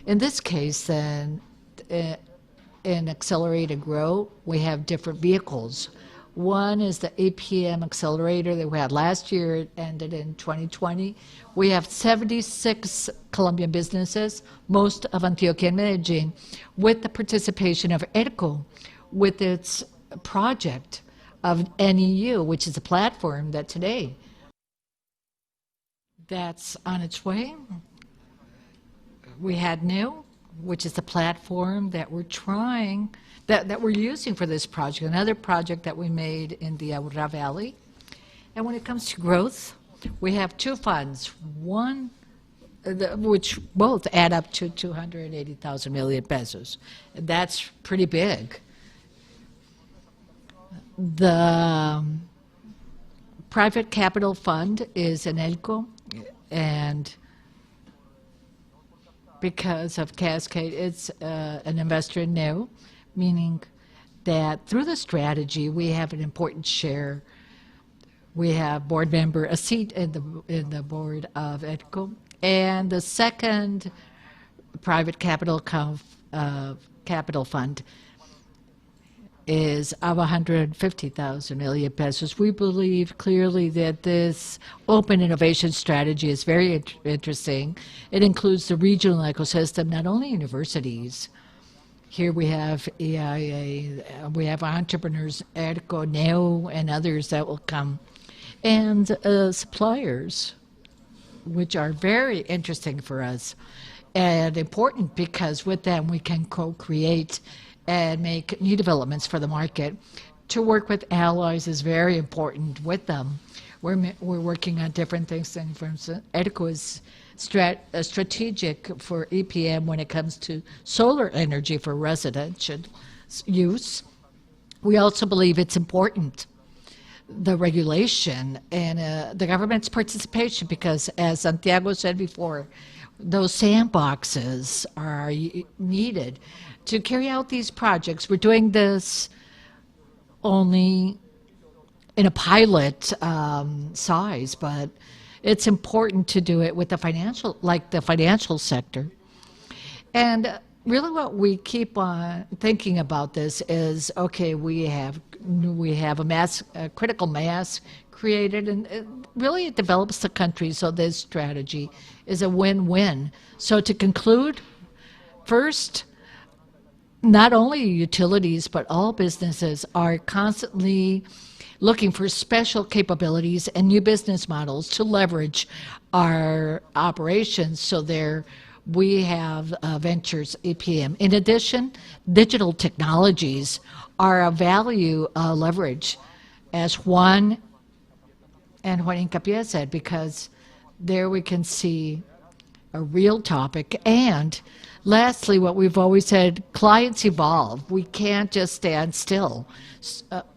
C: In this case, then, in Accelerate and Grow, we have different vehicles. One is the APM accelerator that we had last year. It ended in 2020. We have 76 Colombian businesses, most of Antioquia and Medellin, with the participation of ERCO, with its project of NEU, which is a platform that today that's on its way. We had NEU, which is the platform that we're trying, that we're using for this project, another project that we made in the Aura Valley. And when it comes to growth, we have two funds, one which both add up to 280,000 million pesos. That's pretty big. The private capital fund is an ELCO, and because of Cascade, it's an investor in NEU, meaning that through the strategy, we have an important share. We have board member, a seat in the board of EDCO, and the second private capital fund is of 150,000 million pesos. We believe clearly that this open innovation strategy is very interesting. It includes the regional ecosystem, not only universities. Here we have EIA, we have entrepreneurs, ERCO, NEO, and others that will come, and suppliers, which are very interesting for us and important because with them we can co-create and make new developments for the market. To work with allies is very important with them. We're working on different things, and for instance, ERCO is strategic for EPM when it comes to solar energy for residential use. We also believe it's important, the regulation and the government's participation, because as Santiago said before, those sandboxes are needed to carry out these projects. We're doing this only in a pilot size, but it's important to do it with the financial sector. And really what we keep on thinking about this is, okay, we have a critical mass created, and really it develops the country, so this strategy is a win-win. So to conclude, first, not only utilities, but all businesses are constantly looking for special capabilities and new business models to leverage our operations. So we have ventures EPM. In addition, digital technologies are a value leverage, as Juan Hincapié said, because there we can see a real topic. And lastly, what we've always said, clients evolve. We can't just stand still.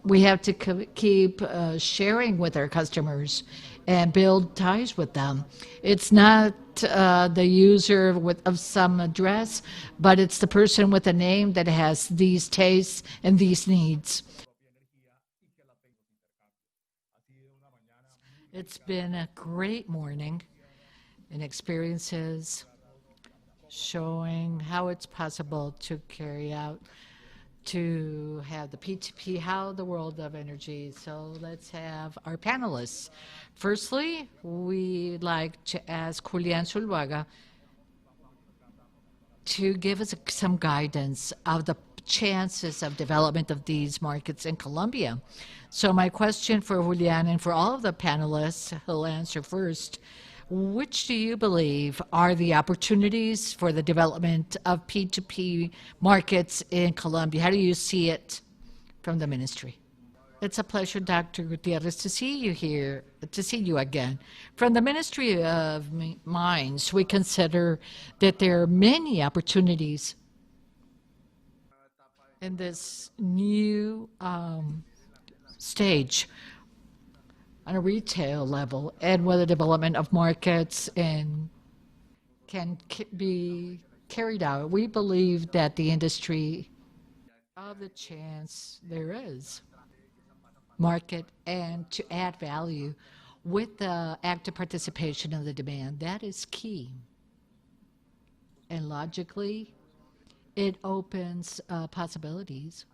C: We have to keep sharing with our customers and build ties with them. It's not the user of some address, but it's the person with a name that has these tastes and these needs. It's been a great morning and experiences showing how it's possible to carry out, to have the P2P, how the world of energy. So let's have our panelists. Firstly, we'd like to ask Julián Zuluaga to give us some guidance of the chances of development of these markets in Colombia. So my question for Julián and for all of the panelists, who'll answer first, which do you believe are the opportunities for the development of P2P markets in Colombia? How do you see it from the ministry? It's a pleasure, Dr. Gutierrez, to see you here, to see you again. From the Ministry of Mines, we consider that there are many opportunities in this new stage on a retail level, and where the development of markets and can be carried out. We believe that the industry of the chance there is market and to add value with the active participation of the demand. That is key. And logically, it opens possibilities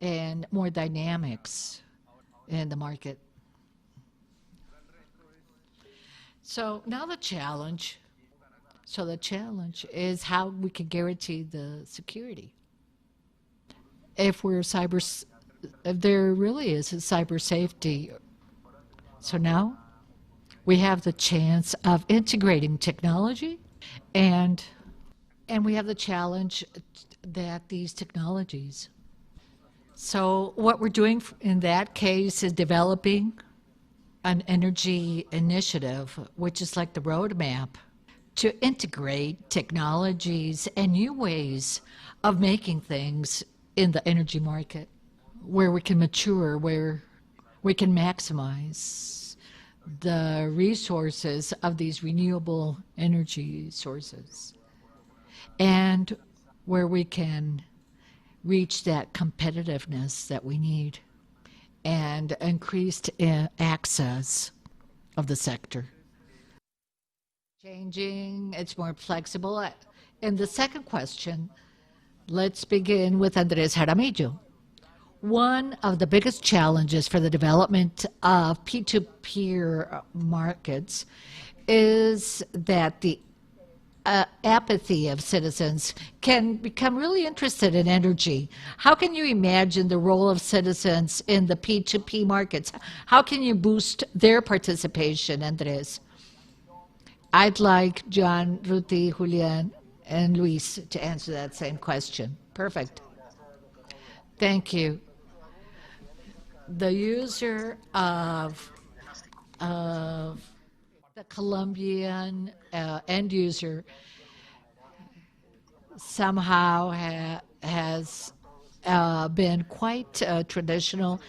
C: and more dynamics in the market. So now the challenge is how we can guarantee the security. If there really is a cyber safety. So now we have the chance of integrating technology, and we have the challenge that these technologies. So what we're doing in that case is developing an energy initiative, which is like the roadmap to integrate technologies and new ways of making things in the energy market, where we can mature, where we can maximize the resources of these renewable energy sources, and where we can reach that competitiveness that we need and increased access of the sector. Changing, it's more flexible. And the second question, let's begin with Andres Jaramillo. One of the biggest challenges for the development of P2P markets is that the apathy of citizens can become really interested in energy. How can you imagine the role of citizens in the P2P markets? How can you boost their participation, Andres? I'd like John, Ruti, Julian, and Luis to answer that same question. Perfect. Thank you. The user of the Colombian end user somehow has been quite traditional,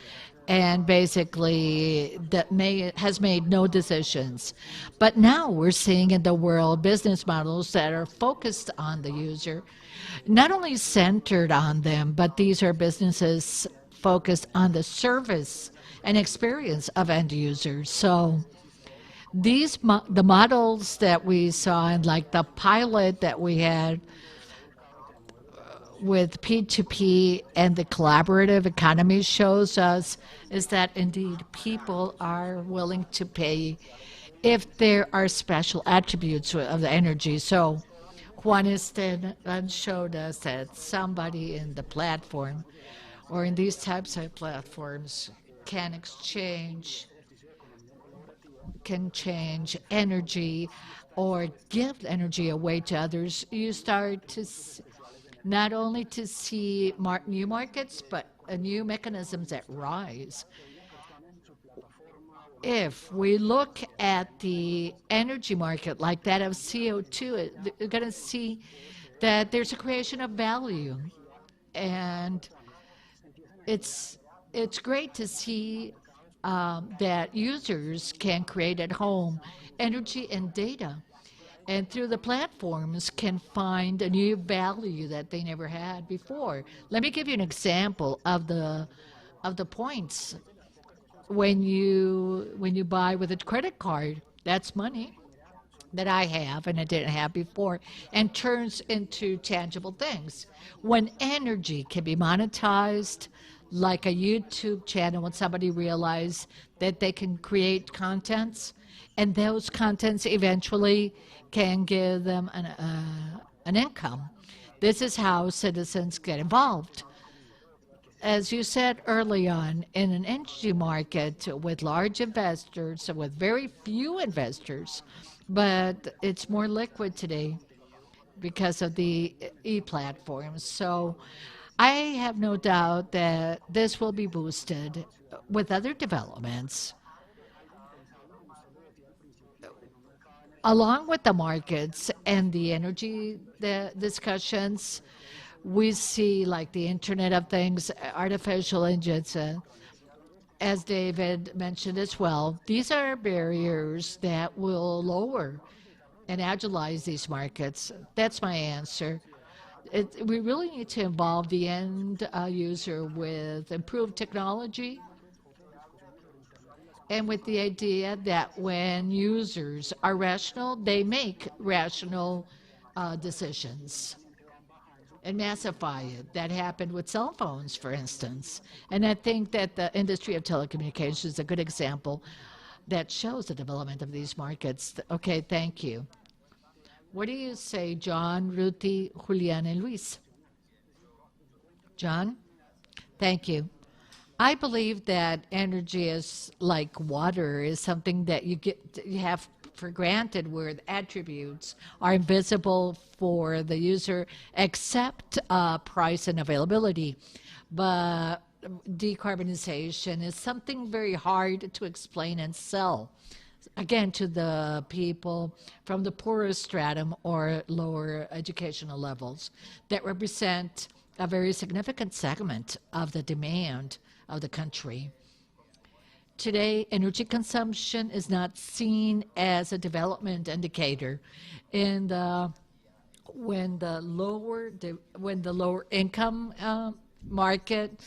C: and basically has made no decisions. But now we're seeing in the world business models that are focused on the user, not only centered on them, but these are businesses focused on the service and experience of end users. So the models that we saw, and like the pilot that we had with P2P and the collaborative economy, shows us is that indeed people are willing to pay if there are special attributes of the energy. So Juan Esteban showed us that somebody in the platform or in these types of platforms can change energy or give energy away to others. You start to not only to see new markets, but new mechanisms that rise. If we look at the energy market like that of CO2, you're going to see that there's a creation of value. And it's great to see that users can create at home energy and data, and through the platforms can find a new value that they never had before. Let me give you an example of the points. When you buy with a credit card, that's money that I have and I didn't have before, and turns into tangible things. When energy can be monetized, like a YouTube channel, when somebody realizes that they can create contents, and those contents eventually can give them an income. This is how citizens get involved. As you said early on, in an energy market with large investors, with very few investors, but it's more liquid today because of the e-platforms. So I have no doubt that this will be boosted with other developments. Along with the markets and the energy discussions, we see like the Internet of Things, artificial intelligence, as David mentioned as well. These are barriers that will lower and agilize these markets. That's my answer. We really need to involve the end user with improved technology, and with the idea that when users are rational, they make rational decisions and massify it. That happened with cell phones, for instance. And I think that the industry of telecommunications is a good example that shows the development of these markets. Okay, thank you. What do you say, John, Ruthie, Julian, and Luis? John? Thank you. I believe that energy is like water, is something that you have for granted, where the attributes are invisible for the user except price and availability. But decarbonization is something very hard to explain and sell, again, to the people from the poorest stratum or lower educational levels that represent a very significant segment of the demand of the country. Today, energy consumption is not seen as a development indicator. In the when the lower income market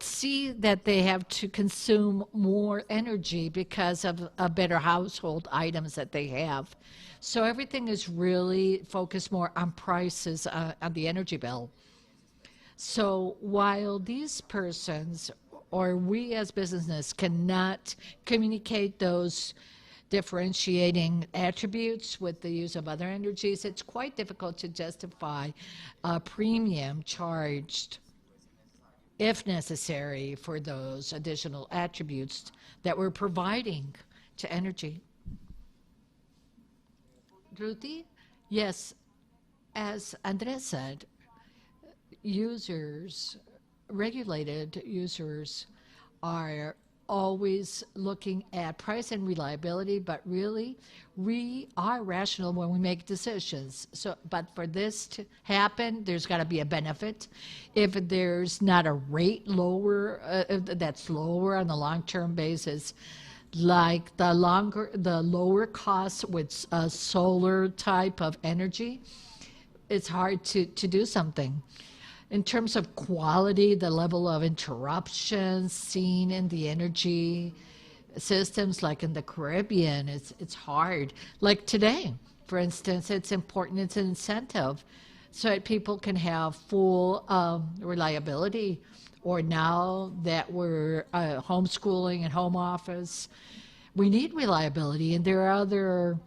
C: see that they have to consume more energy because of better household items that they have. So everything is really focused more on prices on the energy bill. So while these persons or we as businesses cannot communicate those differentiating attributes with the use of other energies, it's quite difficult to justify a premium charged, if necessary, for those additional attributes that we're providing to energy. Ruthie? Yes, as Andres said, users, regulated users, are always looking at price and reliability, but really we are rational when we make decisions. So, but for this to happen, there's got to be a benefit. If there's not a rate lower, that's lower on the long-term basis, like the lower costs with solar type of energy, it's hard to do something. In terms of quality, the level of interruptions seen in the energy systems, like in the Caribbean, it's hard. Like today, for instance, it's important, it's an incentive so that people can have full reliability. Or now that we're homeschooling and home office, we need reliability. And there are other,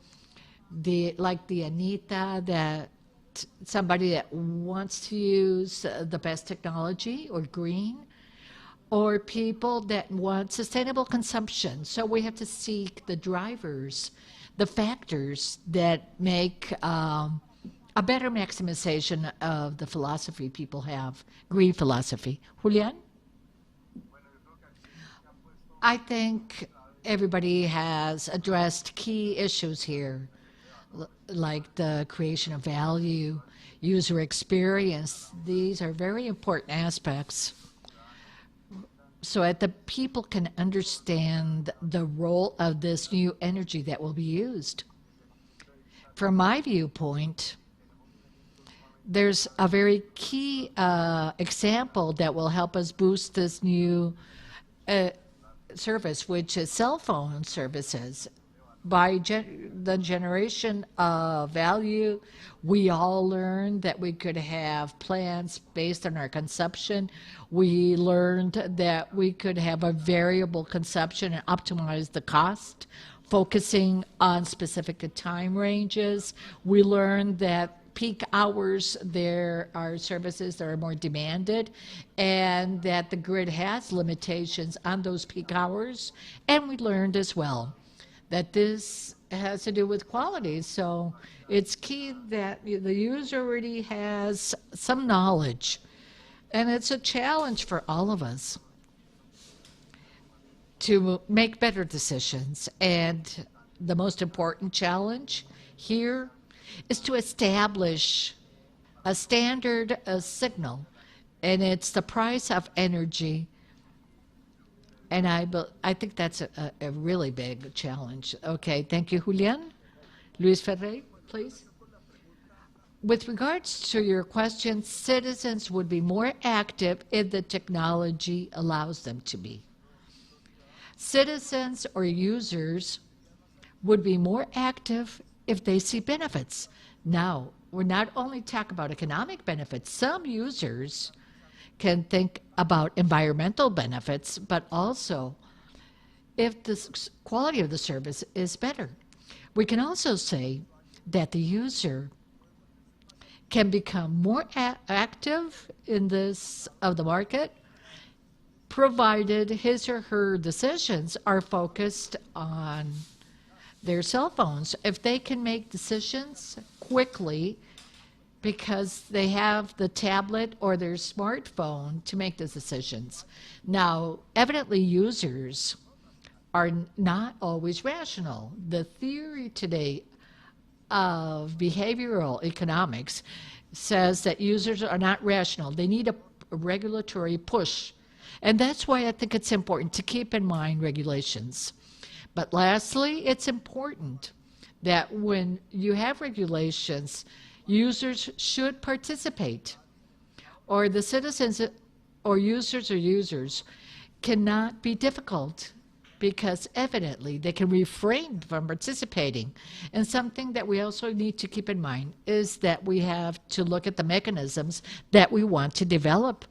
C: like the Anita, that somebody that wants to use the best technology or green, or people that want sustainable consumption. So we have to seek the drivers, the factors that make a better maximization of the philosophy people have, green philosophy. Julian? I think everybody has addressed key issues here, like the creation of value, user experience. These are very important aspects so that the people can understand the role of this new energy that will be used. From my viewpoint, there's a very key example that will help us boost this new service, which is cell phone services. By the generation of value, we all learned that we could have plans based on our consumption. We learned that we could have a variable consumption and optimize the cost, focusing on specific time ranges. We learned that peak hours, there are services that are more demanded, and that the grid has limitations on those peak hours. And we learned as well that this has to do with quality. So it's key that the user already has some knowledge. And it's a challenge for all of us to make better decisions. And the most important challenge here is to establish a standard signal, and it's the price of energy. And I think that's a really big challenge. Okay, thank you, Julian. Luis Ferrer, please. With regards to your question, citizens would be more active if the technology allows them to be. Citizens or users would be more active if they see benefits. Now, we're not only talking about economic benefits. Some users can think about environmental benefits, but also if the quality of the service is better. We can also say that the user can become more active in this of the market, provided his or her decisions are focused on their cell phones. If they can make decisions quickly because they have the tablet or their smartphone to make those decisions. Now, evidently users are not always rational. The theory today of behavioral economics says that users are not rational. They need a regulatory push. And that's why I think it's important to keep in mind regulations. But lastly, it's important that when you have regulations, users should participate, or the citizens or users cannot be difficult, because evidently they can refrain from participating. And something that we also need to keep in mind is that we have to look at the mechanisms that we want to develop.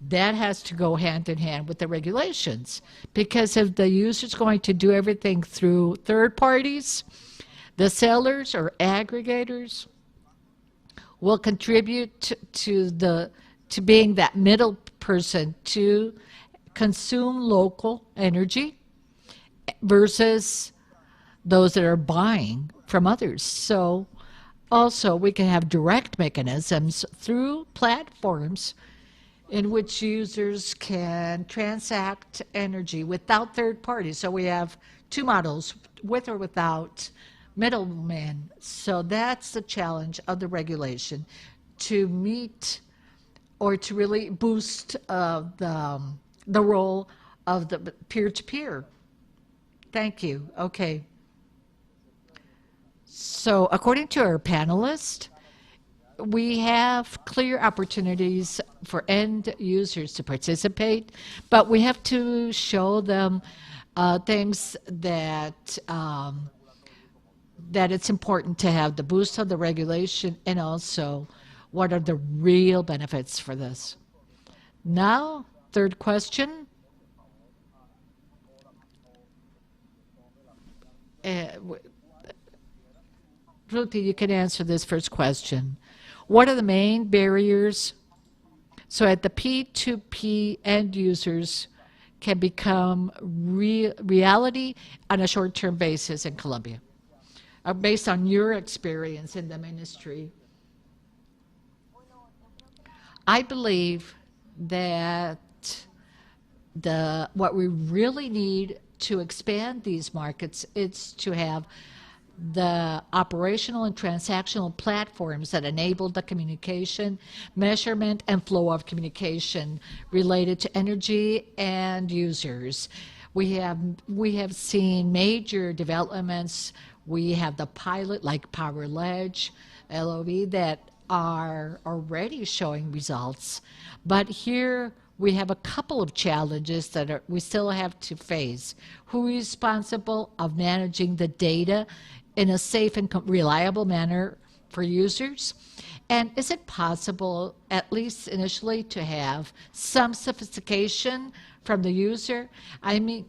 C: That has to go hand in hand with the regulations, because if the user's going to do everything through third parties, the sellers or aggregators will contribute to being that middle person to consume local energy versus those that are buying from others. So also we can have direct mechanisms through platforms in which users can transact energy without third parties. So we have two models, with or without middlemen. So that's the challenge of the regulation, to meet or to really boost the role of the peer-to-peer. Thank you. Okay. So according to our panelists, we have clear opportunities for end users to participate, but we have to show them things that that it's important to have the boost of the regulation, and also what are the real benefits for this. Now, third question. Ruthie, you can answer this first question. What are the main barriers so that the P2P end users can become reality on a short-term basis in Colombia? Based on your experience in the ministry, I believe that what we really need to expand these markets is to have the operational and transactional platforms that enable the communication, measurement, and flow of communication related to energy and users. We have seen major developments. We have the pilot like Power Ledge, LOV, that are already showing results. But here we have a couple of challenges that we still have to face. Who is responsible of managing the data in a safe and reliable manner for users? And is it possible, at least initially, to have some sophistication from the user? I mean,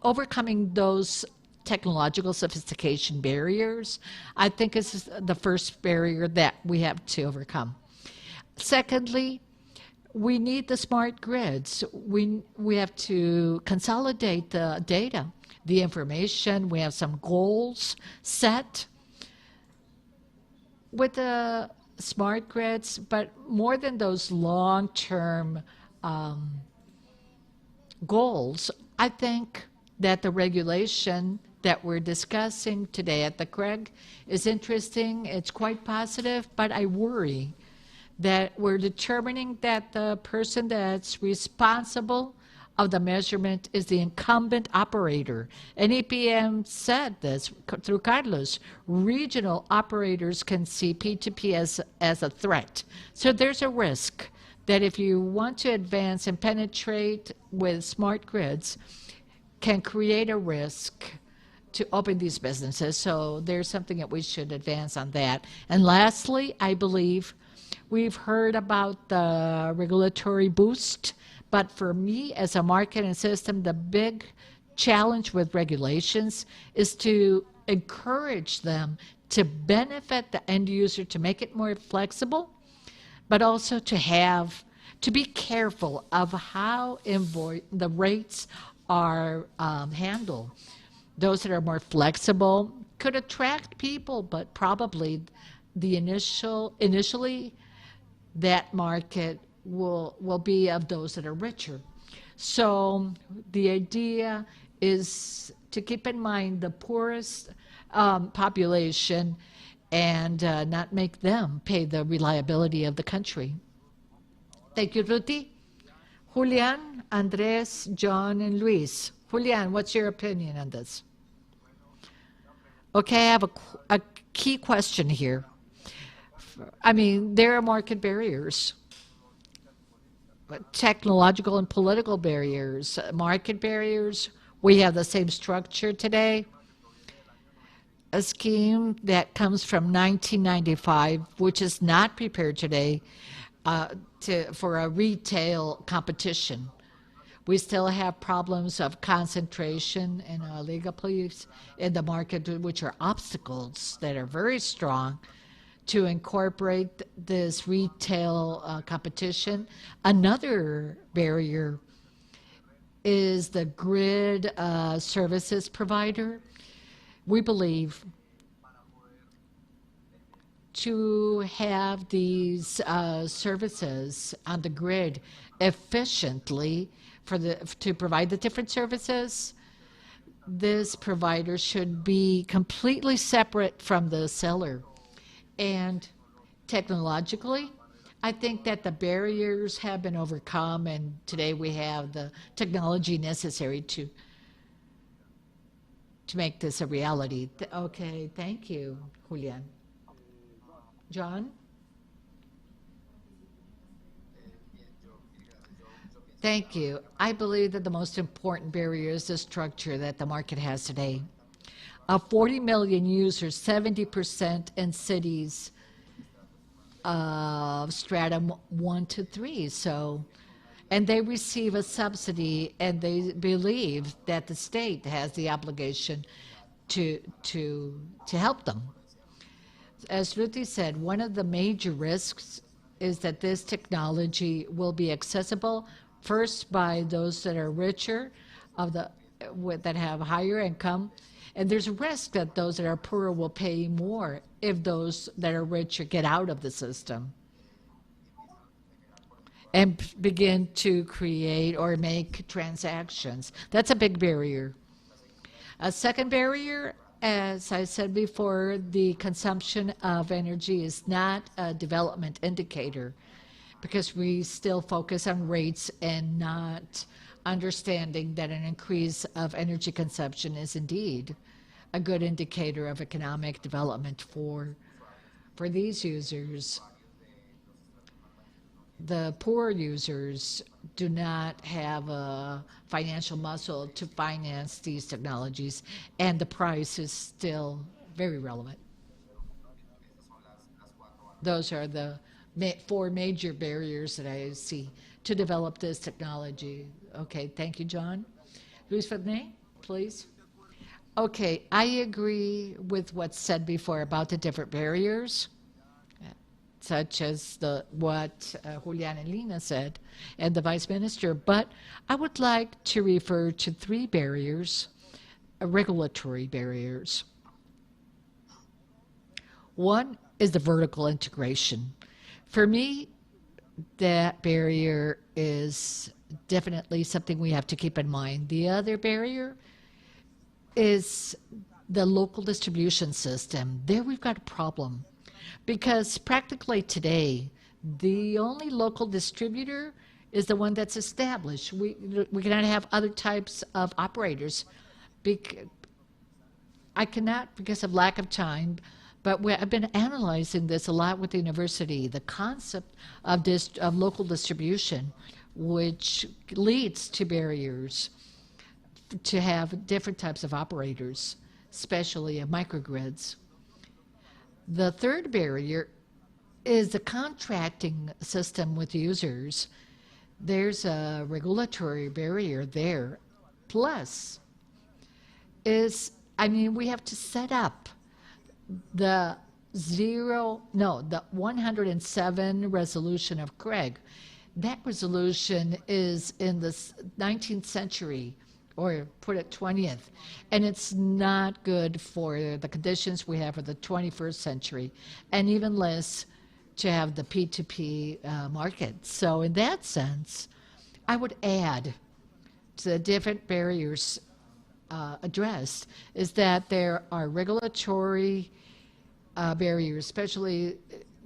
C: overcoming those technological sophistication barriers, I think is the first barrier that we have to overcome. Secondly, we need the smart grids. We have to consolidate the data, the information. We have some goals set with the smart grids, but more than those long-term goals, I think that the regulation that we're discussing today at the CREG is interesting. It's quite positive, but I worry that we're determining that the person that's responsible of the measurement is the incumbent operator. And EPM said this through Carlos. Regional operators can see P2P as a threat. So there's a risk that if you want to advance and penetrate with smart grids, can create a risk to open these businesses. So there's something that we should advance on that. And lastly, I believe we've heard about the regulatory boost, but for me as a market and system, the big challenge with regulations is to encourage them to benefit the end user, to make it more flexible, but also to be careful of how the rates are handled. Those that are more flexible could attract people, but probably initially that market will be of those that are richer. So the idea is to keep in mind the poorest population and not make them pay the reliability of the country. Thank you, Ruti. Julian, Andres, John, and Luis. Julian, what's your opinion on this? Okay, I have a key question here. I mean, there are market barriers, technological and political barriers, market barriers. We have the same structure today. A scheme that comes from 1995, which is not prepared today for a retail competition. We still have problems of concentration and oligopolies in the market, which are obstacles that are very strong to incorporate this retail competition. Another barrier is the grid services provider. We believe to have these services on the grid efficiently to provide the different services, this provider should be completely separate from the seller. And technologically, I think that the barriers have been overcome, and today we have the technology necessary to make this a reality. Okay, thank you, Julian. John? Thank you. I believe that the most important barrier is the structure that the market has today. Of 40 million users, 70% in cities of stratum 1 to 3. So, and they receive a subsidy, and they believe that the state has the obligation to help them. As Ruthie said, one of the major risks is that this technology will be accessible first by those that are richer, that have higher income, and there's a risk that those that are poorer will pay more if those that are richer get out of the system and begin to create or make transactions. That's a big barrier. A second barrier, as I said before, the consumption of energy is not a development indicator, because we still focus on rates and not understanding that an increase of energy consumption is indeed a good indicator of economic development for these users. The poor users do not have a financial muscle to finance these technologies, and the price is still very relevant. Those are the four major barriers that I see to develop this technology. Okay, thank you, John. Luis Fernay, please. Okay, I agree with what's said before about the different barriers, such as what Julian and Lina said, and the Vice Minister, but I would like to refer to three barriers, regulatory barriers. One is the vertical integration. For me, that barrier is definitely something we have to keep in mind. The other barrier is the local distribution system. There we've got a problem, because practically today, the only local distributor is the one that's established. We cannot have other types of operators. I cannot, because of lack of time, but I've been analyzing this a lot with the university, the concept of local distribution, which leads to barriers to have different types of operators, especially of microgrids. The third barrier is the contracting system with users. There's a regulatory barrier there. Plus, we have to set up the 107 resolution of Craig. That resolution is in the 19th century, or put it 20th, and it's not good for the conditions we have for the 21st century, and even less to have the P2P market. So in that sense, I would add to the different barriers addressed is that there are regulatory barriers, especially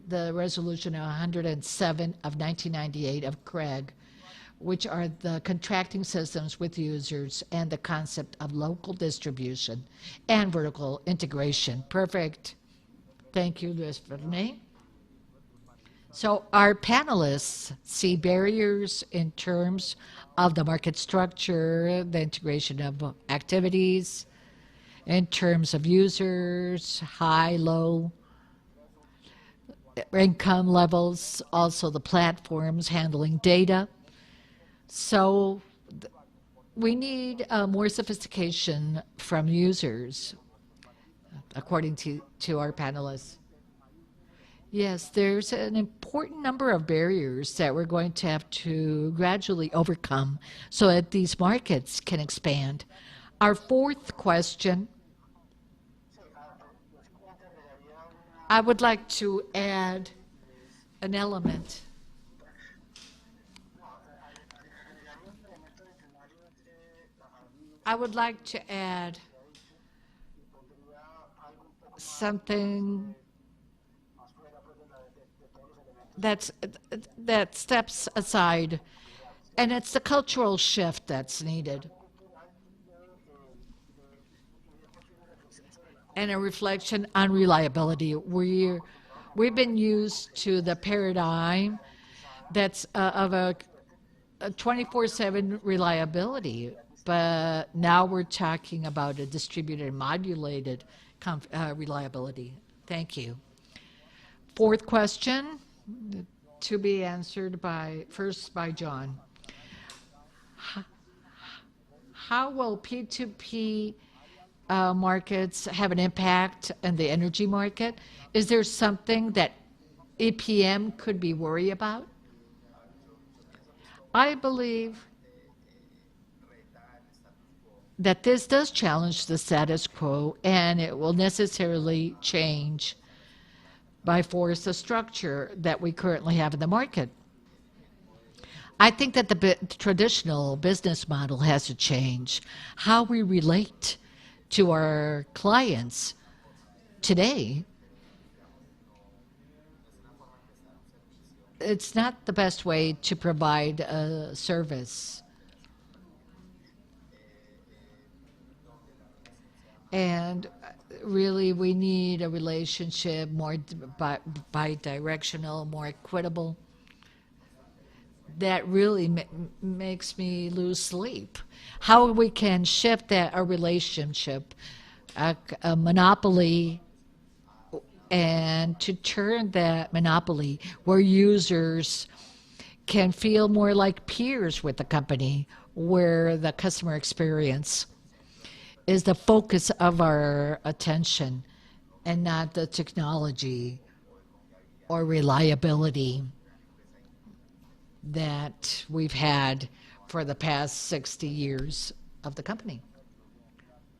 C: the resolution 107 of 1998 of Craig, which are the contracting systems with users and the concept of local distribution and vertical integration. Perfect. Thank you, Luis Fernay. So our panelists see barriers in terms of the market structure, the integration of activities, in terms of users, high, low income levels, also the platforms handling data. So we need more sophistication from users, according to our panelists. Yes, there's an important number of barriers that we're going to have to gradually overcome so that these markets can expand. Our fourth question I would like to add an element. I would like to add something that steps aside, and it's the cultural shift that's needed, and a reflection on reliability. We've been used to the paradigm that's of a 24/7 reliability, but now we're talking about a distributed modulated reliability. Thank you. Fourth question to be answered first by John. How will P2P markets have an impact on the energy market? Is there something that EPM could be worried about? I believe that this does challenge the status quo, and it will necessarily change by force the structure that we currently have in the market. I think that the traditional business model has to change. How we relate to our clients today, it's not the best way to provide a service. And really, we need a relationship more bi-directional, more equitable. That really makes me lose sleep. How we can shift a relationship, a monopoly, and to turn that monopoly where users can feel more like peers with the company, where the customer experience is the focus of our attention and not the technology or reliability that we've had for the past 60 years of the company.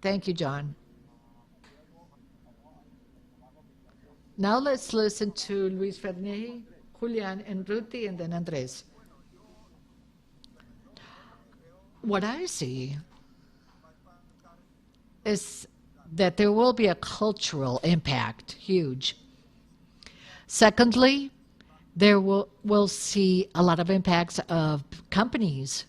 C: Thank you, John. Now let's listen to Luis Ferney, Julian, and Ruti, and then Andres. What I see is that there will be a cultural impact, huge. Secondly, we'll see a lot of impacts of companies.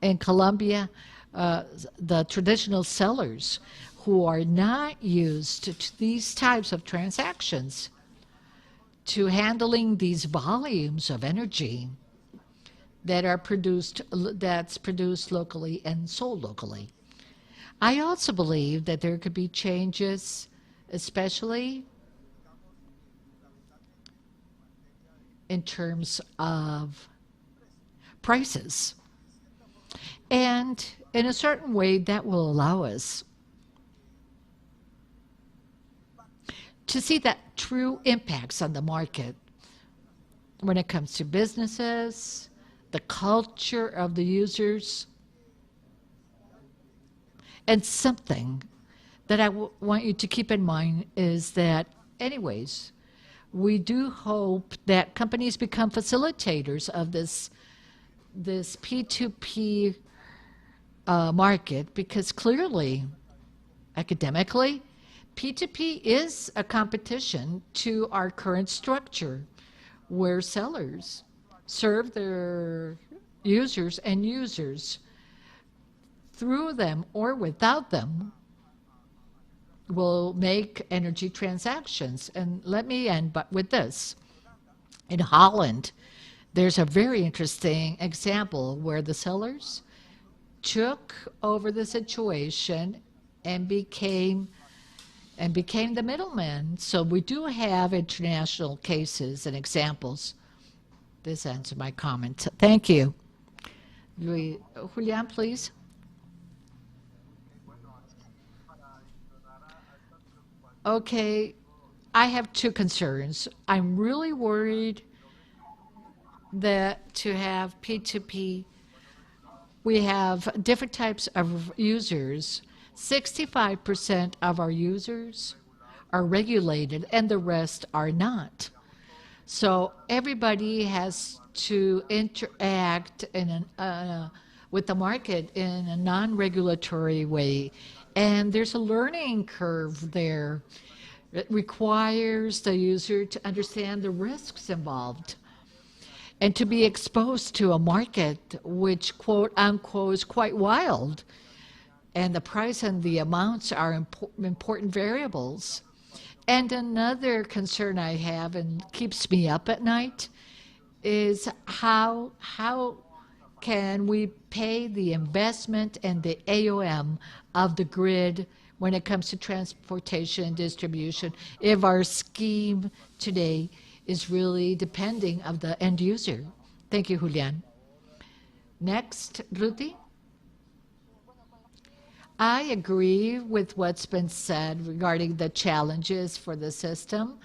C: In Colombia, the traditional sellers who are not used to these types of transactions, to handling these volumes of energy that's produced locally and sold locally. I also believe that there could be changes, especially in terms of prices. And in a certain way, that will allow us to see that true impacts on the market when it comes to businesses, the culture of the users. And something that I want you to keep in mind is that, anyways, we do hope that companies become facilitators of this P2P market, because clearly, academically, P2P is a competition to our current structure, where sellers serve their users, and users, through them or without them, will make energy transactions. And let me end with this. In Holland, there's a very interesting example where the sellers took over the situation and became the middleman. So we do have international cases and examples. This ends my comment. Thank you. Julian, please. Okay, I have two concerns. I'm really worried that to have P2P, we have different types of users. 65% of our users are regulated and the rest are not. So everybody has to interact with the market in a non-regulatory way. And there's a learning curve there. It requires the user to understand the risks involved and to be exposed to a market which, quote unquote, is quite wild. And the price and the amounts are important variables. And another concern I have and keeps me up at night is how can we pay the investment and the AOM of the grid when it comes to transportation and distribution if our scheme today is really depending of the end user. Thank you, Julian. Next, Ruthie. I agree with what's been said regarding the challenges for the system.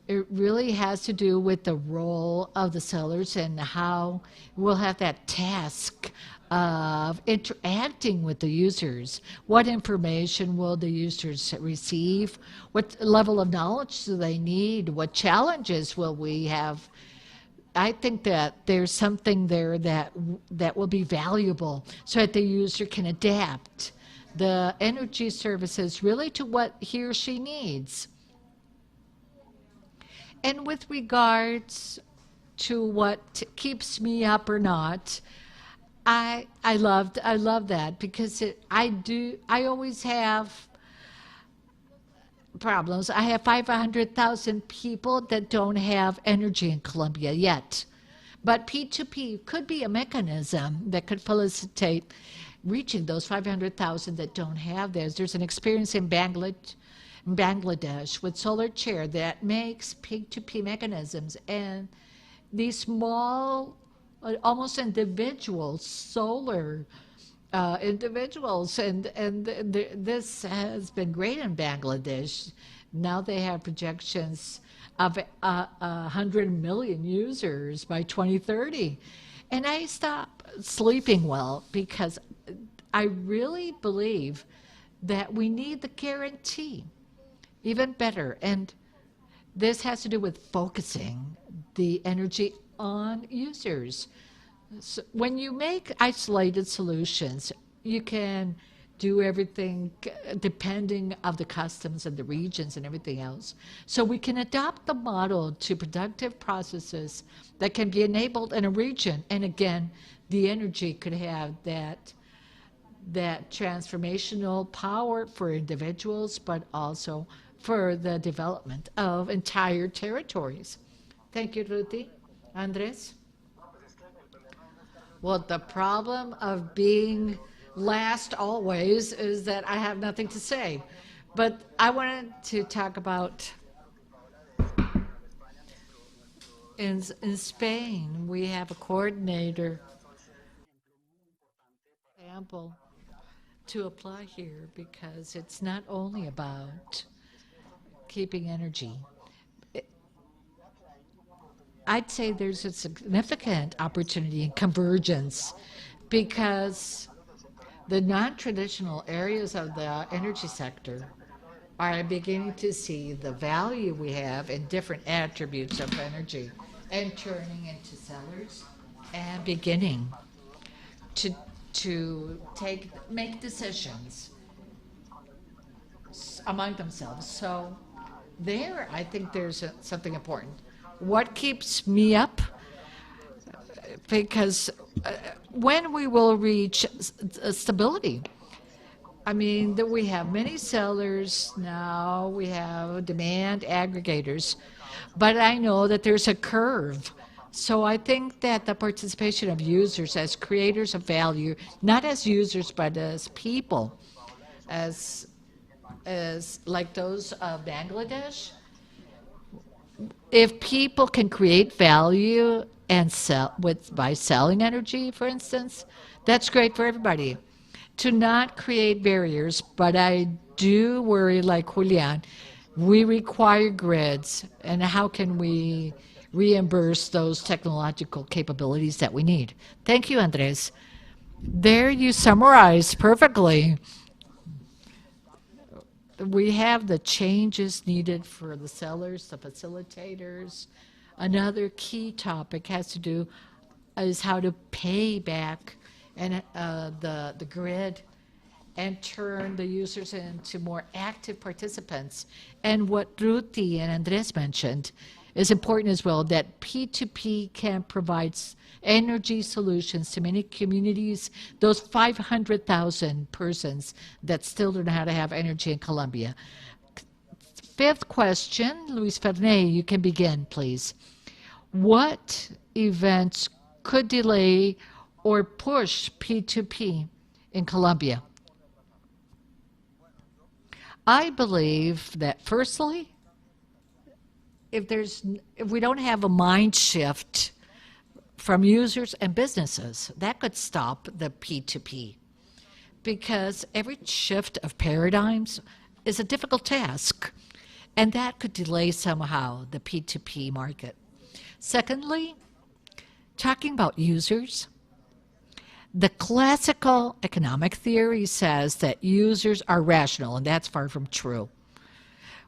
C: It really has to do with the role of the sellers and how we'll have that task of interacting with the users. What information will the users receive? What level of knowledge do they need? What challenges will we have? I think that there's something there that will be valuable so that the user can adapt the energy services really to what he or she needs. And with regards to what keeps me up or not, I love that because I always have problems. I have 500,000 people that don't have energy in Colombia yet. But P2P could be a mechanism that could facilitate reaching those 500,000 that don't have theirs. There's an experience in Bangladesh with Solar Chair that makes P2P mechanisms, and these small, almost individual solar individuals, and this has been great in Bangladesh. Now they have projections of 100 million users by 2030. And I stop sleeping well because I really believe that we need the guarantee, even better. And this has to do with focusing the energy on users. So when you make isolated solutions, you can do everything depending of the customs and the regions and everything else. So we can adopt the model to productive processes that can be enabled in a region. And again, the energy could have that transformational power for individuals, but also for the development of entire territories. Thank you, Ruthie. Andres? Well, the problem of being last always is that I have nothing to say. But I wanted to talk about in Spain, we have a coordinator example to apply here because it's not only about keeping energy. I'd say there's a significant opportunity in convergence because the non-traditional areas of the energy sector are beginning to see the value we have in different attributes of energy and turning into sellers and beginning to make decisions among themselves. So there, I think there's something important. What keeps me up? Because when we will reach stability, I mean, that we have many sellers now, we have demand aggregators, but I know that there's a curve. So I think that the participation of users as creators of value, not as users, but as people, as like those of Bangladesh, if people can create value and sell by selling energy, for instance, that's great for everybody. To not create barriers, but I do worry, like Julian, we require grids, and how can we reimburse those technological capabilities that we need? Thank you, Andres. There you summarized perfectly. we have the changes needed for the sellers, the facilitators. Another key topic has to do is how to pay back and the grid and turn the users into more active participants. And what Ruti and Andres mentioned is important as well, that P2P can provide energy solutions to many communities, those 500,000 persons that still don't know how to have energy in Colombia. Fifth question, Luis Ferney, you can begin, please. What events could delay or push P2P in Colombia? I believe that firstly, if we don't have a mind shift from users and businesses, that could stop the P2P. Because every shift of paradigms is a difficult task, and that could delay somehow the P2P market. Secondly, talking about users, the classical economic theory says that users are rational, and that's far from true.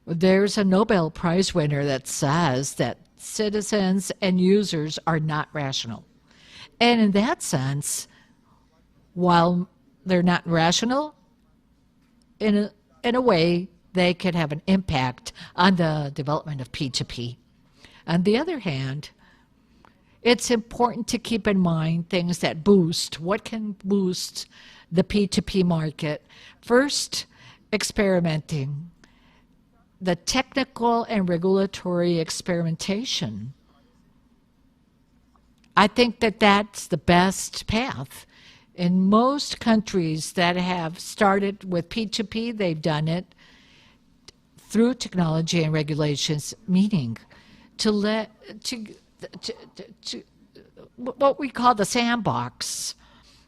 C: There's a Nobel Prize winner that says that citizens and users are not rational. And in that sense, while they're not rational, in a way, they could have an impact on the development of P2P. On the other hand, it's important to keep in mind things that boost. What can boost the P2P market? First, experimenting. The technical and regulatory experimentation. I think that that's the best path. In most countries that have started with P2P, they've done it through technology and regulations, meaning to what we call the sandbox,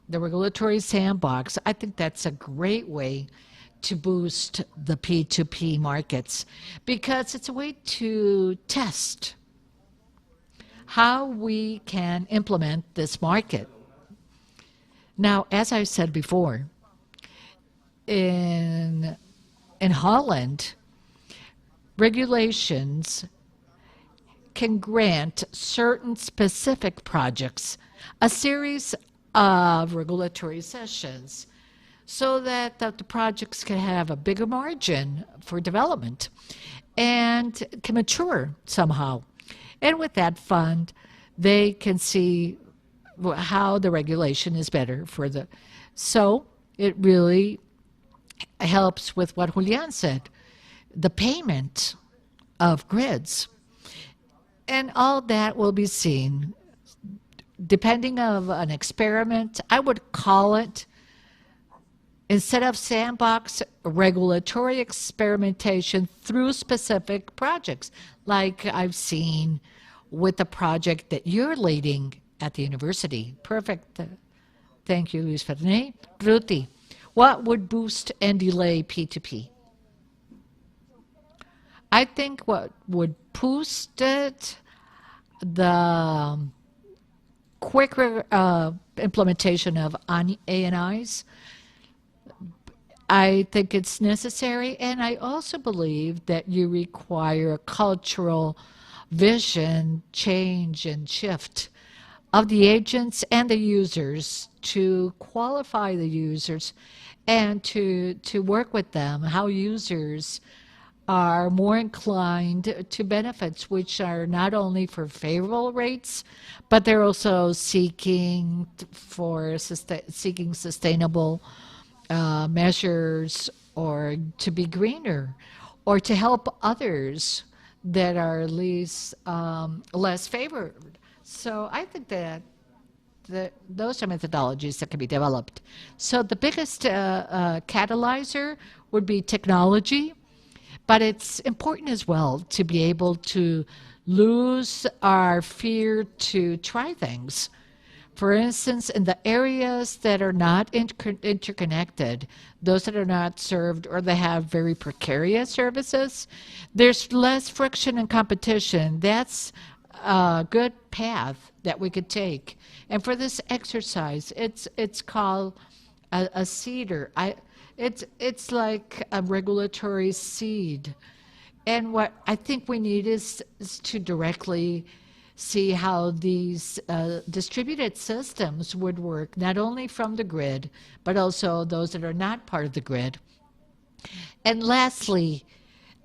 C: the regulatory sandbox. I think that's a great way to boost the P2P markets because it's a way to test how we can implement this market. Now, as I said before, in Holland, regulations can grant certain specific projects a series of regulatory sessions so that the projects can have a bigger margin for development and can mature somehow. And with that fund, they can see how the regulation is better for the... So it really helps with what Julian said, the payment of grids. And all that will be seen depending on an experiment. I would call it, instead of sandbox, regulatory experimentation through specific projects, like I've seen with the project that you're leading at the university. Perfect. Thank you, Luis Ferney. Ruti, what would boost and delay P2P? I think what would boost it, the quicker implementation of ANIs. I think it's necessary, and I also believe that you require a cultural vision, change, and shift of the agents and the users to qualify the users and to work with them, how users are more inclined to benefits which are not only for favorable rates, but they're also seeking sustainable measures, or to be greener, or to help others that are less favored. So I think that those are methodologies that can be developed. So the biggest catalyzer would be technology, but it's important as well to be able to lose our fear to try things. For instance, in the areas that are not interconnected, those that are not served or they have very precarious services, there's less friction and competition. That's a good path that we could take. And for this exercise, it's called a seeder. It's like a regulatory seed. And what I think we need is to directly see how these distributed systems would work, not only from the grid, but also those that are not part of the grid. And lastly,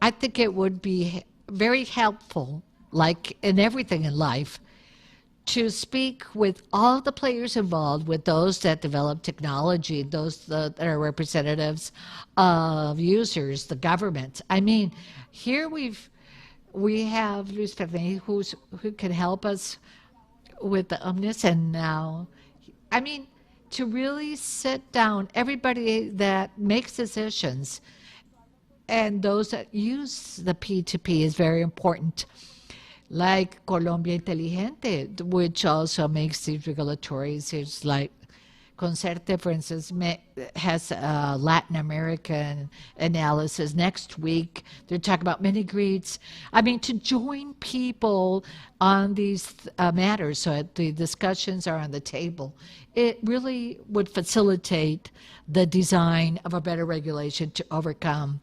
C: I think it would be very helpful, like in everything in life, to speak with all the players involved, with those that develop technology, those that are representatives of users, the government. I mean, here we have Luis Ferney who can help us with the Omnis, and now, I mean, to really sit down, everybody that makes decisions and those that use the P2P is very important. Like Colombia Inteligente, which also makes these regulatories. It's like Concerte, for instance, has a Latin American analysis next week. They're talking about mini grids. I mean, to join people on these matters so that the discussions are on the table, it really would facilitate the design of a better regulation to overcome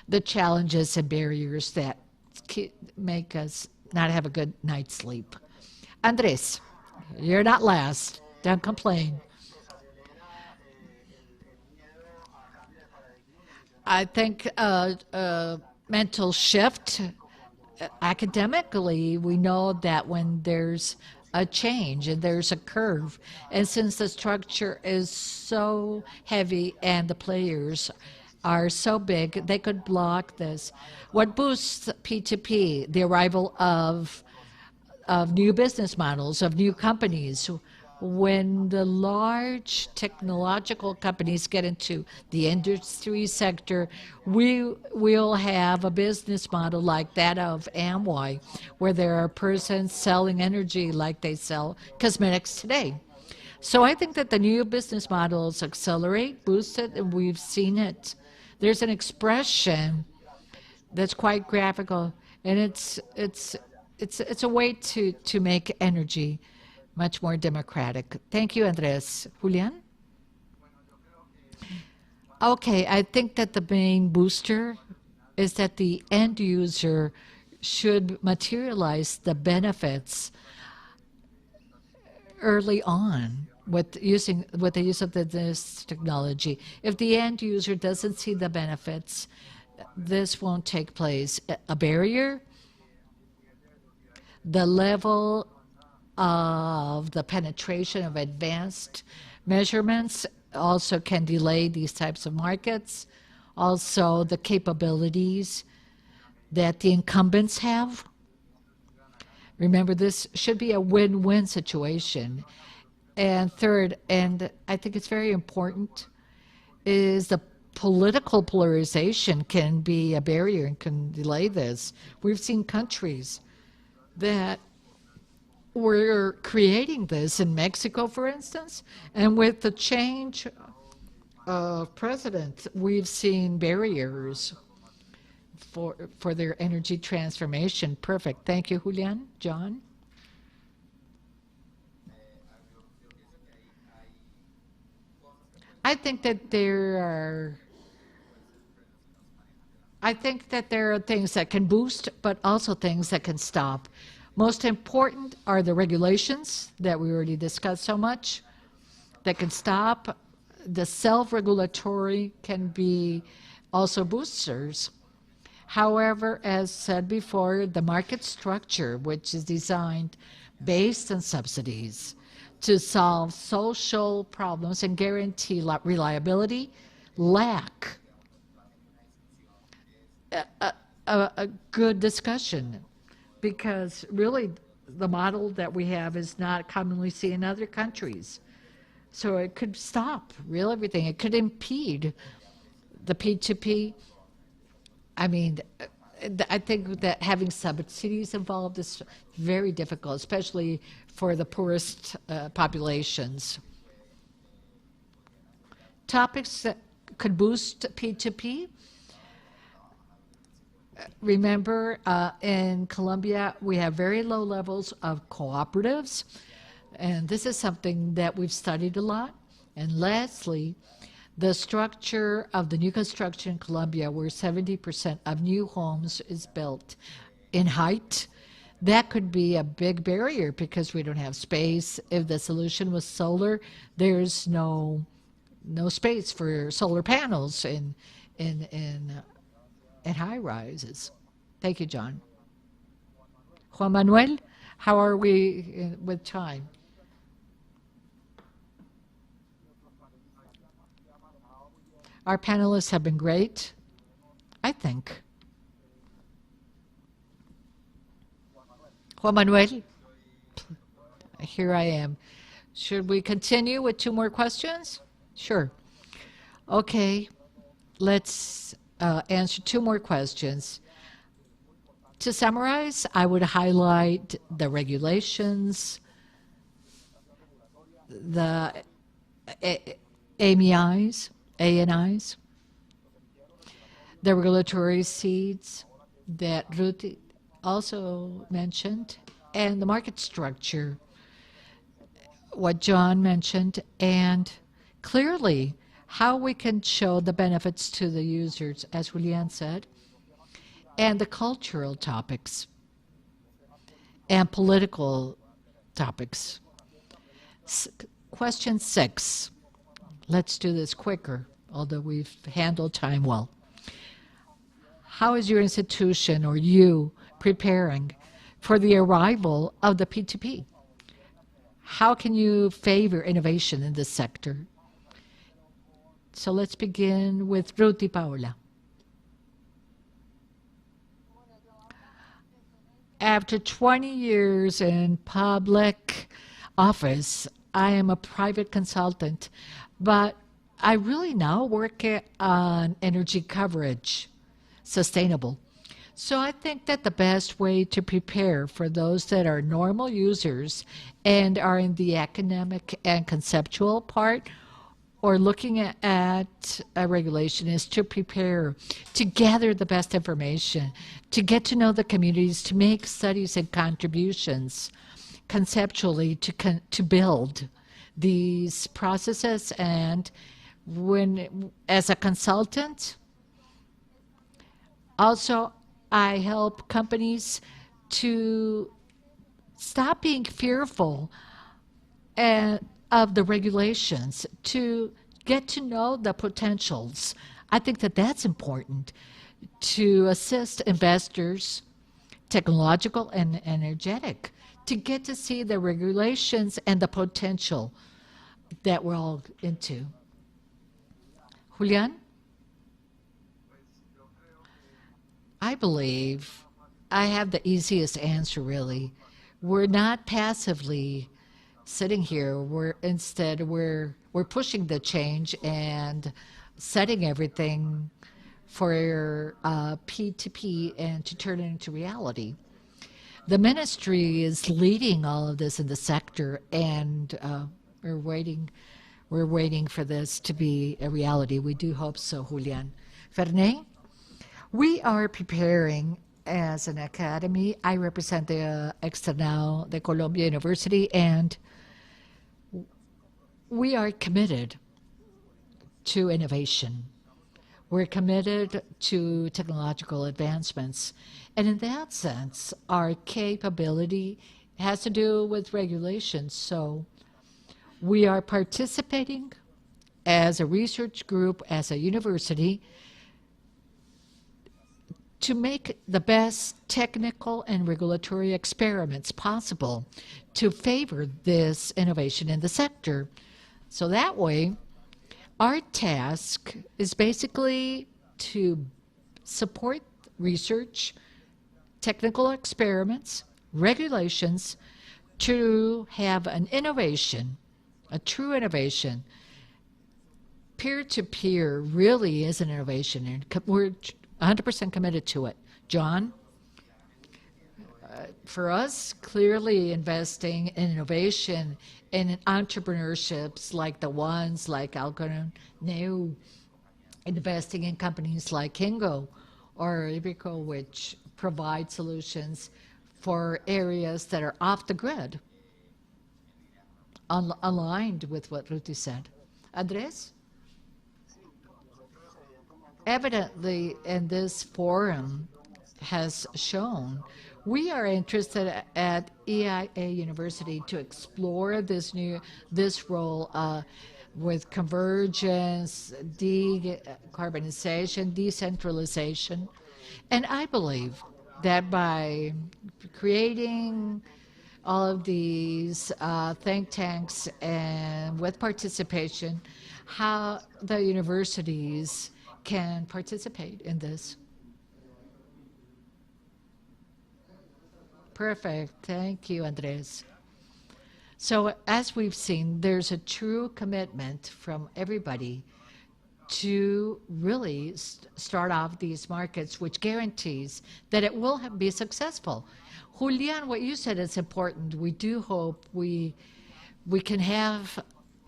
C: the challenges and barriers that make us not have a good night's sleep. Andres, you're not last. Don't complain. I think mental shift, academically, we know that when there's a change and there's a curve, and since the structure is so heavy and the players are so big, they could block this. What boosts P2P? The arrival of new business models, of new companies. When the large technological companies get into the industry sector, we will have a business model like that of Amway, where there are persons selling energy like they sell cosmetics today. So I think that the new business models accelerate, boost it, and we've seen it. There's an expression that's quite graphical, and it's a way to make energy much more democratic. Thank you, Andres. Julian? Okay, I think that the main booster is that the end user should materialize the benefits early on with the use of this technology. If the end user doesn't see the benefits, this won't take place. A barrier, the level of the penetration of advanced measurements also can delay these types of markets. Also, the capabilities that the incumbents have. Remember, this should be a win-win situation. And third, and I think it's very important, is the political polarization can be a barrier and can delay this. We've seen countries that were creating this in Mexico, for instance, and with the change of president, we've seen barriers for their energy transformation. Perfect. Thank you, Julian. John? I think that there are things that can boost, but also things that can stop. Most important are the regulations that we already discussed so much that can stop. The self-regulatory can be also boosters. However, as said before, the market structure, which is designed based on subsidies to solve social problems and guarantee reliability, lack a good discussion, because really the model that we have is not commonly seen in other countries. So it could stop real everything. It could impede the P2P. I mean, I think that having subsidies involved is very difficult, especially for the poorest populations. Topics that could boost P2P. Remember, in Colombia, we have very low levels of cooperatives, and this is something that we've studied a lot. And lastly, The structure of the new construction in Colombia, where 70% of new homes is built in height, that could be a big barrier because we don't have space. If the solution was solar, there's no space for solar panels in high rises. Thank you, John. Juan Manuel, how are we with time? Our panelists have been great, I think. Juan Manuel, here I am. Should we continue with 2 more questions? Sure. Okay, let's answer 2 more questions. To summarize, I would highlight the regulations, the AMIs, ANIs, the regulatory seeds that Ruth also mentioned, and the market structure, what John mentioned, and clearly how we can show the benefits to the users, as Julian said, and the cultural topics and political topics. Question 6. Let's do this quicker, although we've handled time well. How is your institution or you preparing for the arrival of the P2P? How can you favor innovation in this sector? So let's begin with Ruth Paula. After 20 years in public office, I am a private consultant, but I really now work on energy coverage, sustainable. So I think that the best way to prepare for those that are normal users and are in the academic and conceptual part or looking at a regulation is to prepare, to gather the best information, to get to know the communities, to make studies and contributions conceptually to build these processes. And when, as a consultant, also I help companies to stop being fearful of the regulations, to get to know the potentials. I think that that's important to assist investors, technological and energetic, to get to see the regulations and the potential that we're all into. Julian? I believe I have the easiest answer, really. We're not passively sitting here. We're pushing the change and setting everything for P2P and to turn it into reality. The ministry is leading all of this in the sector, and we're waiting for this to be a reality. We do hope so, Julian. Ferney? We are preparing as an academy. I represent the External de Colombia University, and we are committed to innovation. We're committed to technological advancements. And in that sense, our capability has to do with regulations. So we are participating as a research group, as a university, to make the best technical and regulatory experiments possible to favor this innovation in the sector. So that way, our task is basically to support research, technical experiments, regulations, to have an innovation, a true innovation. Peer-to-peer really is an innovation, and we're 100% committed to it. John? For us, clearly investing in innovation and in entrepreneurships like the ones like Algorithm Neu, investing in companies like Kingo or Ibrico, which provide solutions for areas that are off the grid, aligned with what Ruti said. Andres? evidently in this forum has shown, we are interested at EIA University to explore this role with convergence, decarbonization, decentralization. And I believe that by creating all of these think tanks and with participation, how the universities can participate in this. Perfect. Thank you, Andres. So as we've seen, there's a true commitment from everybody to really start off these markets, which guarantees that it will be successful. Julian, what you said is important. We do hope we can have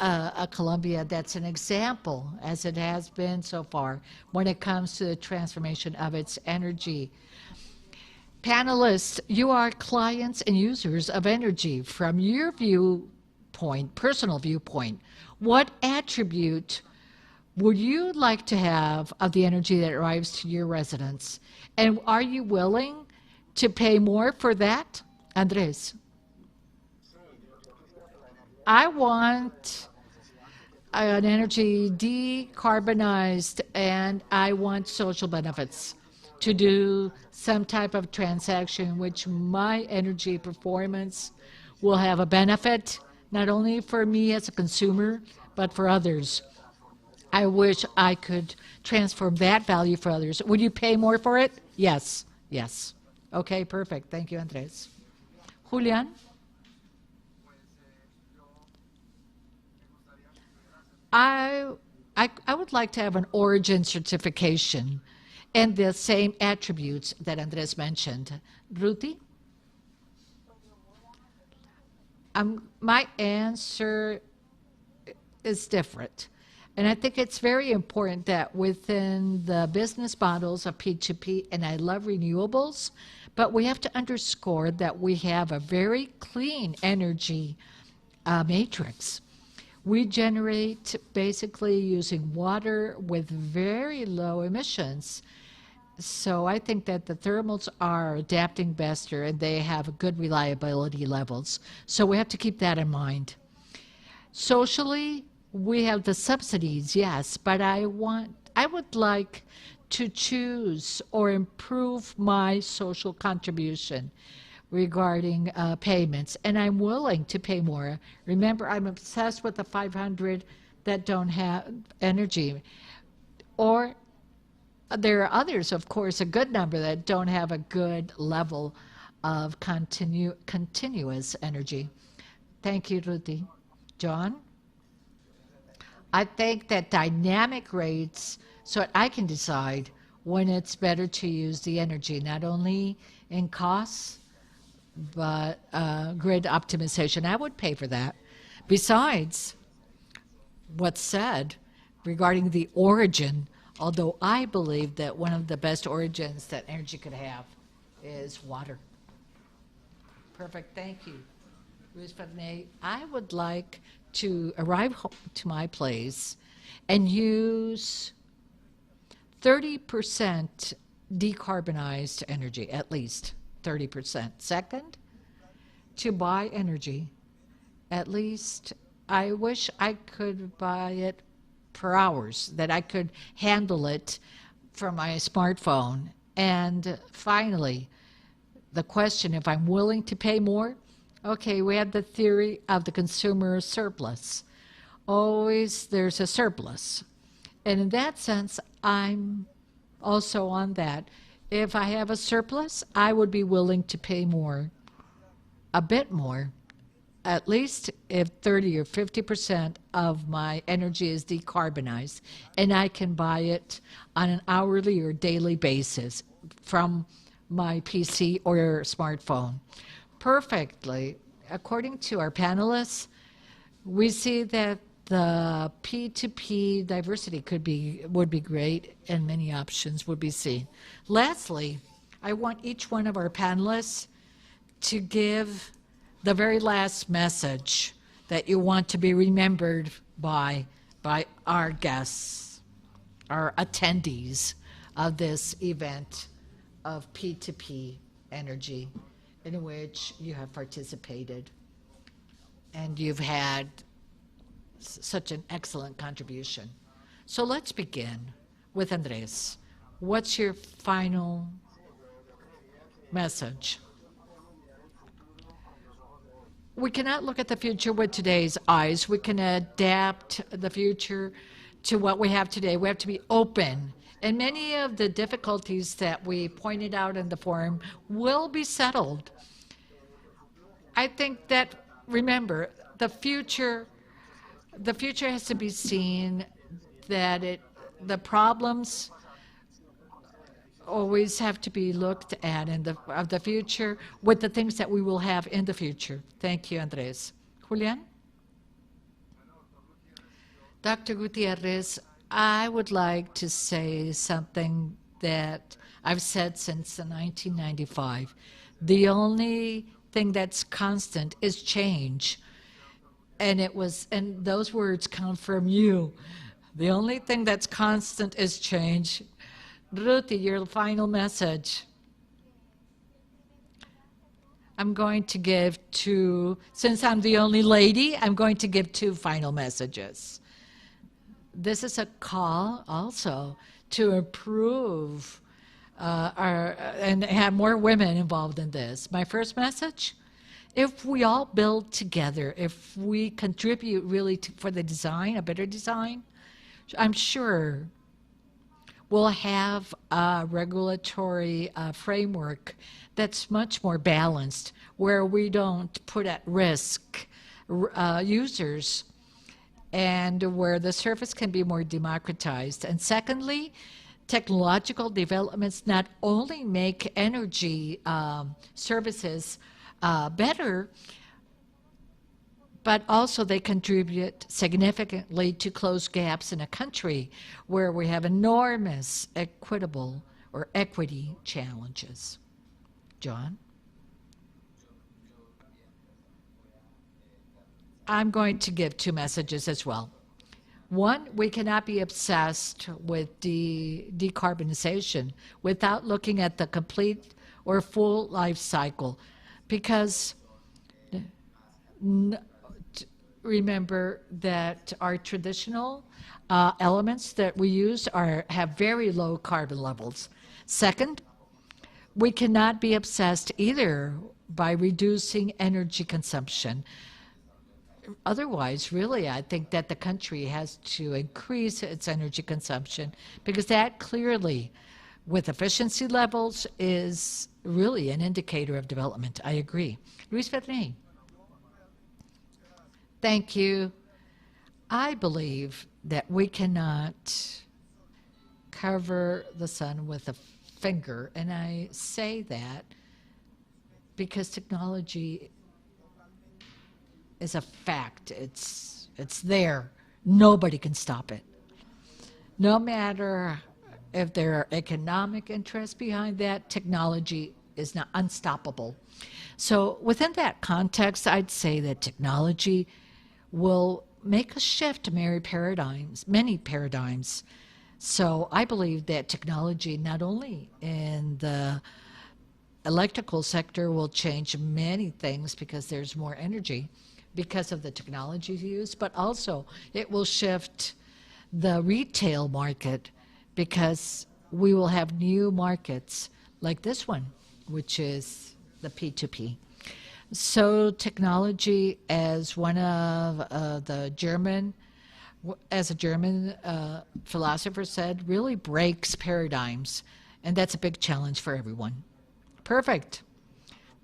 C: a Colombia that's an example, as it has been so far, when it comes to the transformation of its energy. Panelists, you are clients and users of energy. From your viewpoint, personal viewpoint, what attribute would you like to have of the energy that arrives to your residence? And are you willing to pay more for that? Andres. I want an energy decarbonized, and I want social benefits to do some type of transaction in which my energy performance will have a benefit, not only for me as a consumer, but for others. I wish I could transform that value for others. Would you pay more for it? Yes, yes. Okay, perfect. Thank you, Andres. Julian? I would like to have an origin certification and the same attributes that Andres mentioned. Ruthie? My answer is different. And I think it's very important that within the business models of P2P, and I love renewables, but we have to underscore that we have a very clean energy matrix. We generate basically using water with very low emissions. So I think that the thermals are adapting better and they have good reliability levels. So we have to keep that in mind. Socially, we have the subsidies, yes, but I would like to choose or improve my social contribution regarding payments, and I'm willing to pay more. Remember, I'm obsessed with the 500 that don't have energy. Or there are others, of course, a good number that don't have a good level of continuous energy. Thank you, Ruthie. John? I think that dynamic rates, so I can decide when it's better to use the energy, not only in costs, but grid optimization. I would pay for that. Besides what's said regarding the origin, although I believe that one of the best origins that energy could have is water. Perfect, thank you. Luis Fernay, I would like to arrive home to my place and use 30% decarbonized energy, at least 30%. Second, to buy energy, at least I wish I could buy it per hours, that I could handle it from my smartphone. And finally, the question if I'm willing to pay more. Okay, we have the theory of the consumer surplus. Always there's a surplus. And in that sense, I'm also on that. If I have a surplus, I would be willing to pay more, a bit more, at least if 30 or 50% of my energy is decarbonized, and I can buy it on an hourly or daily basis from my PC or smartphone. Perfectly. According to our panelists, we see that the P2P diversity would be great, and many options would be seen. Lastly, I want each one of our panelists to give the very last message that you want to be remembered by our guests. our attendees of this event of P2P Energy, in which you have participated. And you've had such an excellent contribution. So let's begin with Andres. What's your final message? We cannot look at the future with today's eyes. We can adapt the future to what we have today. We have to be open. And many of the difficulties that we pointed out in the forum will be settled. I think that, remember, the future has to be seen that the problems always have to be looked at in the future with the things that we will have in the future. Thank you, Andres. Julian? Dr. Gutierrez, I would like to say something that I've said since 1995. The only thing that's constant is change. And those words come from you. The only thing that's constant is change. Ruthie, your final message. I'm going to give since I'm the only lady, I'm going to give 2 final messages. This is a call also to improve and have more women involved in this. My first message, if we all build together, if we contribute really for the design, a better design, I'm sure we'll have a regulatory framework that's much more balanced, where we don't put at risk users, and where the service can be more democratized. And secondly, technological developments not only make energy services better, but also they contribute significantly to close gaps in a country where we have enormous equity challenges. John? I'm going to give 2 messages as well. One, we cannot be obsessed with decarbonization without looking at the complete or full life cycle, because remember that our traditional elements that we use have very low carbon levels. Second, we cannot be obsessed either by reducing energy consumption. Otherwise, really, I think that the country has to increase its energy consumption, because that clearly, with efficiency levels, is really an indicator of development. I agree. Luis Ferney. Thank you. I believe that we cannot cover the sun with a finger, and I say that because technology is a fact. It's there. Nobody can stop it. No matter if there are economic interests behind that, technology is not unstoppable. So within that context, I'd say that technology will make a shift to many paradigms. So I believe that technology, not only in the electrical sector, will change many things because there's more energy because of the technology used, but also it will shift the retail market, because we will have new markets like this one, which is the P2P. So technology, as one of a German philosopher said, really breaks paradigms, and that's a big challenge for everyone. Perfect.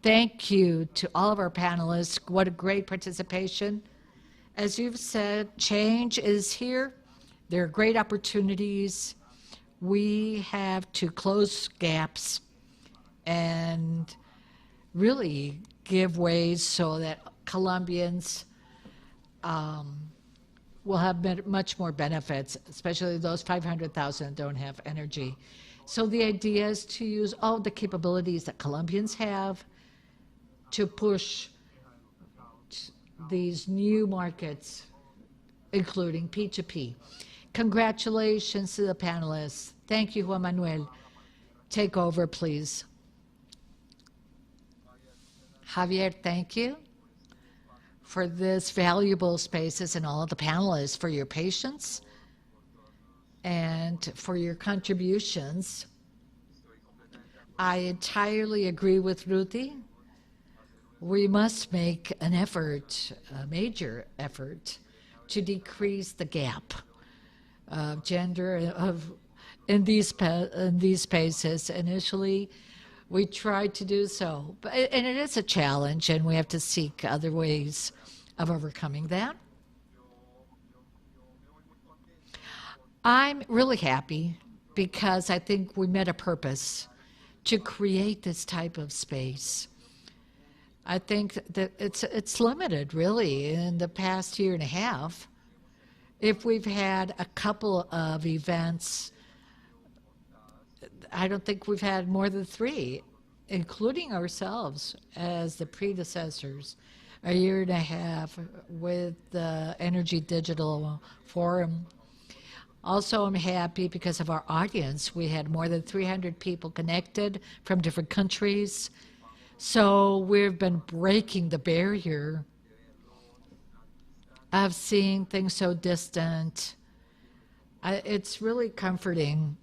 C: Thank you to all of our panelists. What a great participation. As you've said, change is here. There are great opportunities. We have to close gaps and really give ways so that Colombians will have much more benefits, especially those 500,000 don't have energy. So the idea is to use all the capabilities that Colombians have to push these new markets, including P2P. Congratulations to the panelists. Thank you, Juan Manuel. Take over, please. Javier, thank you for this valuable spaces and all of the panelists for your patience and for your contributions. I entirely agree with Ruthie. We must make an effort, a major effort, to decrease the gap of gender in these spaces. Initially, we tried to do so, and it is a challenge, and we have to seek other ways of overcoming that. I'm really happy because I think we met a purpose to create this type of space. I think that it's limited, really, in the past year and a half. If we've had a couple of events, I don't think we've had more than 3, including ourselves as the predecessors, a year and a half with the Energy Digital Forum. Also, I'm happy because of our audience. We had more than 300 people connected from different countries. So we've been breaking the barrier of seeing things so distant. It's really comforting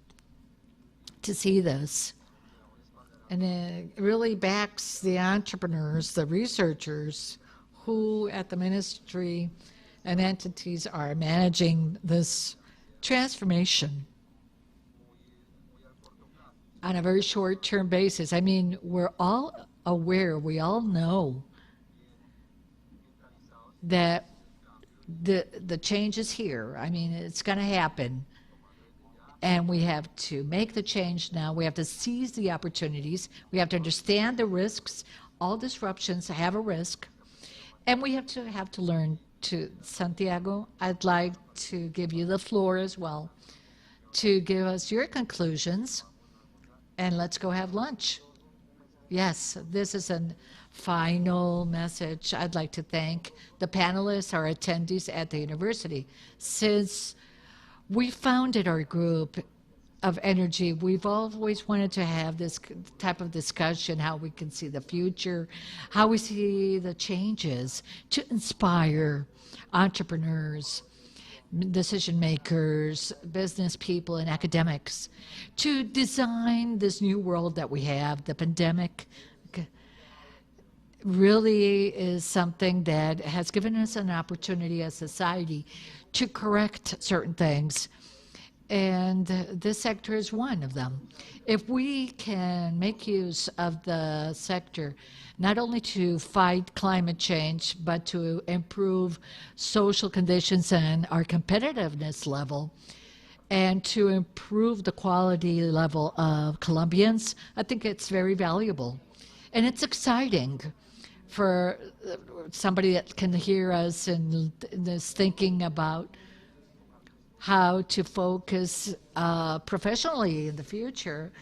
C: to see this. And it really backs the entrepreneurs, the researchers who at the ministry and entities are managing this transformation on a very short-term basis. I mean, we're all aware, we all know that the change is here. I mean, it's going to happen. And we have to make the change now. We have to seize the opportunities. We have to understand the risks. All disruptions have a risk. And we have to learn to, Santiago, I'd like to give you the floor as well to give us your conclusions, and let's go have lunch. Yes, this is a final message. I'd like to thank the panelists, our attendees at the university. Since we founded our group of energy, we've always wanted to have this type of discussion, how we can see the future, how we see the changes to inspire entrepreneurs, decision makers, business people, and academics to design this new world that we have. The pandemic really is something that has given us an opportunity as a society to correct certain things. And this sector is one of them. If we can make use of the sector, not only to fight climate change, but to improve social conditions and our competitiveness level, and to improve the quality level of Colombians, I think it's very valuable. And it's exciting for somebody that can hear us and is thinking about how to focus professionally in the future,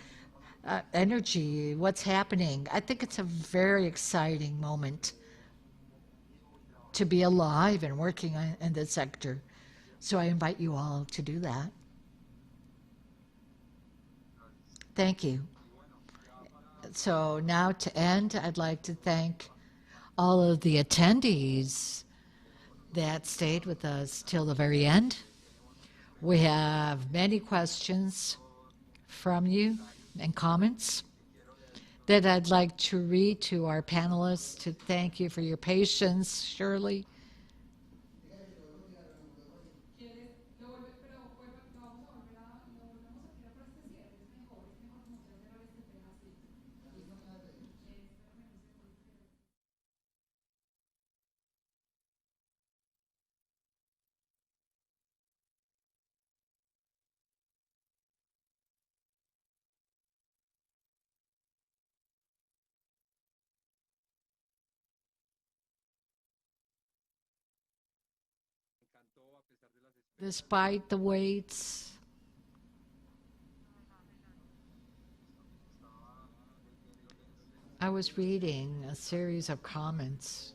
C: energy, what's happening. I think it's a very exciting moment to be alive and working in this sector. So I invite you all to do that. Thank you. So now to end, I'd like to thank all of the attendees that stayed with us till the very end. We have many questions from you and comments that I'd like to read to our panelists to thank you for your patience, Shirley. Despite the waits, I was reading a series of comments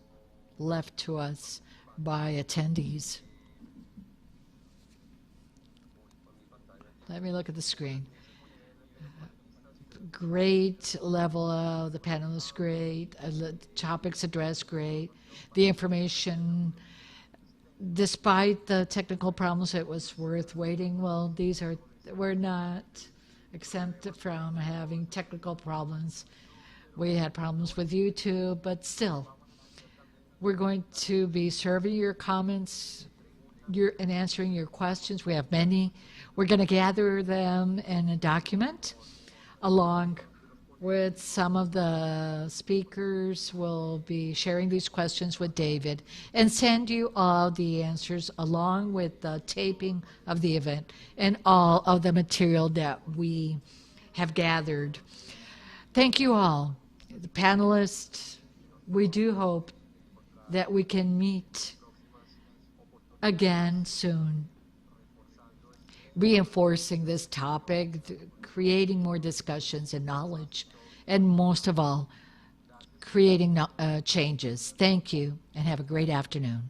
C: left to us by attendees. Let me look at the screen. Great level of the panelists, great. The topics addressed, great. The information, despite the technical problems, it was worth waiting. Well, we're not exempt from having technical problems. We had problems with YouTube, but still, we're going to be serving your comments and answering your questions. We have many. We're going to gather them in a document along with some of the speakers. Will be sharing these questions with David and send you all the answers along with the taping of the event and all of the material that we have gathered. Thank you all. The panelists, we do hope that we can meet again soon, reinforcing this topic, creating more discussions and knowledge, and most of all, creating changes. Thank you, and have a great afternoon.